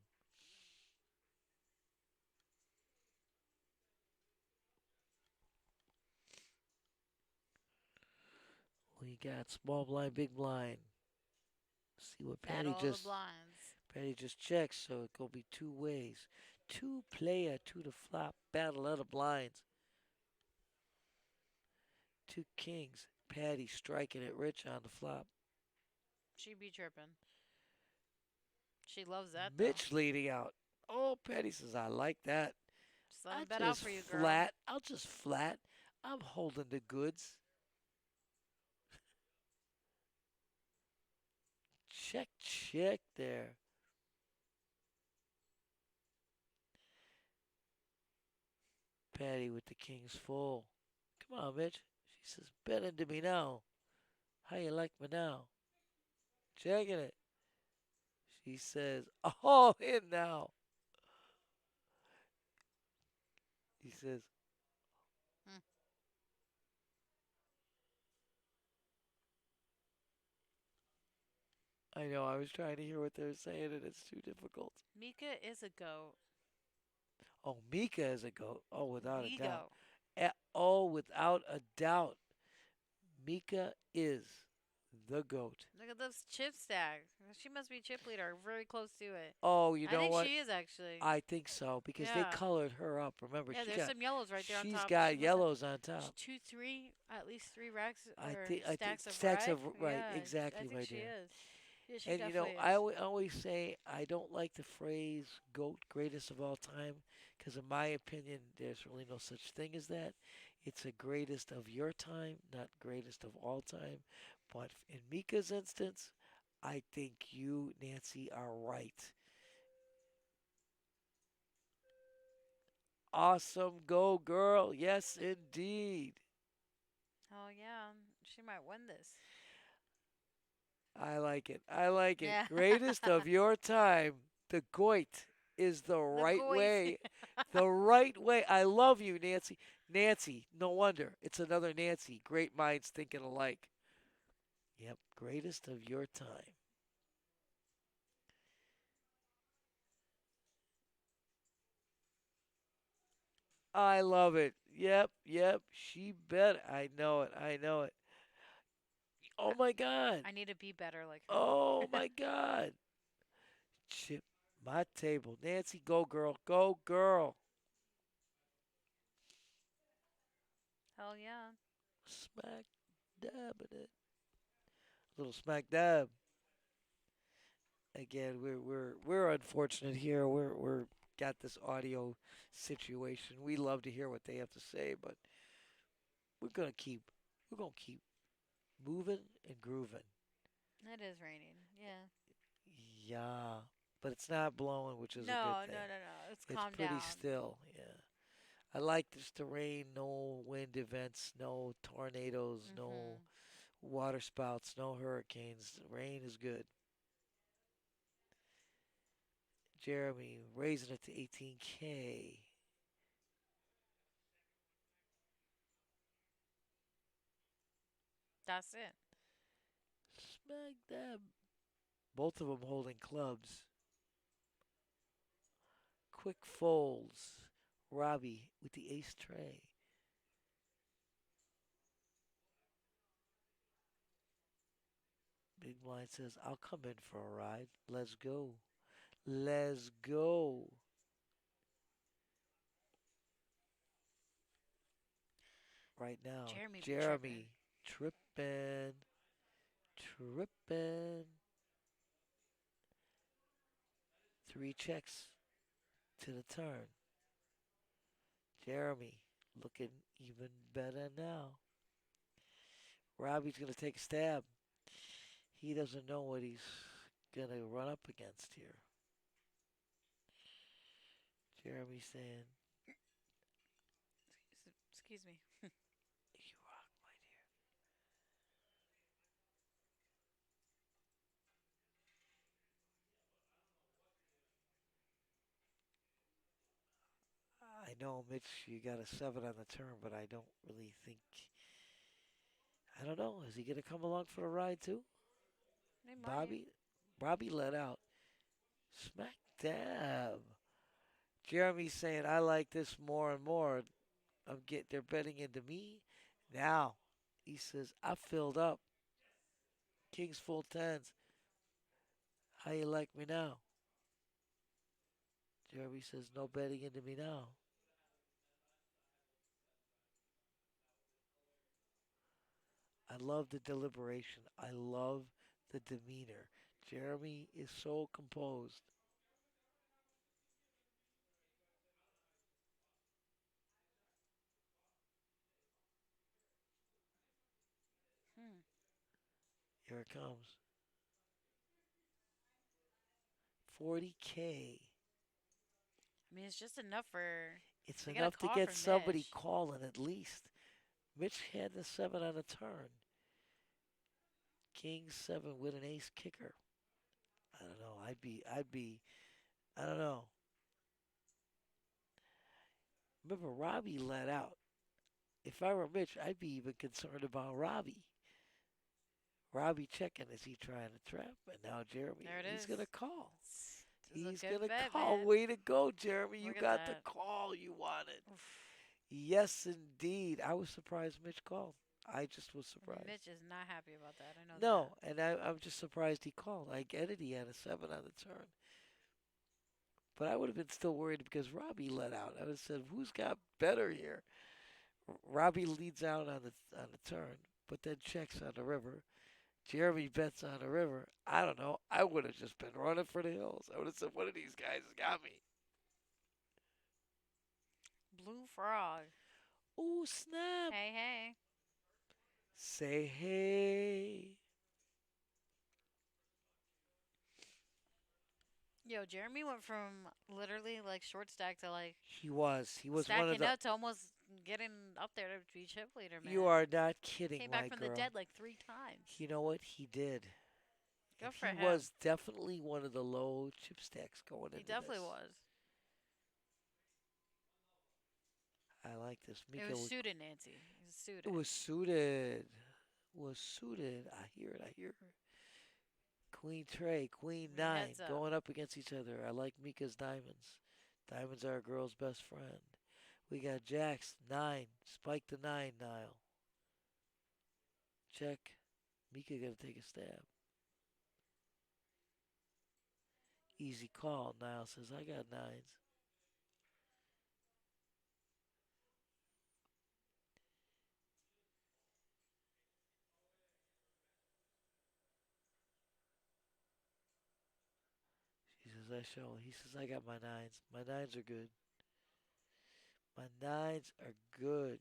We got small blind, big blind. See what Patty Battle of the blinds. Patty just checked, so it gonna be two ways. Two player, two to flop, battle of the blinds. Two kings. Patty striking it rich on the flop. She be tripping. She loves that Mitch though. leading out. Oh, Patty says, I like that. Just let him bet out for you, girl. Flat. I'll just flat. I'm holding the goods. Check, check there. Patty with the kings full. Come on, Mitch. She says, bet into me now. How you like me now? Checking it. She says, oh, in now. He says, Hmm. I know, I was trying to hear what they're saying and it's too difficult. Mika is a goat. Oh, Mika is a goat. Oh, without a doubt. Ego. Oh, without a doubt. Mika is the goat. Look at those chip stacks. She must be chip leader, very close to it. Oh, you know I think what? she is actually. I think so because they Yeah. colored her up. Remember, Yeah, she there's got some yellows right there on top. she's got She must have yellows on top. 2, 3, at least 3 racks I or think stacks of stacks right. of right, Yeah, exactly, I think my she dear. is. Yeah, she And you know, definitely I is. always say I don't like the phrase "goat greatest of all time" because, in my opinion, there's really no such thing as that. It's a greatest of your time, not greatest of all time. But in Mika's instance, I think you, Nancy, are right. Awesome, go girl! Yes, indeed. Oh yeah, she might win this. I like it. I like it. Yeah. Greatest of your time. The goit is the The right goit. way. The right way. I love you, Nancy. Nancy, no wonder. It's another Nancy. Great minds thinking alike. Yep, greatest of your time. I love it. Yep, yep. She bet. I know it. I know it. Oh my God. I need to be better like her. Oh my God. Chip my table. Nancy, go girl. Go girl. Hell yeah. Smack dabbing it. Little smack dab. Again, we're unfortunate here. We're got this audio situation. We love to hear what they have to say, but we're gonna keep moving and grooving. It is raining. Yeah. Yeah, but it's not blowing, which is a No, good thing. no, no, no. It's It's calmed pretty down. still. Yeah, I like this to rain. No wind events. No tornadoes. No water spouts. No hurricanes. Rain is good. Jeremy raising it to 18K. That's it. Smack dab. Both of them holding clubs. Quick folds. Robbie with the ace tray. Big blind says, I'll come in for a ride. Let's go. Let's go. right now. Jeremy be Jeremy tripping, tripping. 3 checks to the turn. Jeremy looking even better now. Robbie's going to take a stab. He doesn't know what he's going to run up against here. Jeremy saying, Excuse me. you rock, my dear. I know, Mitch, you got a 7 on the turn, but I don't really think. I don't know. Is he going to come along for the ride, too? They might. Bobby let out. Smack dab. Jeremy's saying, I like this more and more. They're betting into me. Now, he says, I filled up. King's full tens. How you like me now? Jeremy says, no betting into me now. I love the deliberation. I love the demeanor. Jeremy is so composed. Here it comes. 40K. I mean, it's just enough for. It's They got a enough to call get from somebody Mitch. calling at least. Mitch had the 7 on a turn. King 7 with an ace kicker. I don't know. I don't know. Remember, Robbie let out. If I were Mitch, I'd be even concerned about Robbie. Robbie checking, is he trying to trap? And now Jeremy, There it he's is. going to call. This is He's a going good to bet, call. man. Way to go, Jeremy. You Look at got the that. call you wanted. Yes, indeed. I was surprised Mitch called. I just was surprised. Mitch is not happy about that. I know No, that. and I'm just surprised he called. I get it. He had a 7 on the turn. But I would have been still worried because Robbie let out. I would have said, who's got better here? Robbie leads out on the turn, but then checks on the river. Jeremy bets on the river. I don't know. I would have just been running for the hills. I would have said, one of these guys has got me. Blue frog. Ooh, snap. Hey, hey. Say hey. Yo, Jeremy went from literally like short stack to like He was one of stacking the. up to almost getting up there to be chip leader, man. You are not kidding, Came my back from girl. the dead like 3 times. You know what? He did. Good And for he him. was definitely one of the low chip stacks going into He definitely this. was. I like this. It Mika was suited, Nancy. It was suited. It was suited. Was suited. I hear it. I hear it. Queen Trey, Queen 9 Heads up. going up against each other. I like Mika's diamonds. Diamonds are a girl's best friend. We got Jacks 9. Spike the 9, Nile. Check. Mika got to take a stab. Easy call. Nile says, I got 9s. She says, I show. He says, I got my 9s. My 9s are good. My 9s are good.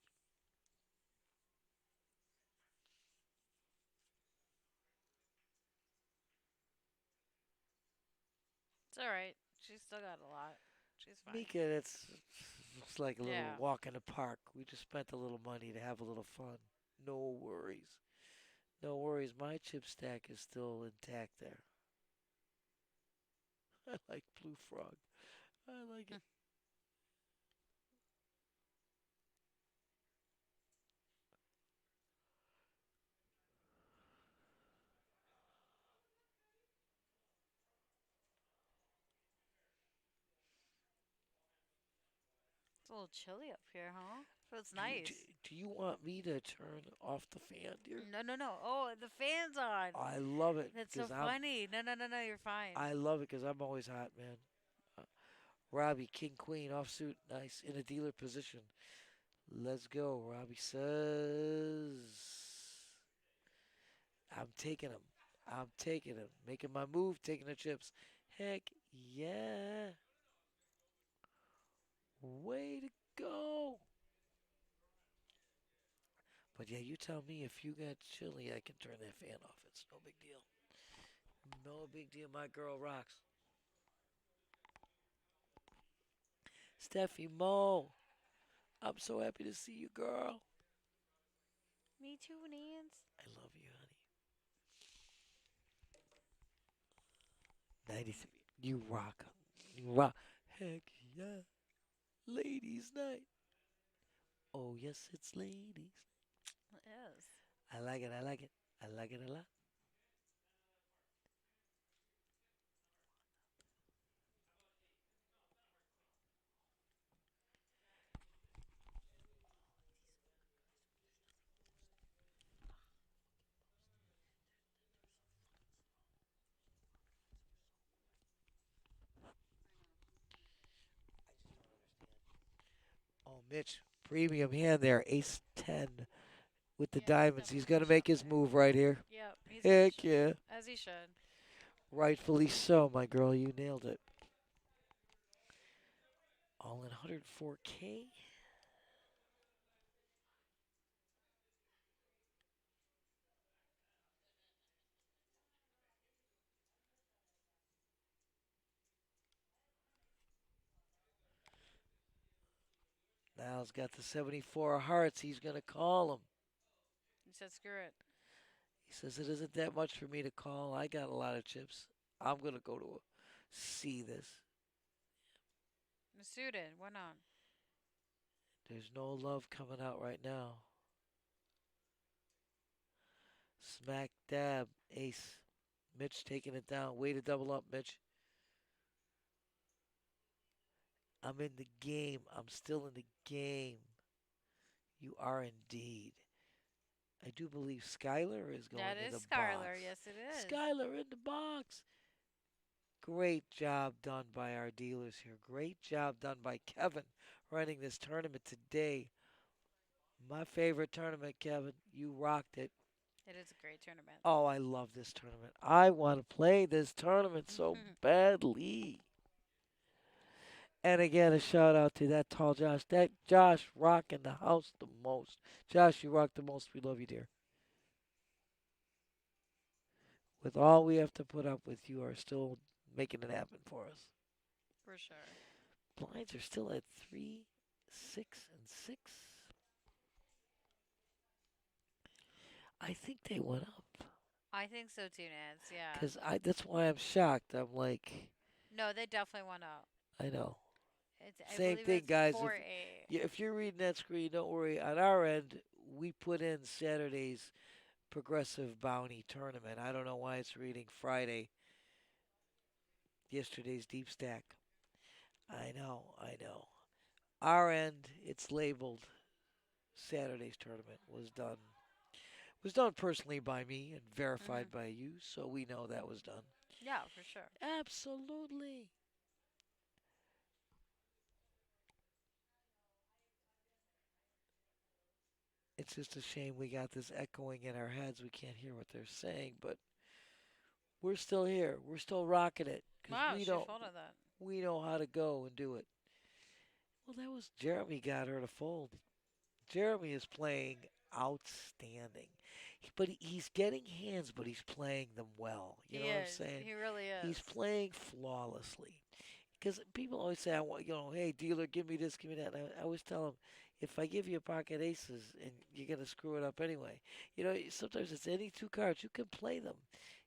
It's all right. She's still got a lot. She's fine. Mika, it's like a little Yeah. walk in the park. We just spent a little money to have a little fun. No worries. No worries. My chip stack is still intact there. I like Blue Frog. I like it. It's a little chilly up here, huh? Feels nice. Do you want me to turn off the fan, dear? No, no, no. Oh, the fan's on. I love it. That's so 'cause I'm- funny. No, no, no, no. You're fine. I love it because I'm always hot, man. Robbie, King, Queen, offsuit, nice. In a dealer position. Let's go. Robbie says, I'm taking him. I'm taking him. Making my move, taking the chips. Heck yeah. Way to go. But yeah, you tell me if you got chilly, I can turn that fan off. It's no big deal. No big deal. My girl rocks. Steffi Mo, I'm so happy to see you, girl. Me too, Nance. I love you, honey. 93. You rock. You rock. Heck yeah. Ladies' night. Oh, yes, it's ladies. It is. I like it. I like it. I like it a lot. Oh, Mitch, premium hand there. Ace 10 with the Yeah, diamonds. He's going to definitely make his shot move right here. there. Yep, he's gonna Heck yeah. as he should. Rightfully so, my girl. You nailed it. All in 104K. Now he's got the 74 hearts. He's going to call him. He said, "Screw it." He says, it isn't that much for me to call. I got a lot of chips. I'm going to go to see this. Suited. Why not? There's no love coming out right now. Smack dab. Ace. Mitch taking it down. Way to double up, Mitch. I'm in the game. I'm still in the game. You are indeed. I do believe Skylar is going That in is the Skylar. box. Yes, it is. Skylar in the box. Great job done by our dealers here. Great job done by Kevin running this tournament today. My favorite tournament, Kevin. You rocked it. It is a great tournament. Oh, I love this tournament. I want to play this tournament so badly. And again, a shout out to that tall Josh. That Josh rocking the house the most. Josh, you rock the most. We love you, dear. With all we have to put up with, you are still making it happen for us. For sure. Blinds are still at 3, 6, and 6. I think they went up. I think so too, Nance. Yeah. Because that's why I'm shocked. I'm like, No, they definitely went up. I know. I Same believe thing, it's guys. 4A. If you're reading that screen, don't worry. On our end, we put in Saturday's Progressive Bounty Tournament. I don't know why it's reading Friday. Yesterday's Deep Stack. I know, I know. Our end, it's labeled Saturday's tournament was done personally by me and verified by you, so we know that was done. Yeah, for sure. Absolutely. It's just a shame we got this echoing in our heads. We can't hear what they're saying, but we're still here. We're still rocking it Wow, because she folded that. we know how to go and do it. Well, that was Jeremy got her to fold. Jeremy is playing outstanding, but he's getting hands, but he's playing them well. You know what I'm saying? He really is. He's playing flawlessly. Because people always say, I want, hey, dealer, give me this, give me that. And I always tell them, if I give you a pocket aces and you're going to screw it up anyway, sometimes it's any two cards, you can play them.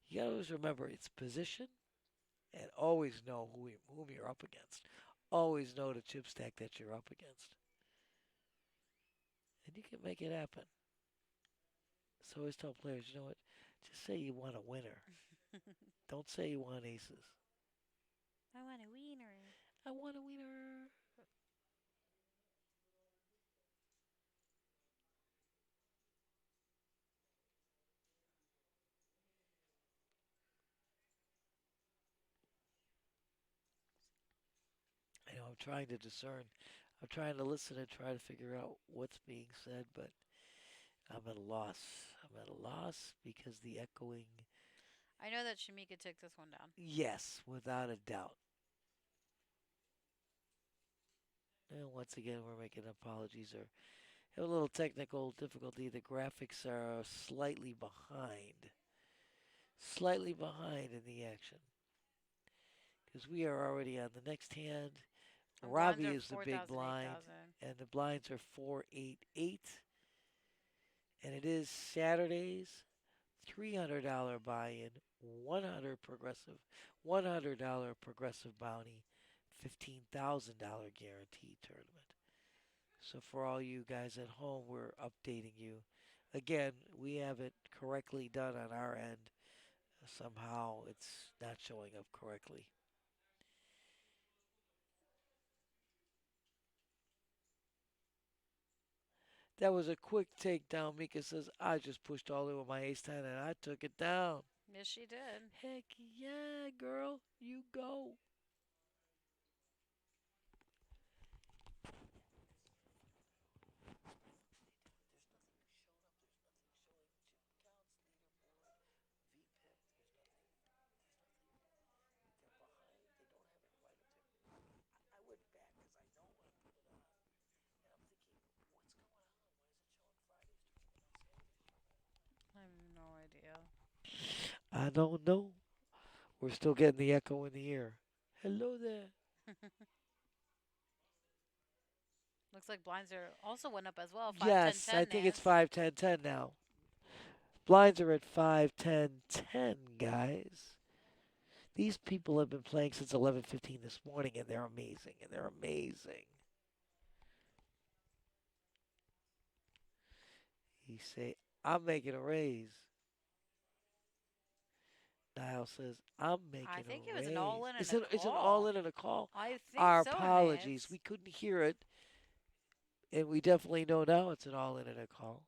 You got to always remember it's position and always know whom you're up against. Always know the chip stack that you're up against. And you can make it happen. So I always tell players, you know what? Just say you want a winner. Don't say you want aces. I want a wiener. I want a winner. I'm trying to discern. I'm trying to listen and try to figure out what's being said, but I'm at a loss. I'm at a loss because the echoing, I know that Shamika took this one down. yes, without a doubt. And once again, we're making apologies or have a little technical difficulty. The graphics are slightly behind in the action because we are already on the next hand. And blinds Robbie are is the big 4,000, blind, 8,000. and the blinds are 488. And it is Saturdays, $300 buy-in, $100 progressive bounty, $15,000 guaranteed tournament. So for all you guys at home, we're updating you. Again, we have it correctly done on our end. Somehow it's not showing up correctly. That was a quick takedown. Mika says, I just pushed all over my ace 10 and I took it down. Yes, she did. Heck yeah, girl. You go. I went back because I know when I put it on. And I'm thinking, what's going on? Why is it showing Friday's tournament on Saturday? I have no idea. I don't know. We're still getting the echo in the ear. Hello there. Looks like blinds are also went up as well. 5, 10, Yes, 10 I think it's is. 5, 10, 10 now. Blinds are at 5, 10, 10, guys. These people have been playing since 11:15 this morning, and they're amazing. And they're amazing. He say, "I'm making a raise." Niall says, "I'm making I a think it was an raise." all-in and Is a it? It's an call. all-in and a call. I think Our so, apologies. Nance. We couldn't hear it, and we definitely know now it's an all-in and a call.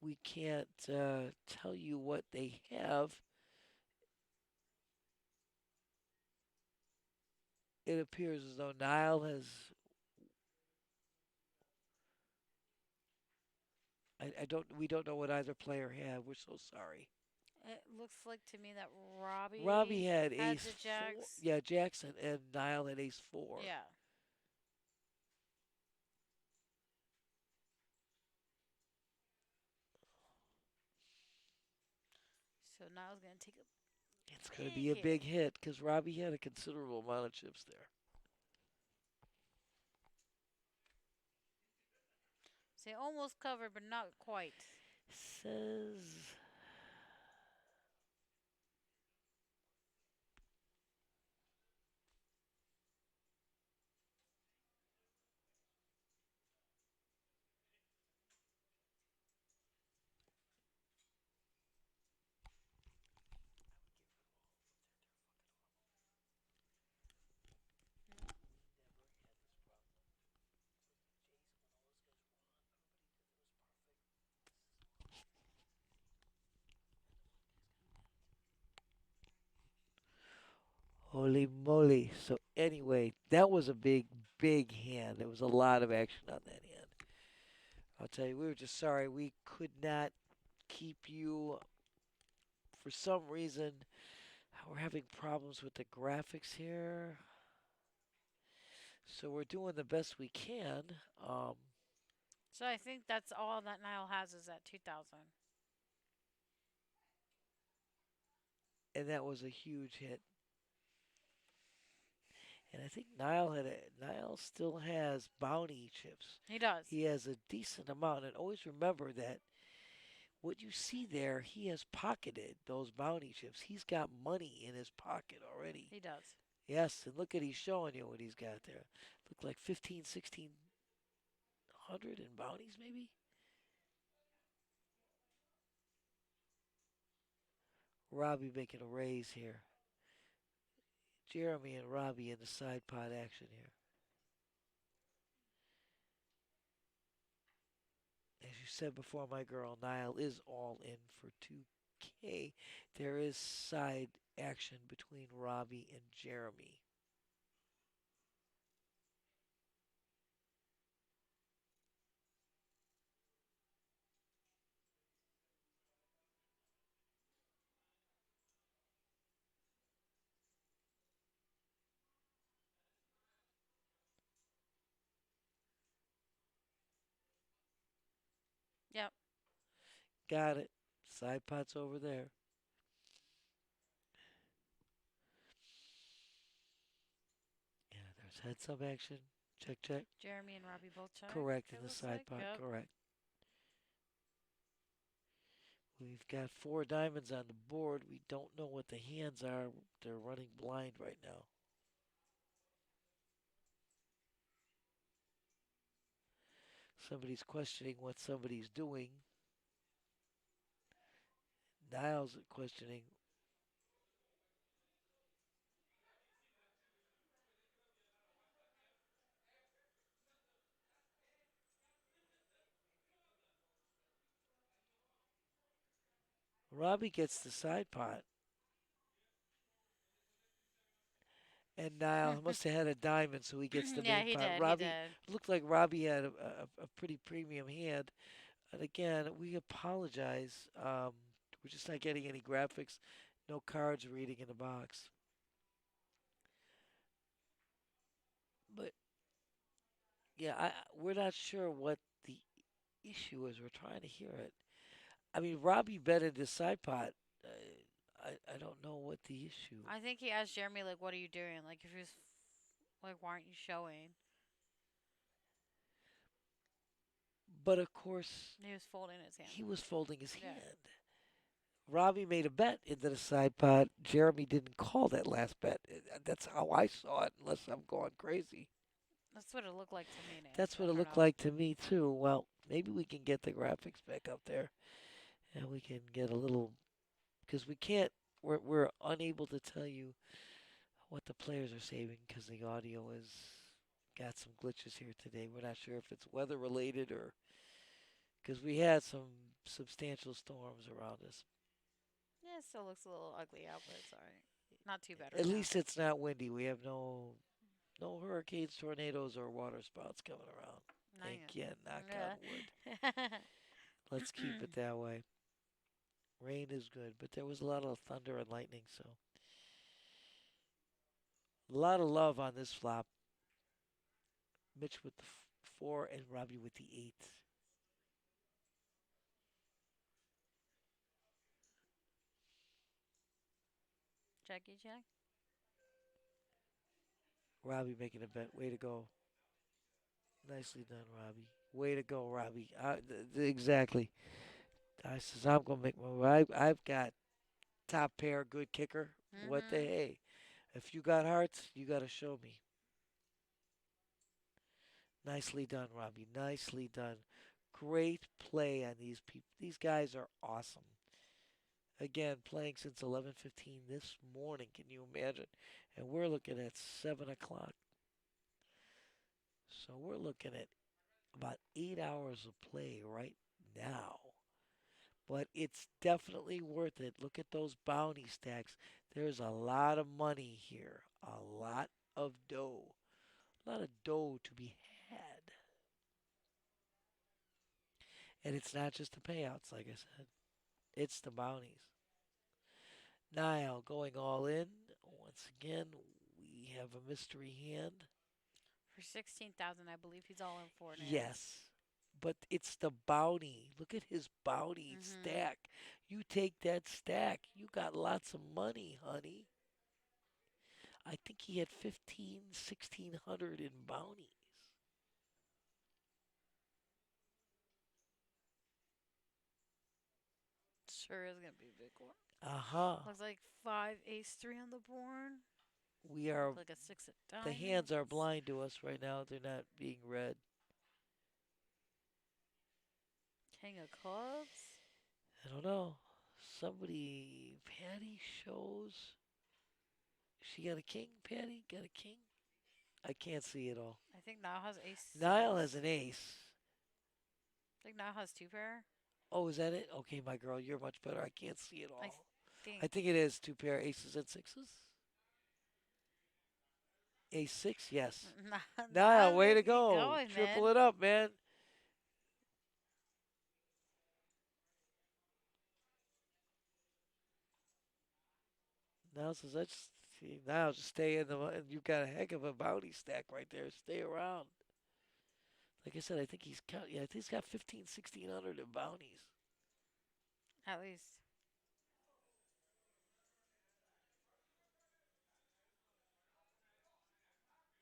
We can't tell you what they have. It appears as though Niall has. I don't. We don't know what either player had. We're so sorry. It looks like to me that Robbie had had ace the four. jacks. Yeah, Jackson and Niall had ace four. Yeah. So now it's going to take a It's going to be a big hit because Robbie had a considerable amount of chips there. Say almost covered, but not quite. Says. Holy moly. So, anyway, that was a big, big hand. There was a lot of action on that hand. I'll tell you, we were just sorry we could not keep you. For some reason, we're having problems with the graphics here. So, we're doing the best we can. So I think that's all that Nile has is at 2,000. And that was a huge hit. And I think Niall still has bounty chips. He does. He has a decent amount. And always remember that what you see there, he has pocketed those bounty chips. He's got money in his pocket already. He does. Yes, and look at he's showing you what he's got there. Look like 15, 1600 in bounties maybe. Robbie making a raise here. Jeremy and Robbie in the side pot action here. As you said before, my girl, Niall is all in for 2K. There is side action between Robbie and Jeremy. Got it. Side pot's over there. Yeah, there's heads up action. Check, check. Jeremy and Robbie both check. Correct in It the looks side like. pot. Yep. Correct. We've got 4 diamonds on the board. We don't know what the hands are. They're running blind right now. Somebody's questioning what somebody's doing. Niles questioning. Robbie gets the side pot. And Niall must have had a diamond, so he gets the Yeah, main he pot. did. He Robbie did. looked like Robbie had a pretty premium hand. And again, we apologize. We're just not getting any graphics, no cards reading in the box. But yeah, we're not sure what the issue is. We're trying to hear it. I mean, Robbie betted his side pot. I don't know what the issue. I think he asked Jeremy, like, what are you doing? Like, if he was, like, why aren't you showing? But of course, He was folding his hand. he was folding his Yeah. hand. Robbie made a bet into the side pot. Jeremy didn't call that last bet. That's how I saw it, unless I'm going crazy. That's what it looked like to me, Nate. That's what I it don't looked know. like to me too. Well, maybe we can get the graphics back up there, and we can get a little because we can't. We're unable to tell you what the players are saving because the audio has got some glitches here today. We're not sure if it's weather related or because we had some substantial storms around us. Yeah, it still looks a little ugly out, but it's alright. Not too bad right At now. least it's not windy. We have no hurricanes, tornadoes, or water spouts coming around. Thank you. Knock on wood. Let's keep it that way. Rain is good, but there was a lot of thunder and lightning, so a lot of love on this flop. Mitch with the 4 and Robbie with the 8. Checky check. Robbie making a bet. Way to go. Nicely done, Robbie. Way to go, Robbie. Exactly. I says I'm gonna make my. I've got top pair, good kicker. What the hey? If you got hearts, you got to show me. Nicely done, Robbie. Nicely done. Great play on these people. These guys are awesome. Again, playing since 11:15 this morning. Can you imagine? And we're looking at 7 o'clock. So we're looking at about 8 hours of play right now. But it's definitely worth it. Look at those bounty stacks. There's a lot of money here. A lot of dough. A lot of dough to be had. And it's not just the payouts, like I said. It's the bounties. Niall going all in. Once again, we have a mystery hand. For 16,000, I believe he's all in for it. Yes. But it's the bounty. Look at his bounty stack. You take that stack, you got lots of money, honey. I think he had 1,600 in bounties. Sure is gonna be a big one. Uh-huh. Looks like 5 ace 3 on the board. We are Looks like a 6 of diamonds. the hands are blind to us right now. They're not being read. King of clubs. I don't know. Somebody Patty shows. She got a king, Patty? Got a king? I can't see it all. I think Niall has ace. Niall has an ace. I think Niall has 2 pair. Oh, is that it? Okay, my girl, you're much better. I can't see it all. Think. I think it is 2 pair aces and sixes. Ace 6, yes. Niall, way to go. Going, Triple man. it up, man. Niall says, let's see. Niall, just stay in the. You've got a heck of a bounty stack right there. Stay around. Like I said, I think he's got 1,500, 1,600 in bounties. At least.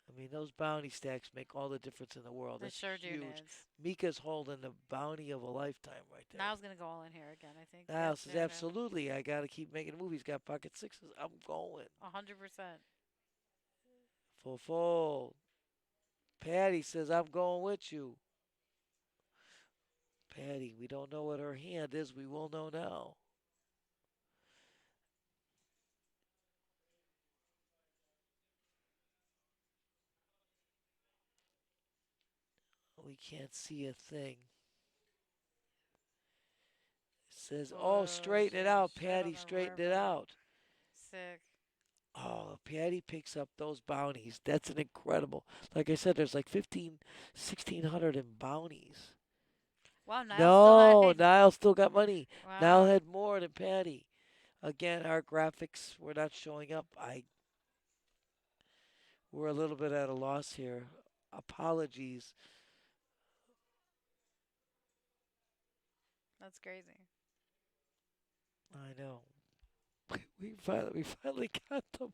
I mean, those bounty stacks make all the difference in the world. They That's sure do, huge. Nids. Mika's holding the bounty of a lifetime right there. Niall's gonna go all in here again, I think. Niall Yep, says, there it is. absolutely, I got to keep making movies. Got pocket sixes. I'm going. 100%. Full. Patty says, I'm going with you. Patty, we don't know what her hand is. We will know now. We can't see a thing. It says, oh, straighten it out. Patty, straighten it out. Sick. Oh, Patty picks up those bounties. That's an incredible. Like I said, there's like 1,600 in bounties. Wow, Niall No, still had... Niall still got money. Wow. Niall had more than Patty. Again, our graphics were not showing up. We're a little bit at a loss here. Apologies. That's crazy. I know. We finally got the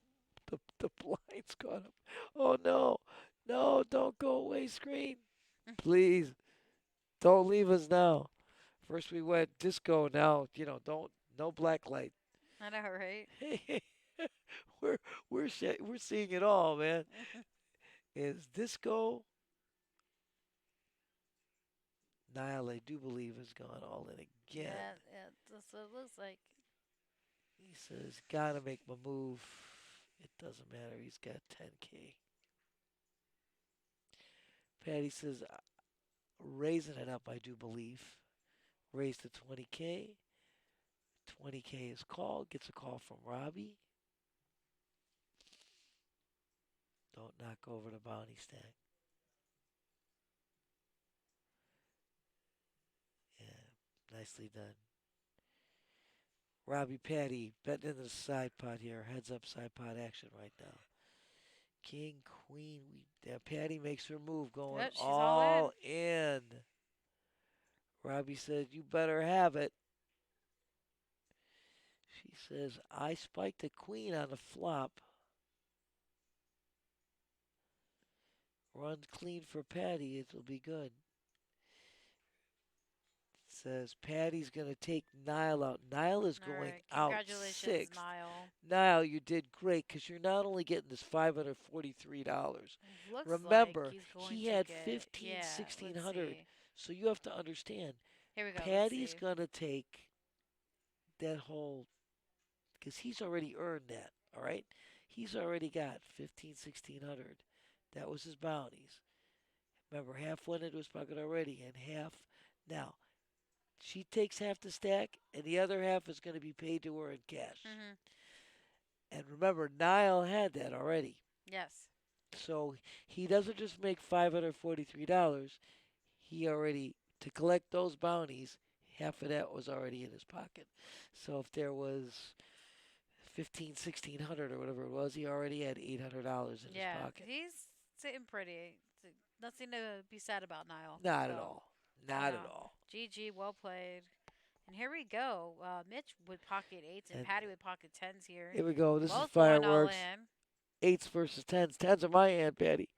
blinds caught up. Oh no. No, don't go away, screen. Please. Don't leave us now. First we went disco, now, no black light. I know, right? we're seeing it all, man. Is disco? Niall, I do believe, has gone all in again. Yeah, that's what it looks like. He says, gotta make my move. It doesn't matter. He's got 10K. Patty says, raising it up, I do believe. Raised to 20K. 20K is called. Gets a call from Robbie. Don't knock over the bounty stack. Yeah, nicely done. Robbie Patty betting into the side pot here. Heads up side pot action right now. King, queen. Patty makes her move going Yep, she's all in. Robbie says, you better have it. She says, I spiked a queen on the flop. Runs clean for Patty. It'll be good. Says Patty's going to take Niall out. Niall is going out Congratulations, sixth. Niall. Niall, you did great because you're not only getting this $543. Looks Remember, like he's going he to had get, 15, yeah, 1600. So you have to understand. Here we go. Patty's going to take that whole, because he's already earned that, all right? He's already got 15, 1600. That was his bounties. Remember, half went into his pocket already and half now. She takes half the stack, and the other half is going to be paid to her in cash. Mm-hmm. And remember, Niall had that already. Yes. So he doesn't just make $543. He already, to collect those bounties, half of that was already in his pocket. So if there was 1600 or whatever it was, he already had $800 in his pocket. He's sitting pretty. Nothing to be sad about, Niall. Not at all. Not at all. GG, well played. And here we go. Mitch with pocket eights and Patty with pocket tens here. Here we go. This Both is fireworks. going all in. Eights versus tens. Tens are my hand, Patty.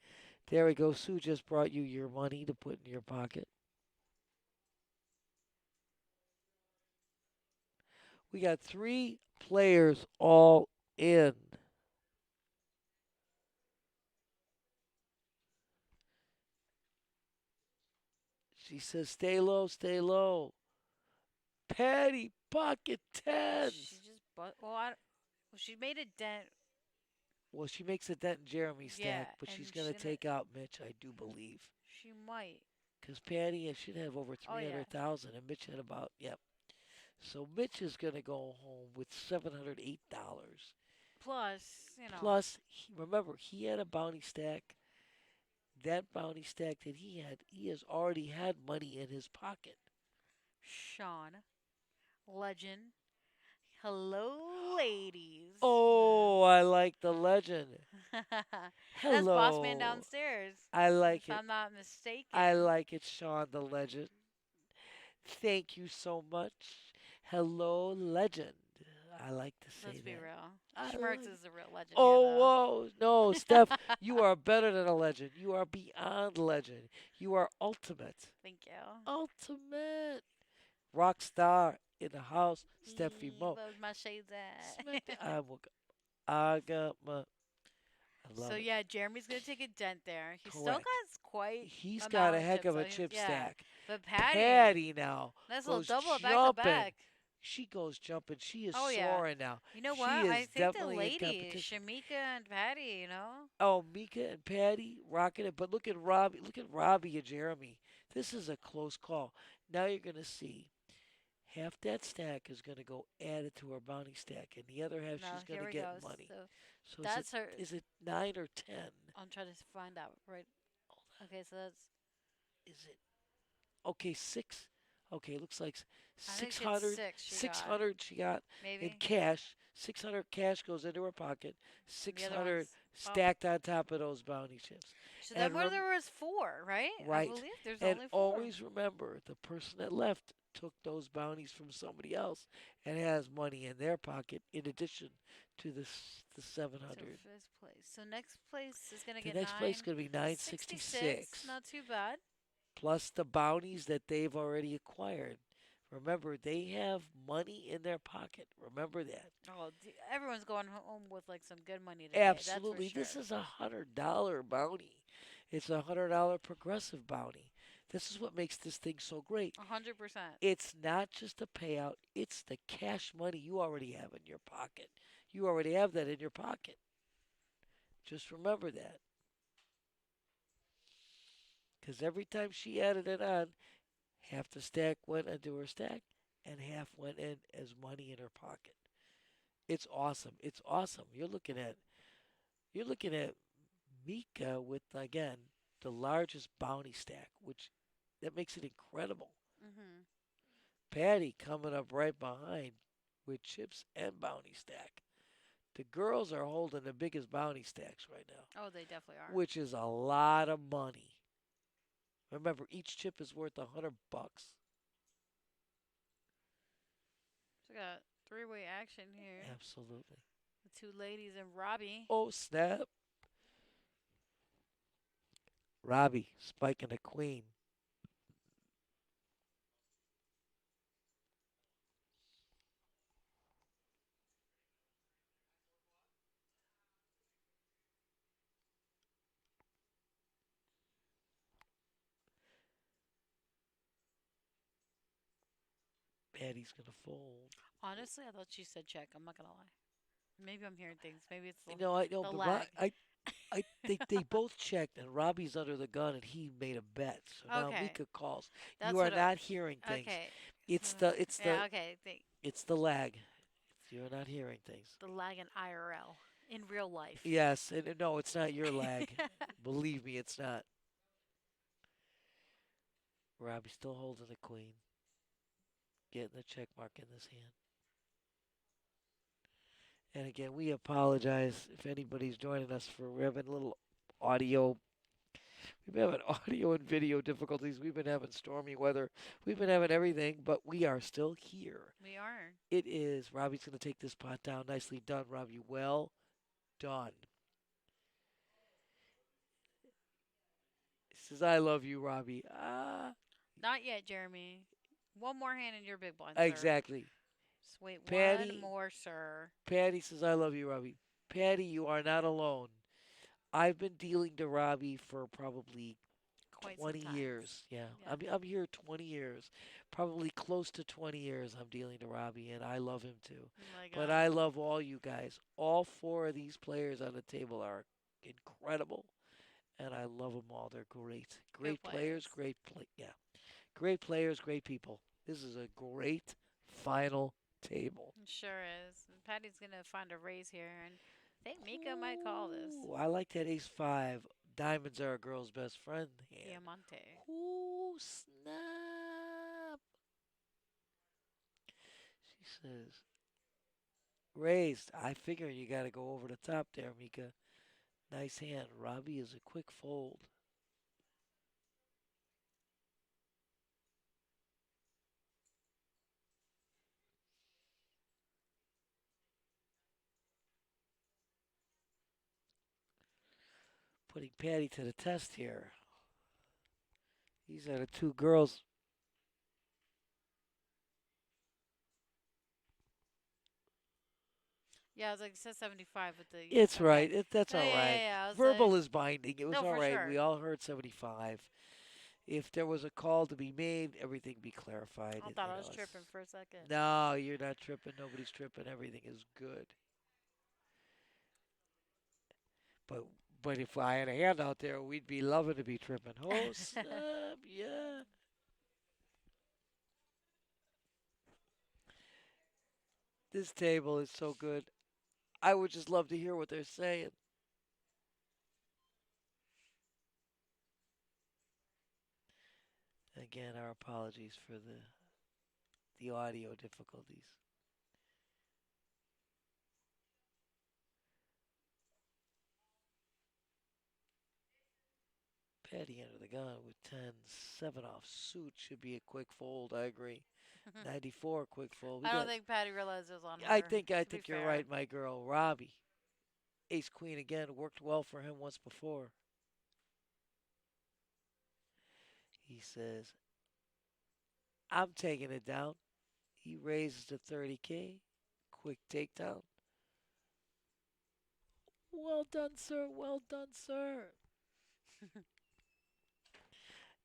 There we go. Sue just brought you your money to put in your pocket. We got 3 players all in. She says, stay low, stay low. Patty, pocket tens. She just she made a dent. Well, she makes a dent in Jeremy's stack, but she's going to take out Mitch, I do believe. She might. Because Patty should have over 300,000, and Mitch had about, So Mitch is going to go home with $708. Plus, Plus, remember, he had a bounty stack. That bounty stack that he has already had money in his pocket. Sean, legend. Hello, ladies. Oh, I like the legend. Hello. That's Boss Man downstairs. I like if I'm not mistaken. I like it, Sean the legend. Thank you so much. Hello, legend. I like to say Let's be that. real. I Schmertz like. is the real legend here, Oh, though. whoa. No, Steph, you are better than a legend. You are beyond legend. You are ultimate. Thank you. Ultimate. Rock star in the house. Steffi Mo. Where's my shades at? Smack the. I got my. I So love it. yeah, Jeremy's gonna take a dent there. He still Correct. got quite He's got amount a of heck chips. of So a he's, chip yeah, stack. but Patty, Patty now nice little goes double back to jumping. back. She goes jumping. She is Oh yeah. soaring now. You know what? She I is think the definitely in ladies, competition. Shamika and Patty, Oh, Mika and Patty rocking it. But look at Robbie. Look at Robbie and Jeremy. This is a close call. Now you're going to see half that stack is going to go added to her bounty stack, and the other half no, she's going here to we get go. money. So So that's her. is it 9 or 10? I'm trying to find out right. Hold Okay, so that's. on. Is it okay? 6. Okay, looks like I think it's 600. 6 she got. 600 she got in Maybe. cash. 600 cash goes into her pocket. The other 600 one's. Oh. stacked on top of those bounty chips. So then And where there was 4, right? I right. believe there's And only 4. always remember the person that left took those bounties from somebody else and has money in their pocket in addition to the So 700. fifth place. So next place is gonna The get next place is going to be 966. 966 Not too bad. plus the bounties that they've already acquired. Remember, they have money in their pocket. Remember that. Oh, everyone's going home with like some good money today. Absolutely. That's This for is $100 bounty. It's $100 progressive bounty. This is what makes this thing so great. sure. 100%. It's not just a payout, it's the cash money you already have in your pocket. You already have that in your pocket. Just remember that. Because every time she added it on, half the stack went into her stack and half went in as money in her pocket. It's awesome. It's awesome. You're looking at Mika with again the largest bounty stack, which that makes it incredible. Mhm. Patty coming up right behind with chips and bounty stack. The girls are holding the biggest bounty stacks right now, Oh, they definitely are. which is a lot of money. Remember, each chip is worth $100. So we got three-way action here. Absolutely. The two ladies and Robbie. Oh, snap. Robbie spiking the queen. Patty's going to fold. Honestly, I thought she said check. I'm not gonna lie. Maybe I'm hearing things. Maybe it's the, I know, the but lag. they both checked, and Robbie's under the gun, and he made a bet. So now Okay. Mika calls. That's You are what not hearing things. Okay. It's Yeah, okay. it's the lag. You're not hearing things. The lag in IRL. In real life. Yes, and no, it's not your lag. Believe me, it's not. Robbie's still holding the queen, getting the check mark in this hand. And again, we apologize if anybody's joining us for we're having a little audio. We've been having audio and video difficulties. We've been having stormy weather. We've been having everything, but we are still here. We are. It is. Robbie's going to take this pot down. Nicely done, Robbie. Well done. He says, I love you, Robbie. Not yet, Jeremy. One more hand in your big blind, sir. Exactly. Just wait Patty, one more, sir. Patty says, I love you, Robbie. Patty, you are not alone. I've been dealing to Robbie for probably Quite 20 some time. years. Yeah. Yeah. I'm here 20 years. Probably close to 20 years I'm dealing to Robbie, and I love him too. Oh my But God. I love all you guys. All 4 of these players on the table are incredible, and I love them all. They're great. Great players, yeah. Great players, great people. This is a great final table. It sure is. Patty's gonna find a raise here, and I think Mika might call this. Ooh, I like that ace 5. Diamonds are a girl's best friend hand. Diamante. Ooh, snap. She says, raised. I figure you got to go over the top there, Mika. Nice hand. Robbie is a quick fold. putting Patty to the test here. These are the two girls. Yeah, I was like, it says 75 with the. It's Okay. right. That's Yeah, all yeah, right. yeah, I was Verbal like, is binding. It was no, all for right. sure. We all heard 75. If there was a call to be made, everything be clarified. I thought I was tripping for a second. No, you're not tripping. Nobody's tripping. Everything is good. But but if I had a hand out there, we'd be loving to be tripping. Oh snap! Yeah. This table is so good. I would just love to hear what they're saying. Again, our apologies for the audio difficulties. Patty under the gun with 10, 7 off suit should be a quick fold. I agree. 94 quick fold. I don't think Patty realized it was on her. I think to be you're fair. right, my girl. Robbie. Ace Queen again worked well for him once before. He says, I'm taking it down. He raises to 30K. Quick takedown. Well done, sir. Well done, sir.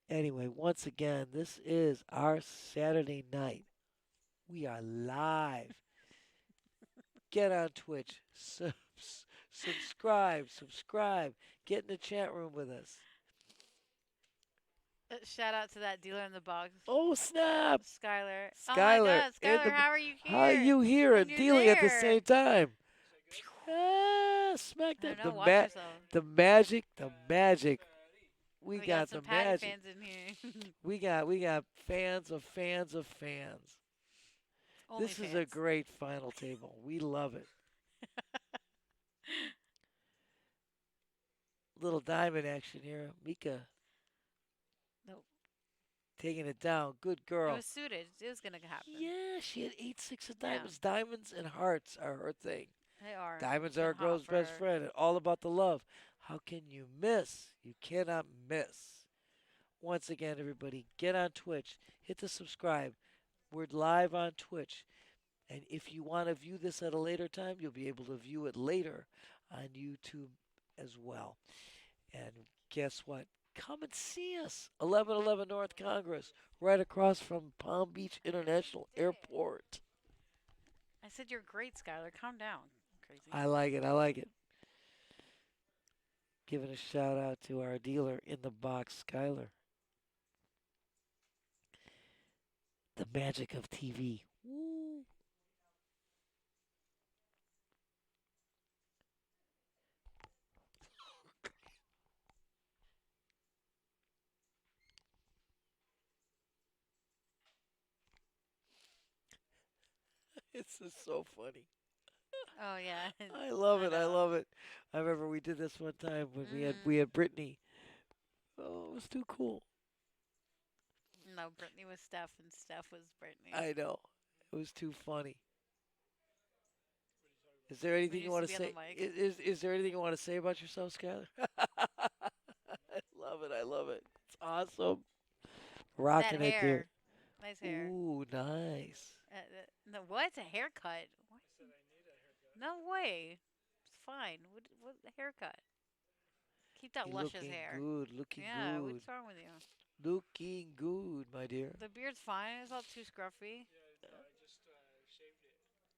Anyway, once again, this is our Saturday night. We are live. Get on Twitch. Subscribe. Get in the chat room with us. Shout out to that dealer in the box. Oh, snap. Skylar. Skylar. Oh my God, Skylar, how are you here? How are you here and dealing at the same time? Smack that. Know, watch yourself. The magic. We got some the Patty magic. fans in here. we got fans of fans of fans. Only this fans. is a great final table. We love it. Little diamond action here. Mika. Nope. Taking it down. Good girl. It was suited. It was going to happen. Yeah, she had 8-6 of diamonds. Yeah. Diamonds and hearts are her thing. They are. Diamonds are a girl's best friend. And all about the love. How can you miss? You cannot miss. Once again, everybody, get on Twitch. Hit the subscribe. We're live on Twitch. And if you want to view this at a later time, you'll be able to view it later on YouTube as well. And guess what? Come and see us. 1111 North Congress, right across from Palm Beach International Airport. I said you're great, Skylar. Calm down. Crazy. I like it. Giving a shout out to our dealer in the box, Skylar. The magic of TV. Woo. This is so funny. Oh yeah. I love it. I remember we did this one time when we had Brittany. Oh, it was too cool. No, Brittany was Steph and Steph was Brittany. I know. It was too funny. Is there anything you want to say? Is there anything you want to say about yourself, Skylar? I love it. It's awesome. Rocking that it, hair. dude. Nice hair. Ooh, nice. No, what? It's a haircut. What? No way. It's fine. What haircut? Keep that luscious looking hair. Good, looking yeah, good. what's wrong with you? Looking good, my dear. The beard's fine. It's not too scruffy. Yeah, I just shaved it.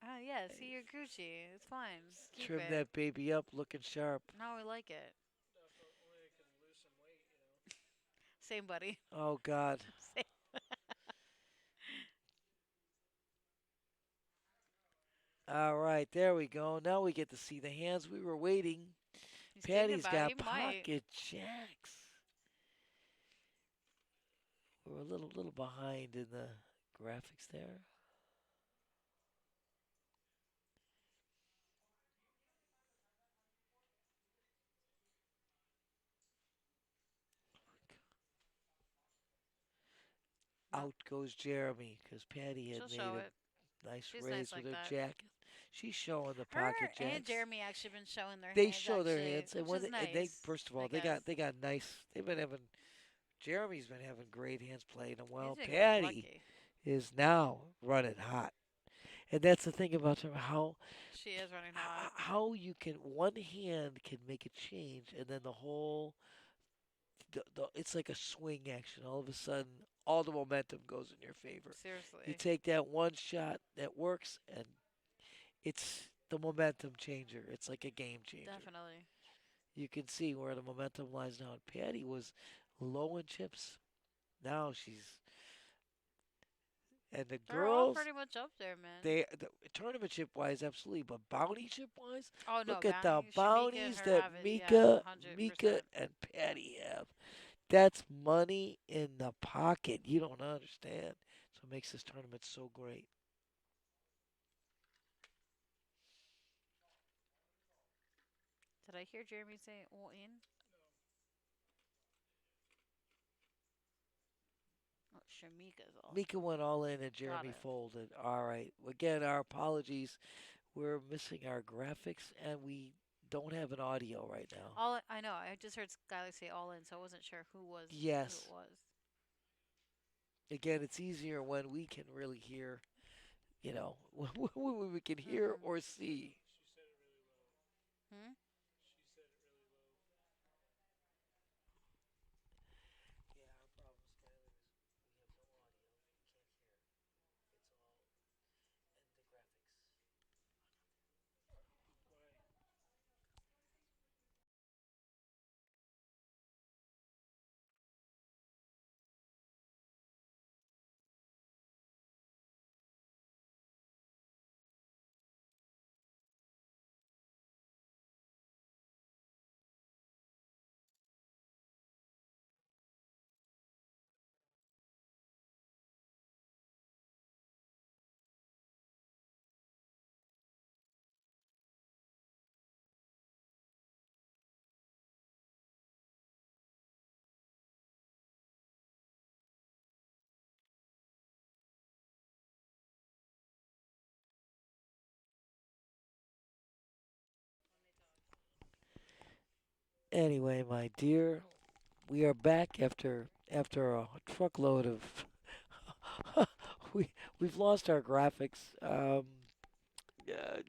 Oh yeah, see you're Gucci. It's fine. Keep Trim it. that baby up, looking sharp. No, we like it. Only I can lose some weight, you know. Same, buddy. Oh God. Same. All right, there we go. Now we get to see the hands we were waiting. He's Patty's got he might. pocket jacks. We're a little behind in the graphics there. Out goes Jeremy because Patty had She'll show made it. a nice She's raise nice with like her that. jacket. She's showing the Her pocket and jacks. Jeremy actually been showing their They hands show their actually, hands, and which when is they nice. first of I all guess. they got nice. They've been having Jeremy's been having great hands playing them He's well. been getting Patty lucky. is now running hot, and that's the thing about her She is running hot. how you can one hand can make a change, and then the whole it's like a swing action. All of a sudden, all the momentum goes in your favor. You Seriously. take that one shot that works, and it's the momentum changer. It's like a game changer. Definitely. You can see where the momentum lies now. And Patty was low in chips. Now she's and the They're all girls pretty much up there, man. the tournament chip wise absolutely, but bounty chip wise, Oh no, look at the Bounty, Shamika and bounties her that have it. Yeah, Mika 100%. and Patty have. That's money in the pocket. You don't understand. So it makes this tournament so great. Did I hear Jeremy say all in? Oh, Shamika's all. Mika went all in and Got Jeremy it. folded. All right. Again, our apologies. We're missing our graphics and we don't have an audio right now. All I know. I just heard Skylar say all in, so I wasn't sure who Yes. it was. Again, it's easier when we can really hear, when we can hear or see. Hmm. Yeah, our problem, Skylar, is we have no audio. We can't hear. It's all and the graphics. Anyway, my dear, we are back after a truckload of we we've lost our graphics.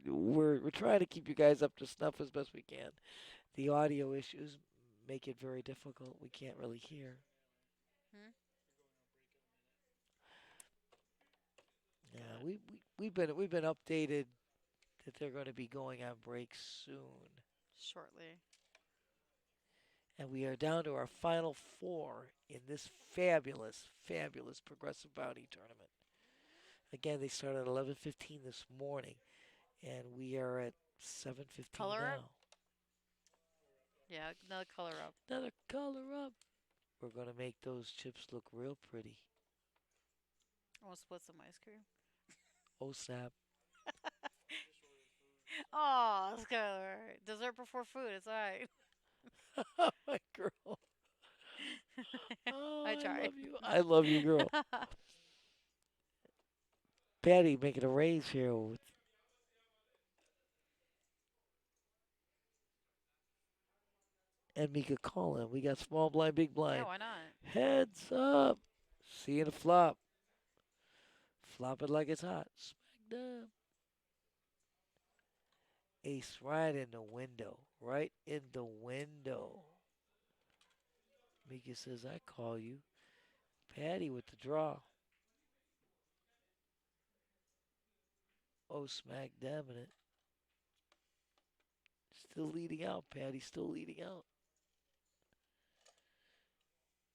We're trying to keep you guys up to snuff as best we can. The audio issues make it very difficult. We can't really hear. Hmm. Yeah, we've been updated that they're going to be going on break soon, Shortly. and we are down to our final four in this fabulous, fabulous progressive bounty tournament. Again, they started at 11:15 this morning, and we are at 7:15 Color up? now. Yeah, another color up. Another color up. We're gonna make those chips look real pretty. I want to split some ice cream. Oh snap! Oh, Skylar. Dessert before food. It's alright. My girl. Oh, I I tried. love you. I love you, girl. Patty making a raise here with and Mika calling. We got small blind, big Yeah, blind. why not? Heads up. Seeing a flop. Flop it like it's hot. Smack down. Ace right in the window. Right in the window. Mika says, I call you. Patty with the draw. Oh, smack dabbing it. Still leading out. Patty still leading out.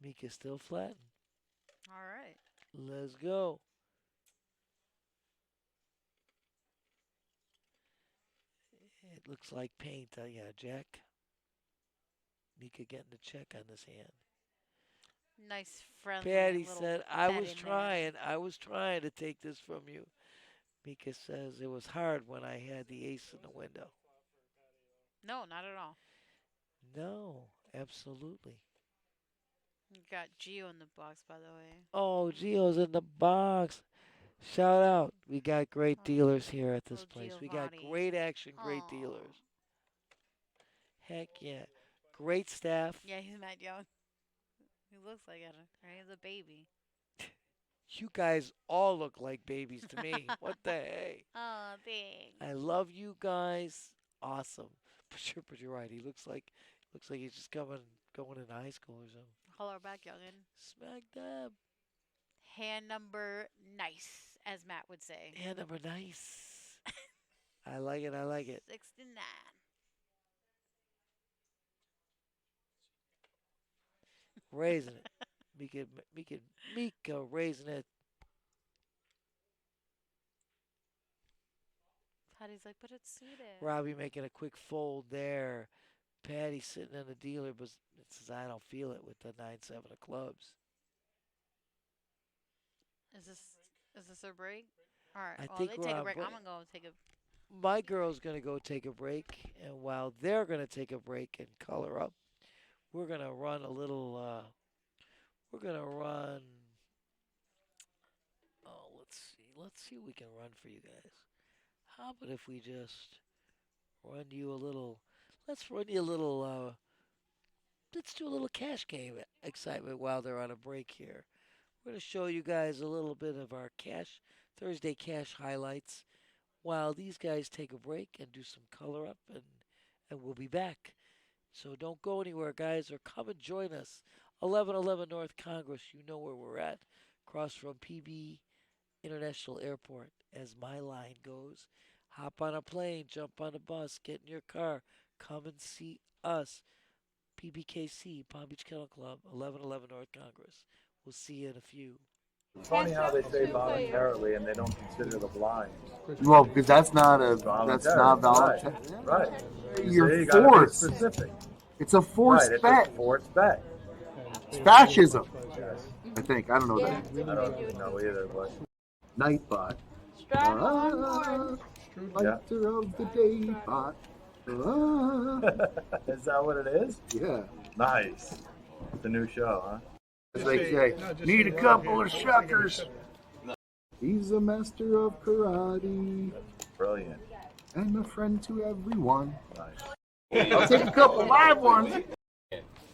Mika still flattened. All right. Let's go. It looks like paint. Yeah, Jack. Mika getting the check on this hand. Nice, friendly Patty little said, bet in there. I was trying to take this from you. Mika says, it was hard when I had the ace in the window. No, not at all. No, absolutely. You got Geo in the box, by the way. Oh, Gio's in the box. Shout out. We got great dealers here at this Oh, place. We got Giovanni. great action, great Aw. dealers. Heck yeah. Great staff. Yeah, he's mad young. He looks like it. Right? He's a baby. You guys all look like babies to me. What the hey? Oh, thanks. I love you guys. Awesome. But you're right. He looks like he's just going into high school or something. Holler back, youngin. Smack dab. Hand number nice, as Matt would say. Hand number nice. I like it. I like it. 69. Raising it. Mika raising it. Patty's like, but it's suited. Robbie making a quick fold there. Patty sitting in the dealer, but it says I don't feel it with the 9-7 of clubs. Is this a break? All right. I Well, think they we're take a on break. break. I'm gonna go take a. My girl's gonna go take a break, and while they're gonna take a break and color up, we're gonna run a little. We're gonna run. Oh, let's see. Let's see what we can run for you guys. How about if we just run you a little? Let's run you a little. Let's do a little cash game excitement while they're on a break here. We're gonna show you guys a little bit of our cash Thursday cash highlights while these guys take a break and do some color up, and we'll be back. So don't go anywhere, guys, or come and join us. 1111 North Congress, you know where we're at, across from PB International Airport, as my line goes. Hop on a plane, jump on a bus, get in your car, come and see us. PBKC, Palm Beach Kennel Club, 1111 North Congress. We'll see you in a few. It's funny how they say voluntarily and they don't consider the blind. Well, because that's not voluntary. Right. You're You gotta be forced. specific. It's a forced Right, bet. it's a forced bet. It's fascism. Yes. I think. I don't know that. I don't know either, but Nightbot. Lighter of the day bot. is that what it is? Yeah. Nice. It's a new show, huh? As they say, need a couple of shuckers. He's a master of karate Brilliant. and a friend to everyone. Nice. I'll take a couple live ones.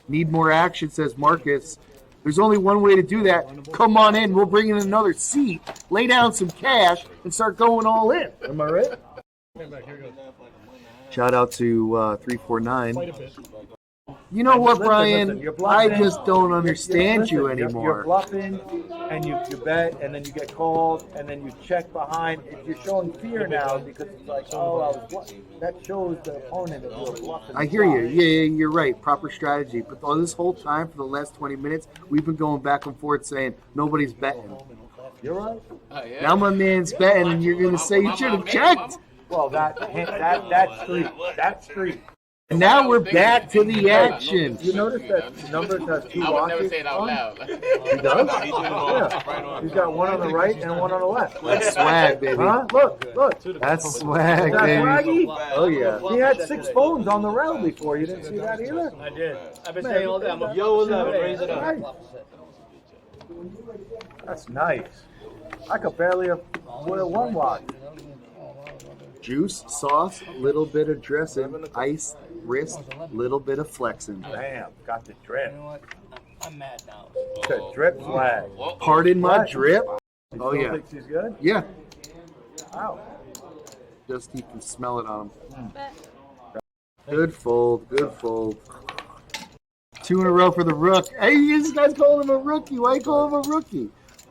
Need more action, says Marcus. There's only one way to do that. Come on in. We'll bring in another seat, lay down some cash, and start going all in. Am I right? Shout out to 349. You know what, Brian? You're I bluffing. just don't understand you Listen, anymore. You're bluffing, and you bet, and then you get called, and then you check behind. You're showing fear now because it's like, oh, I was bluffing. That shows the opponent that you're bluffing. I hear you. Yeah, you're right. Proper strategy. But all this whole time, for the last 20 minutes, we've been going back and forth saying nobody's betting. You're right. Now my man's betting, and you're going to say you should have checked. Well, that street. And now we're back to the action. You notice that Numbers has two I would watches? never say it out on? loud. He does? Yeah. He's got one on the right and one on the left. That's swag, baby. Huh? Look. That's swag, Is that baby. swaggy? Oh, yeah. He had 6 phones on the rail before. You didn't see that either? I did. I've been Man, saying all day. I'm a yo, what's up? Raise it up. Right. That's nice. I could barely wear one watch. Juice, sauce, little bit of dressing, ice, wrist, little bit of flexing. Damn, got the drip. You know what? I'm mad now. The drip flag. Pardon my What? drip. You Oh, still yeah. think she's good? Yeah. Wow. Just you can smell it on him. Good fold, good fold. 2 in a row for the rook. Hey, this guy's calling him a rookie. Why you call him a rookie?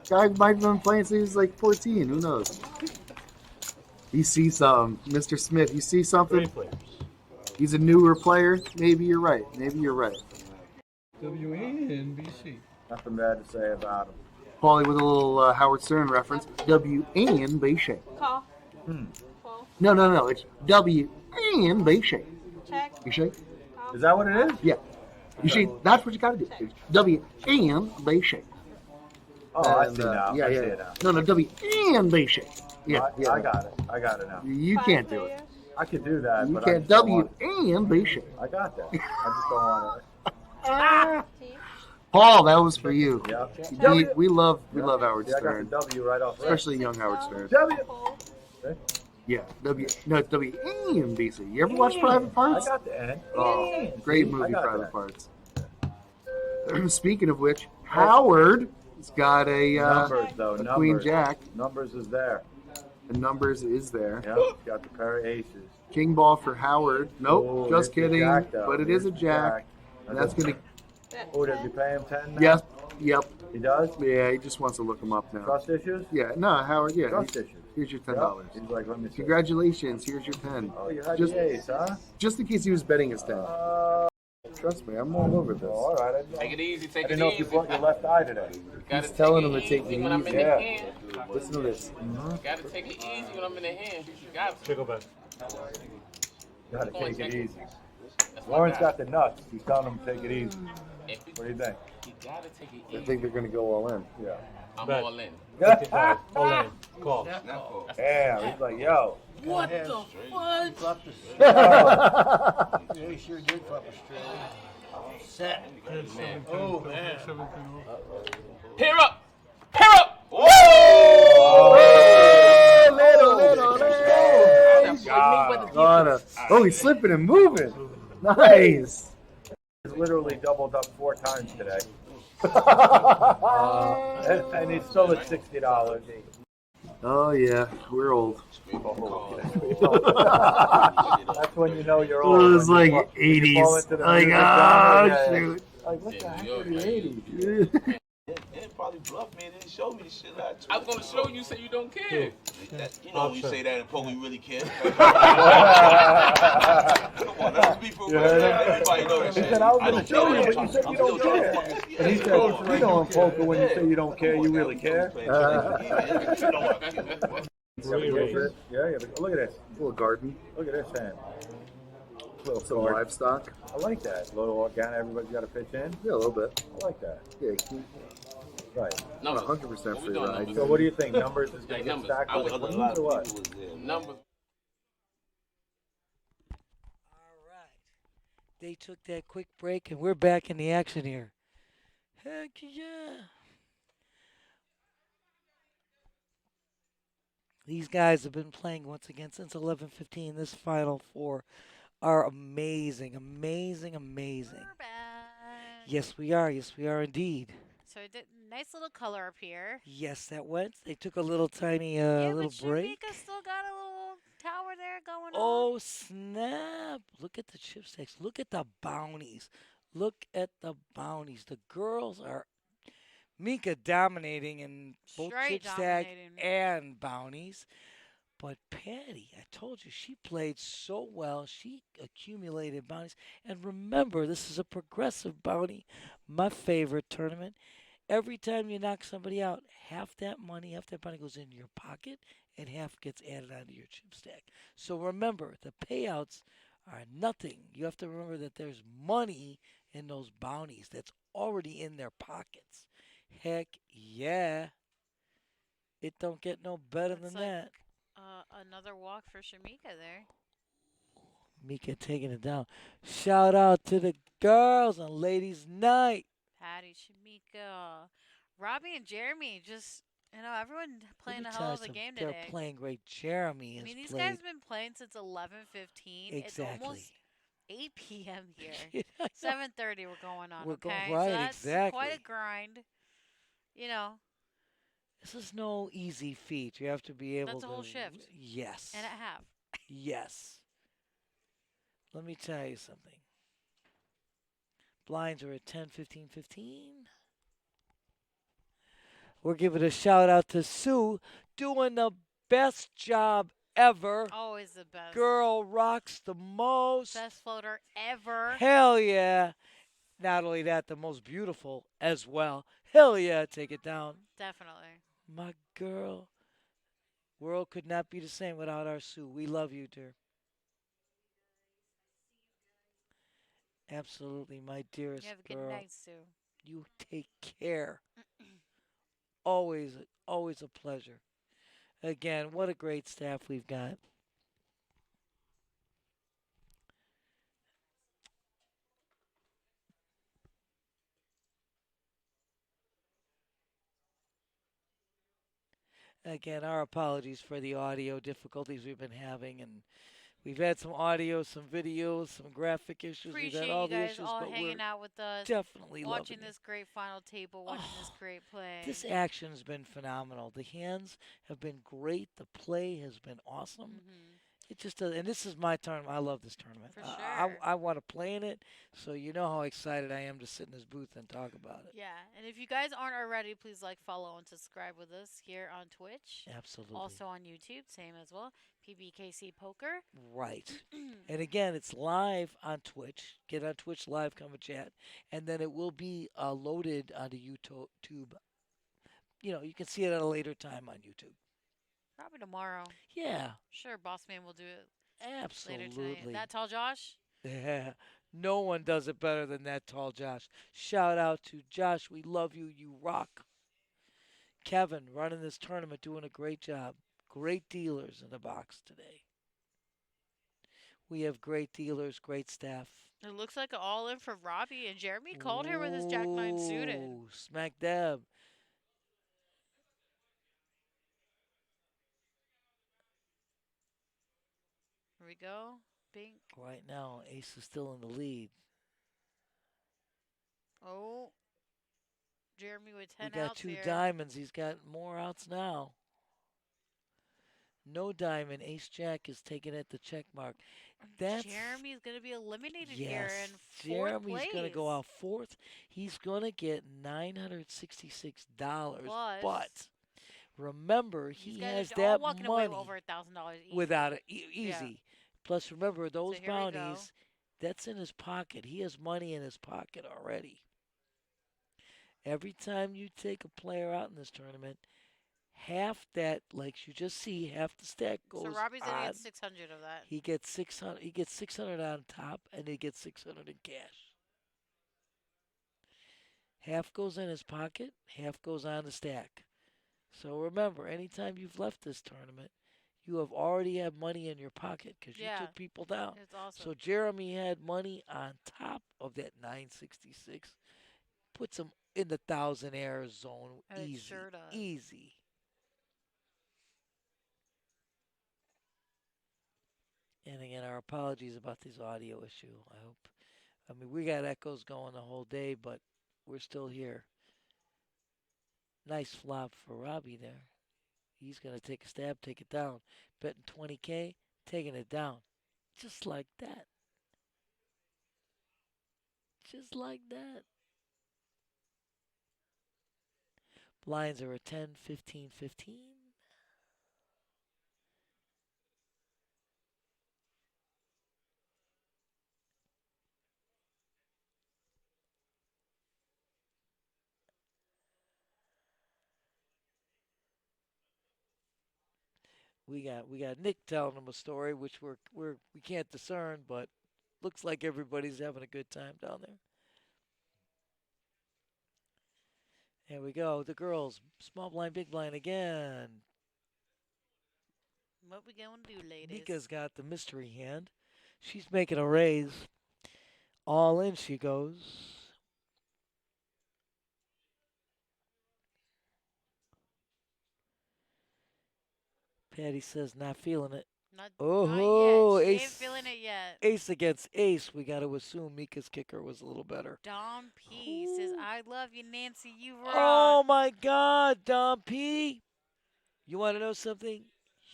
Guy might have been playing since he was like 14. Who knows? You see something, Mr. Smith. You see something? He's a newer player. Maybe you're right. Maybe you're right. WNBC. Nothing bad to say about him. Paulie with a little Howard Stern reference. WNBC. Call. No. It's WNBC. Check. You shake? Is that what it is? Yeah. You see, that's what you got to do. It's WNBC. Oh, I see now. Yeah, I yeah. see it now. No, WNBC. Yeah, yeah. I got it. I got it now. You can't do it. I could do that, You but can't. I just don't want it. WNBC. I got that. I just don't want it. Paul, that was for you. Yeah. We love Howard See, I got Stern, the W right off. especially young Howard Stern. W. Yeah, WNBC. You ever watch Private Parts? I got the N. Oh, great See, movie, I got Private that. Parts. Speaking of which, Howard has got a Numbers though. a Numbers. Queen Jack. Numbers is there. The numbers is there. Yeah. It's got the pair of aces. King ball for Howard. Nope, Oh, just it's the kidding. jack, though. But it is a It's the jack. And that's gonna. Oh, does he pay him 10 now? Yes. Yep. He does? Yeah, he just wants to look him up now. Trust issues? Yeah. No, Howard. Yeah. Trust issues. Here's your $10. Yep. He's like, let me see. Congratulations. Here's your 10. Oh, you had Just, the ace, huh? just in case he was betting his 10. Trust me, I'm all over this. Oh, all right. Take it easy, I take it didn't know if you easy. brought your left eye today. He's telling him to take it easy when I'm in easy. the Yeah. hand. Listen to this. Gotta take it easy when I'm in the hand. You got to. Check over. Gotta Come on, take it check it. easy. That's my Lawrence guy. got the nuts. He's telling him to take it easy. If What do you think? You gotta take it I easy. think they're going to go all in. Yeah. I'm Bet. all in. 55. All in. Call. Yeah, he's like, yo. What the fuck? Yeah, he sure did flop a straight. Set. Oh, man. Pair up! Pair up! Woo! Oh, he's slipping and moving. Nice. He's literally doubled up 4 times today. And he's still at $60. Oh, yeah. We're old. That's when you know you're old. It was when you like fall- when you 80s. fall into the Like, music genre, oh, yeah. shoot. Like, what the heck are the 80s? It probably bluffed me and didn't show me the shit I was gonna show you, say you don't care. You know, when you say that in poker, you really care. Come on, let's be for real. Everybody know that He shit. said, I was I going don't to show you, care. but you said you I'm don't still care. trying to And he said, you know in poker, when you say you don't care, you really care. Really? Yeah, look at this. Little garden. Look at this hand. Some livestock. I like that. A little organic, everybody's got to pitch in. Yeah, a little bit. I like that. Yeah, Right. not 100% free ride. So what do you think? Numbers is going Like to get numbers. stacked I with would- queens or what? Numbers. All right. They took that quick break, and we're back in the action here. Heck yeah. These guys have been playing once again since 11:15. This Final Four are amazing, amazing, amazing. We're back. Yes, we are. Yes, we are indeed. So I did nice little color up here. Yes, that went. They took a little tiny Yeah, little but break. Shamika still got a little tower there going on. Oh, snap. Look at the chip stacks. Look at the bounties. Look at the bounties. The girls are Mika dominating in both Straight chip stack dominating. and bounties. But Patty, I told you, she played so well. She accumulated bounties. And remember, this is a progressive bounty, my favorite tournament. Every time you knock somebody out, half that money goes in your pocket and half gets added onto your chip stack. So remember, the payouts are nothing. You have to remember that there's money in those bounties that's already in their pockets. Heck yeah. It don't get no better Looks than like, that. Another walk for Shamika there. Mika taking it down. Shout out to the girls on Ladies Night. Patty, Shamika, Robbie, and Jeremy. Just, everyone playing Let a me hell tell of a you game something, today. They're playing great. Jeremy I has mean, these played. guys have been playing since 11:15. It's Exactly. almost 8 p.m. here. Yeah, I know. 7:30 we're going on, We're okay? going- So right, that's exactly. quite a grind. You know, This is no easy feat. You have to be able That's to. a whole shift. Yes. and a half. Yes. Let me tell you something. Blinds are at 10, 15, 15. We're giving a shout out to Sue, doing the best job ever. Always the best. Girl rocks the most. Best floater ever. Hell yeah. Not only that, the most beautiful as well. Hell yeah, take it down. Definitely. My girl. World could not be the same without our Sue. We love you, dear. Absolutely, my dearest You have a good girl. night, Sue. You take care. Always, always a pleasure. Again, what a great staff we've got. Again, our apologies for the audio difficulties we've been having, and we've had some audio, some videos, some graphic issues. We've had Appreciate all you the guys issues, all but we're hanging out with us, definitely watching loving it. this great final table, watching this Oh, great play. this action's been phenomenal. The hands have been great. The play has been awesome. Mhm. It just does, and this is my tournament. I love this tournament. For I sure. I want to play in it, so you know how excited I am to sit in this booth and talk about it. Yeah, and if you guys aren't already, please like, follow, and subscribe with us here on Twitch. Absolutely. Also on YouTube, same as well. PBKC Poker. Right. And again, it's live on Twitch. Get on Twitch live, come and chat, and then it will be loaded onto YouTube. You know, you can see it at a later time on YouTube. Probably tomorrow. Yeah, Sure, Boss Man will do it later tonight. absolutely. That tall Josh? Yeah, no one does it better than that tall Josh. Shout out to Josh. We love you. You rock. Kevin running this tournament, doing a great job. Great dealers in the box today. We have great dealers, great staff. It looks like an all in for Robbie, and Jeremy called here with his Jack 9 suited. Ooh, smack dab. Here we go. Bink. Right now, Ace is still in the lead. Oh. Jeremy with 10 We got outs two here. diamonds. He's got more outs now. No diamond. Ace Jack is taking it the check mark. That's Jeremy's going to be eliminated here in yes. fourth Jeremy's place. going to go out fourth. He's going to get $966. Plus, But remember, these he guys has are all that walking money away with over $1,000 easy. without it. Easy. Plus, remember, those So here we go. bounties, that's in his pocket. He has money in his pocket already. Every time you take a player out in this tournament, half that, like you just see, half the stack goes So Robbie's going to on. get 600 of that. He gets 600. He gets 600 on top, and he gets 600 in cash. Half goes in his pocket, half goes on the stack. So remember, anytime you've left this tournament, you have already had money in your pocket because you took people down. It's awesome. So Jeremy had money on top of that 966. Puts him in the thousandaire zone. It Easy. sure does. Easy. And again, our apologies about this audio issue. I mean, we got echoes going the whole day, but we're still here. Nice flop for Robbie there. He's going to take a stab, take it down. Betting 20K, taking it down. Just like that. Just like that. Blinds are a 10, 15, 15. We got Nick telling him a story, which we can't discern, but looks like everybody's having a good time down there. There we go. The girls, small blind, big blind again. What we going to do, ladies? Mika's got the mystery hand. She's making a raise. All in she goes. Patty says not feeling it. Not Oh, yet. She ace. ain't feeling it yet. Ace against ace. We got to assume Mika's kicker was a little better. Dom P says, I love you, Nancy. You rock. Oh my God, Dom P. You want to know something?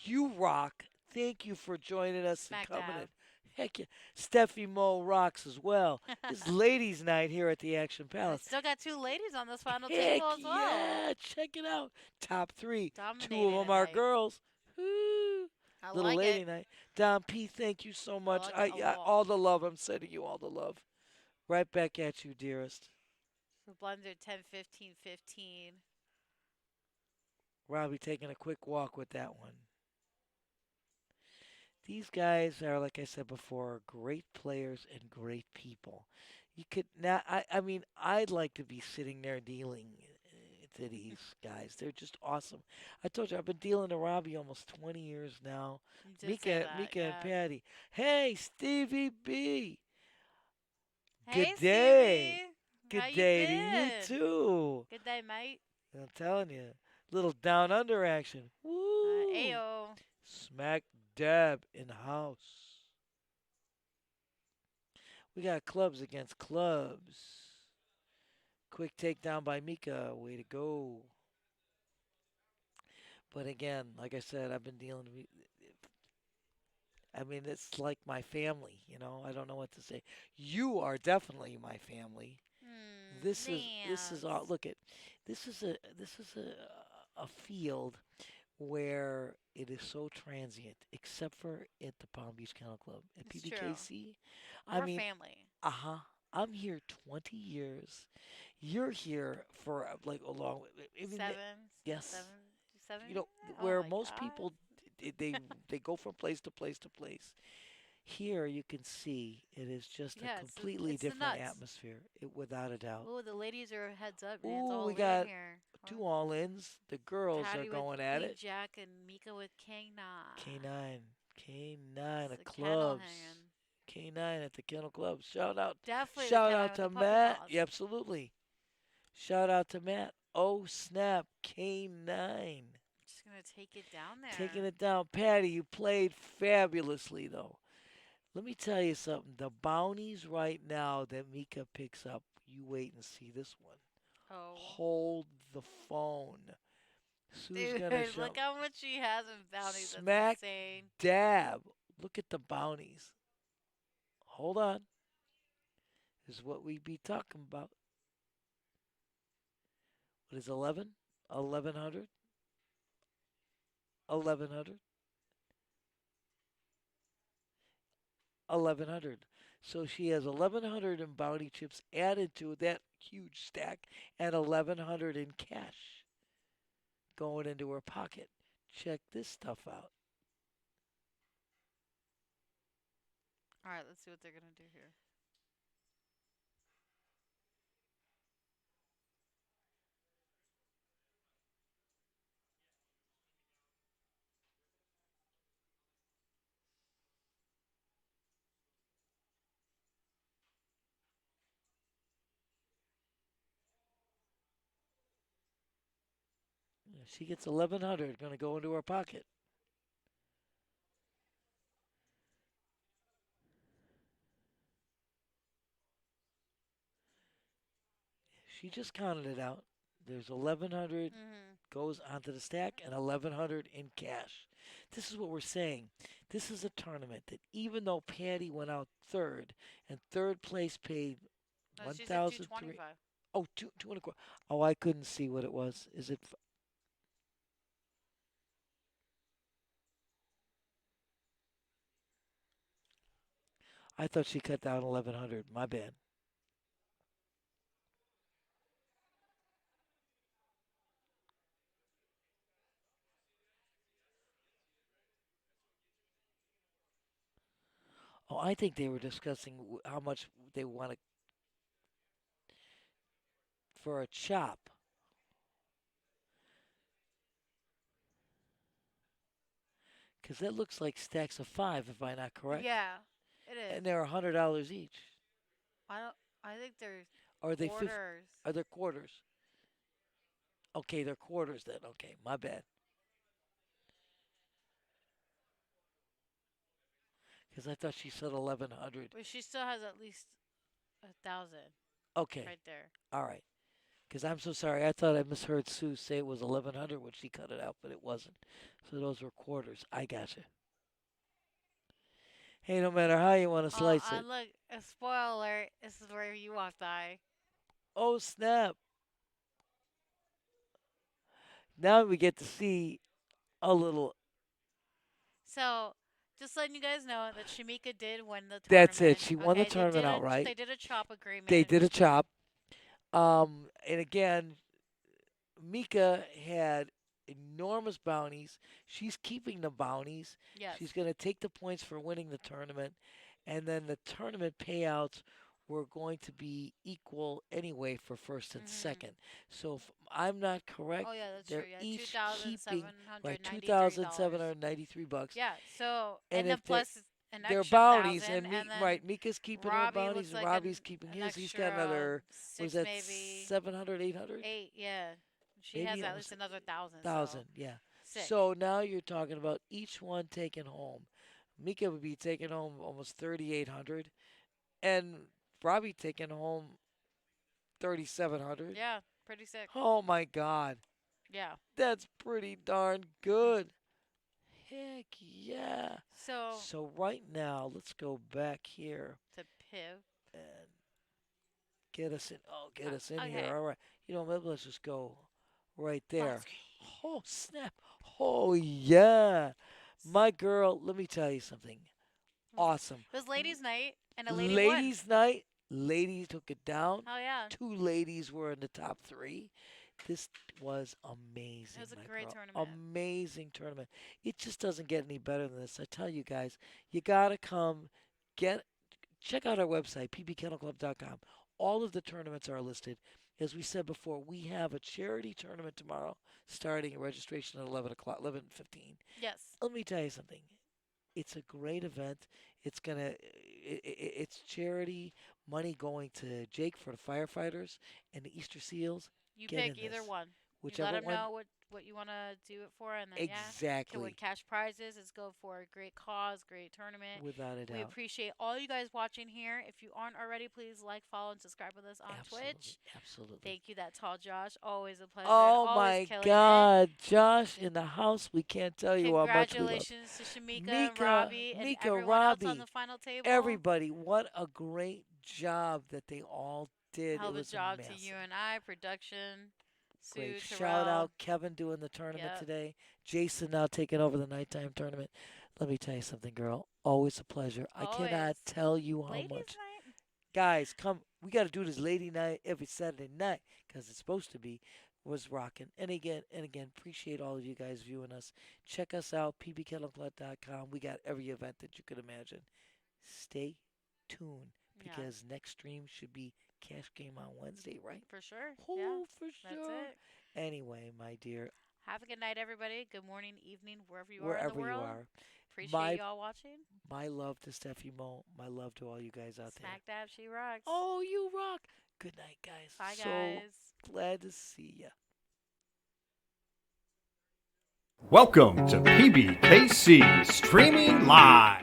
You rock. Thank you for joining us Smack and coming dab. in. Heck yeah. Steffi Mo rocks as well. It's ladies' night here at the Action Palace. Still got two ladies on this final Heck table as well. yeah. Check it out. Top three. Dominating Two of them are tonight. girls. Woo. I Little like lady it. night. Dom P, thank you so much. like it a lot. All the love. I'm sending you all the love. Right back at you, dearest. The blinds are 10, 15, 15. Robbie taking a quick walk with that one. These guys are, like I said before, great players and great people. You could not. I mean, I'd like to be sitting there dealing to these guys. They're just awesome. I told you I've been dealing to Robbie almost 20 years now. You did say that, Mika yeah. and Patty. Hey, Stevie B. Hey, Good day. Stevie. Good How you day to been? you too. Good day, mate. I'm telling you. Little down under action. Woo! Ayo. Smack dab in the house. We got clubs against clubs. Quick takedown by Mika. Way to go. But again, like I said, I've been dealing with. I mean, it's like my family, you know. I don't know what to say. You are definitely my family. This is all. Look at this is a field where it is so transient, except for at the Palm Beach Kennel Club at It's true. PBKC. I We're mean, family. I'm here 20 years. You're here for like a long. I mean, yes. Seven? You know, Oh where my most God. people they go from place to place to place. Here you can see it is just a Yeah, completely it's the different nuts. atmosphere, without a doubt. Oh, the ladies are heads up, man. It's Ooh, all we lit in got here. two all-ins. The girls are Patty with going at Queen it. Jack and Mika with King Na. K9, K9 It's at the kennel clubs. hanging. K9 at the Kennel Clubs. Definitely the Shout kennel out with to the puppy Matt. paws. Yeah, absolutely. Shout out to Matt. Oh snap, K9 Just gonna take it down there. taking it down. Patty, you played fabulously though. Let me tell you something. The bounties right now that Mika picks up, you wait and see this one. Oh. Hold the phone. Sue's Dude, gonna show. look how much she has in bounties. Smack That's insane. dab. Look at the bounties. Hold on. This is what we be talking about. What is 11? 1100? 1100? 1100. So she has 1100 in bounty chips added to that huge stack and 1100 in cash going into her pocket. Check this stuff out. All right, let's see what they're gonna do here. She gets 1100 going to go into her pocket. She just counted it out. There's 1100 goes onto the stack and 1100 in cash. This is what we're saying. This is a tournament that even though Patty went out third and third place paid No, she's at 1,003. 225. Oh, two and a quarter. Oh, I couldn't see what it was. Is it? I thought she cut down 1100. My bad. Oh, I think they were discussing how much they want to for a chop. Because that looks like stacks of five, if I'm not correct. Yeah, it is. And they're $100 each. I don't. I think they're Are they quarters. Are they quarters? Okay, they're quarters then. Okay, my bad. Because I thought she said 1100. But she still has at least 1,000. Okay. Right there. All right. Because I'm so sorry. I thought I misheard Sue say it was 1100 when she cut it out, but it wasn't. So those were quarters. I gotcha. Hey, no matter how you want to slice it. Look, a spoiler alert. This is where you walk by. Oh, snap. Now we get to see a little. So, just letting you guys know that Shamika did win the tournament. That's it. She won the tournament outright. They did a chop agreement. They did a chop. And again, Mika had enormous bounties. She's keeping the bounties. Yes. She's going to take the points for winning the tournament. And then the tournament payouts were going to be equal anyway for first and second. So if I'm not correct, oh, yeah, that's they're true. Yeah, each keeping like $2,793. $2,793. Yeah. So and then if plus an their extra bounties 1,000, and then right, Mika's keeping her Robbie bounties looks and like Robbie's an keeping an his. He's got extra another. six Was that maybe 700, 800? 8, yeah. She Maybe has it at was least another 1,000. 1,000, yeah. Sick. So now you're talking about each one taking home. Mika would be taking home almost 3,800, and Robbie taking home 3,700. Yeah, pretty sick. Oh my God, Yeah. that's pretty darn good. Heck yeah. So So right now, let's go back here to Piv. and get us in. Oh, get us in okay. here. All right. You know, maybe let's just go right Full there. screen. Oh, snap. Oh, yeah. My girl, let me tell you something. Awesome. It was ladies' night, and a lady Ladies' night, ladies took it down. won. Oh yeah. 2 ladies were in the top 3. This was amazing. It was a my great girl. tournament. Amazing tournament. It just doesn't get any better than this. I tell you guys, you gotta come check out our website, pbkennelclub.com. All of the tournaments are listed. As we said before, we have a charity tournament tomorrow, starting registration at 11 o'clock, 11:15. Yes. Let me tell you something. It's a great event. It's charity money going to Jake for the firefighters and the Easter Seals. You Get pick in either this. one. Whichever you let them one. know what you want to do it for, and then yeah, Exactly. can win cash prizes. It's go for a great cause, great tournament. Without a doubt. We appreciate all you guys watching here. If you aren't already, please like, follow, and subscribe with us on Twitch. Absolutely. Thank you, that tall Josh. Always a pleasure. Oh and my always killing God, Josh in the house. We can't tell you how much we love. Congratulations to Shamika and Robbie and Mika, everyone Robbie, else on the final table. everybody. What a great job that they all did. Hell It of a was job massive. to you and I, production. Sue, Great. Terrell. Shout out Kevin doing the tournament today. Jason now taking over the nighttime tournament. Let me tell you something, girl. Always a pleasure. I cannot tell you how Ladies' much. night. Guys, come. We got to do this lady night every Saturday night because it's supposed to be. Was rocking. And again, appreciate all of you guys viewing us. Check us out, pbkennelclub.com. We got every event that you could imagine. Stay tuned because next stream should be Cash Game on Wednesday, right? For sure. Oh, yeah. for sure. That's it. Anyway, my dear. Have a good night, everybody. Good morning, evening, wherever you are in Wherever the world. you are. Appreciate you all watching. My love to Steffi Mo. My love to all you guys out there. Smack dab, she rocks. Oh, you rock. Good night, guys. Bye, so guys. Glad to see ya. Welcome to PBKC Streaming Live.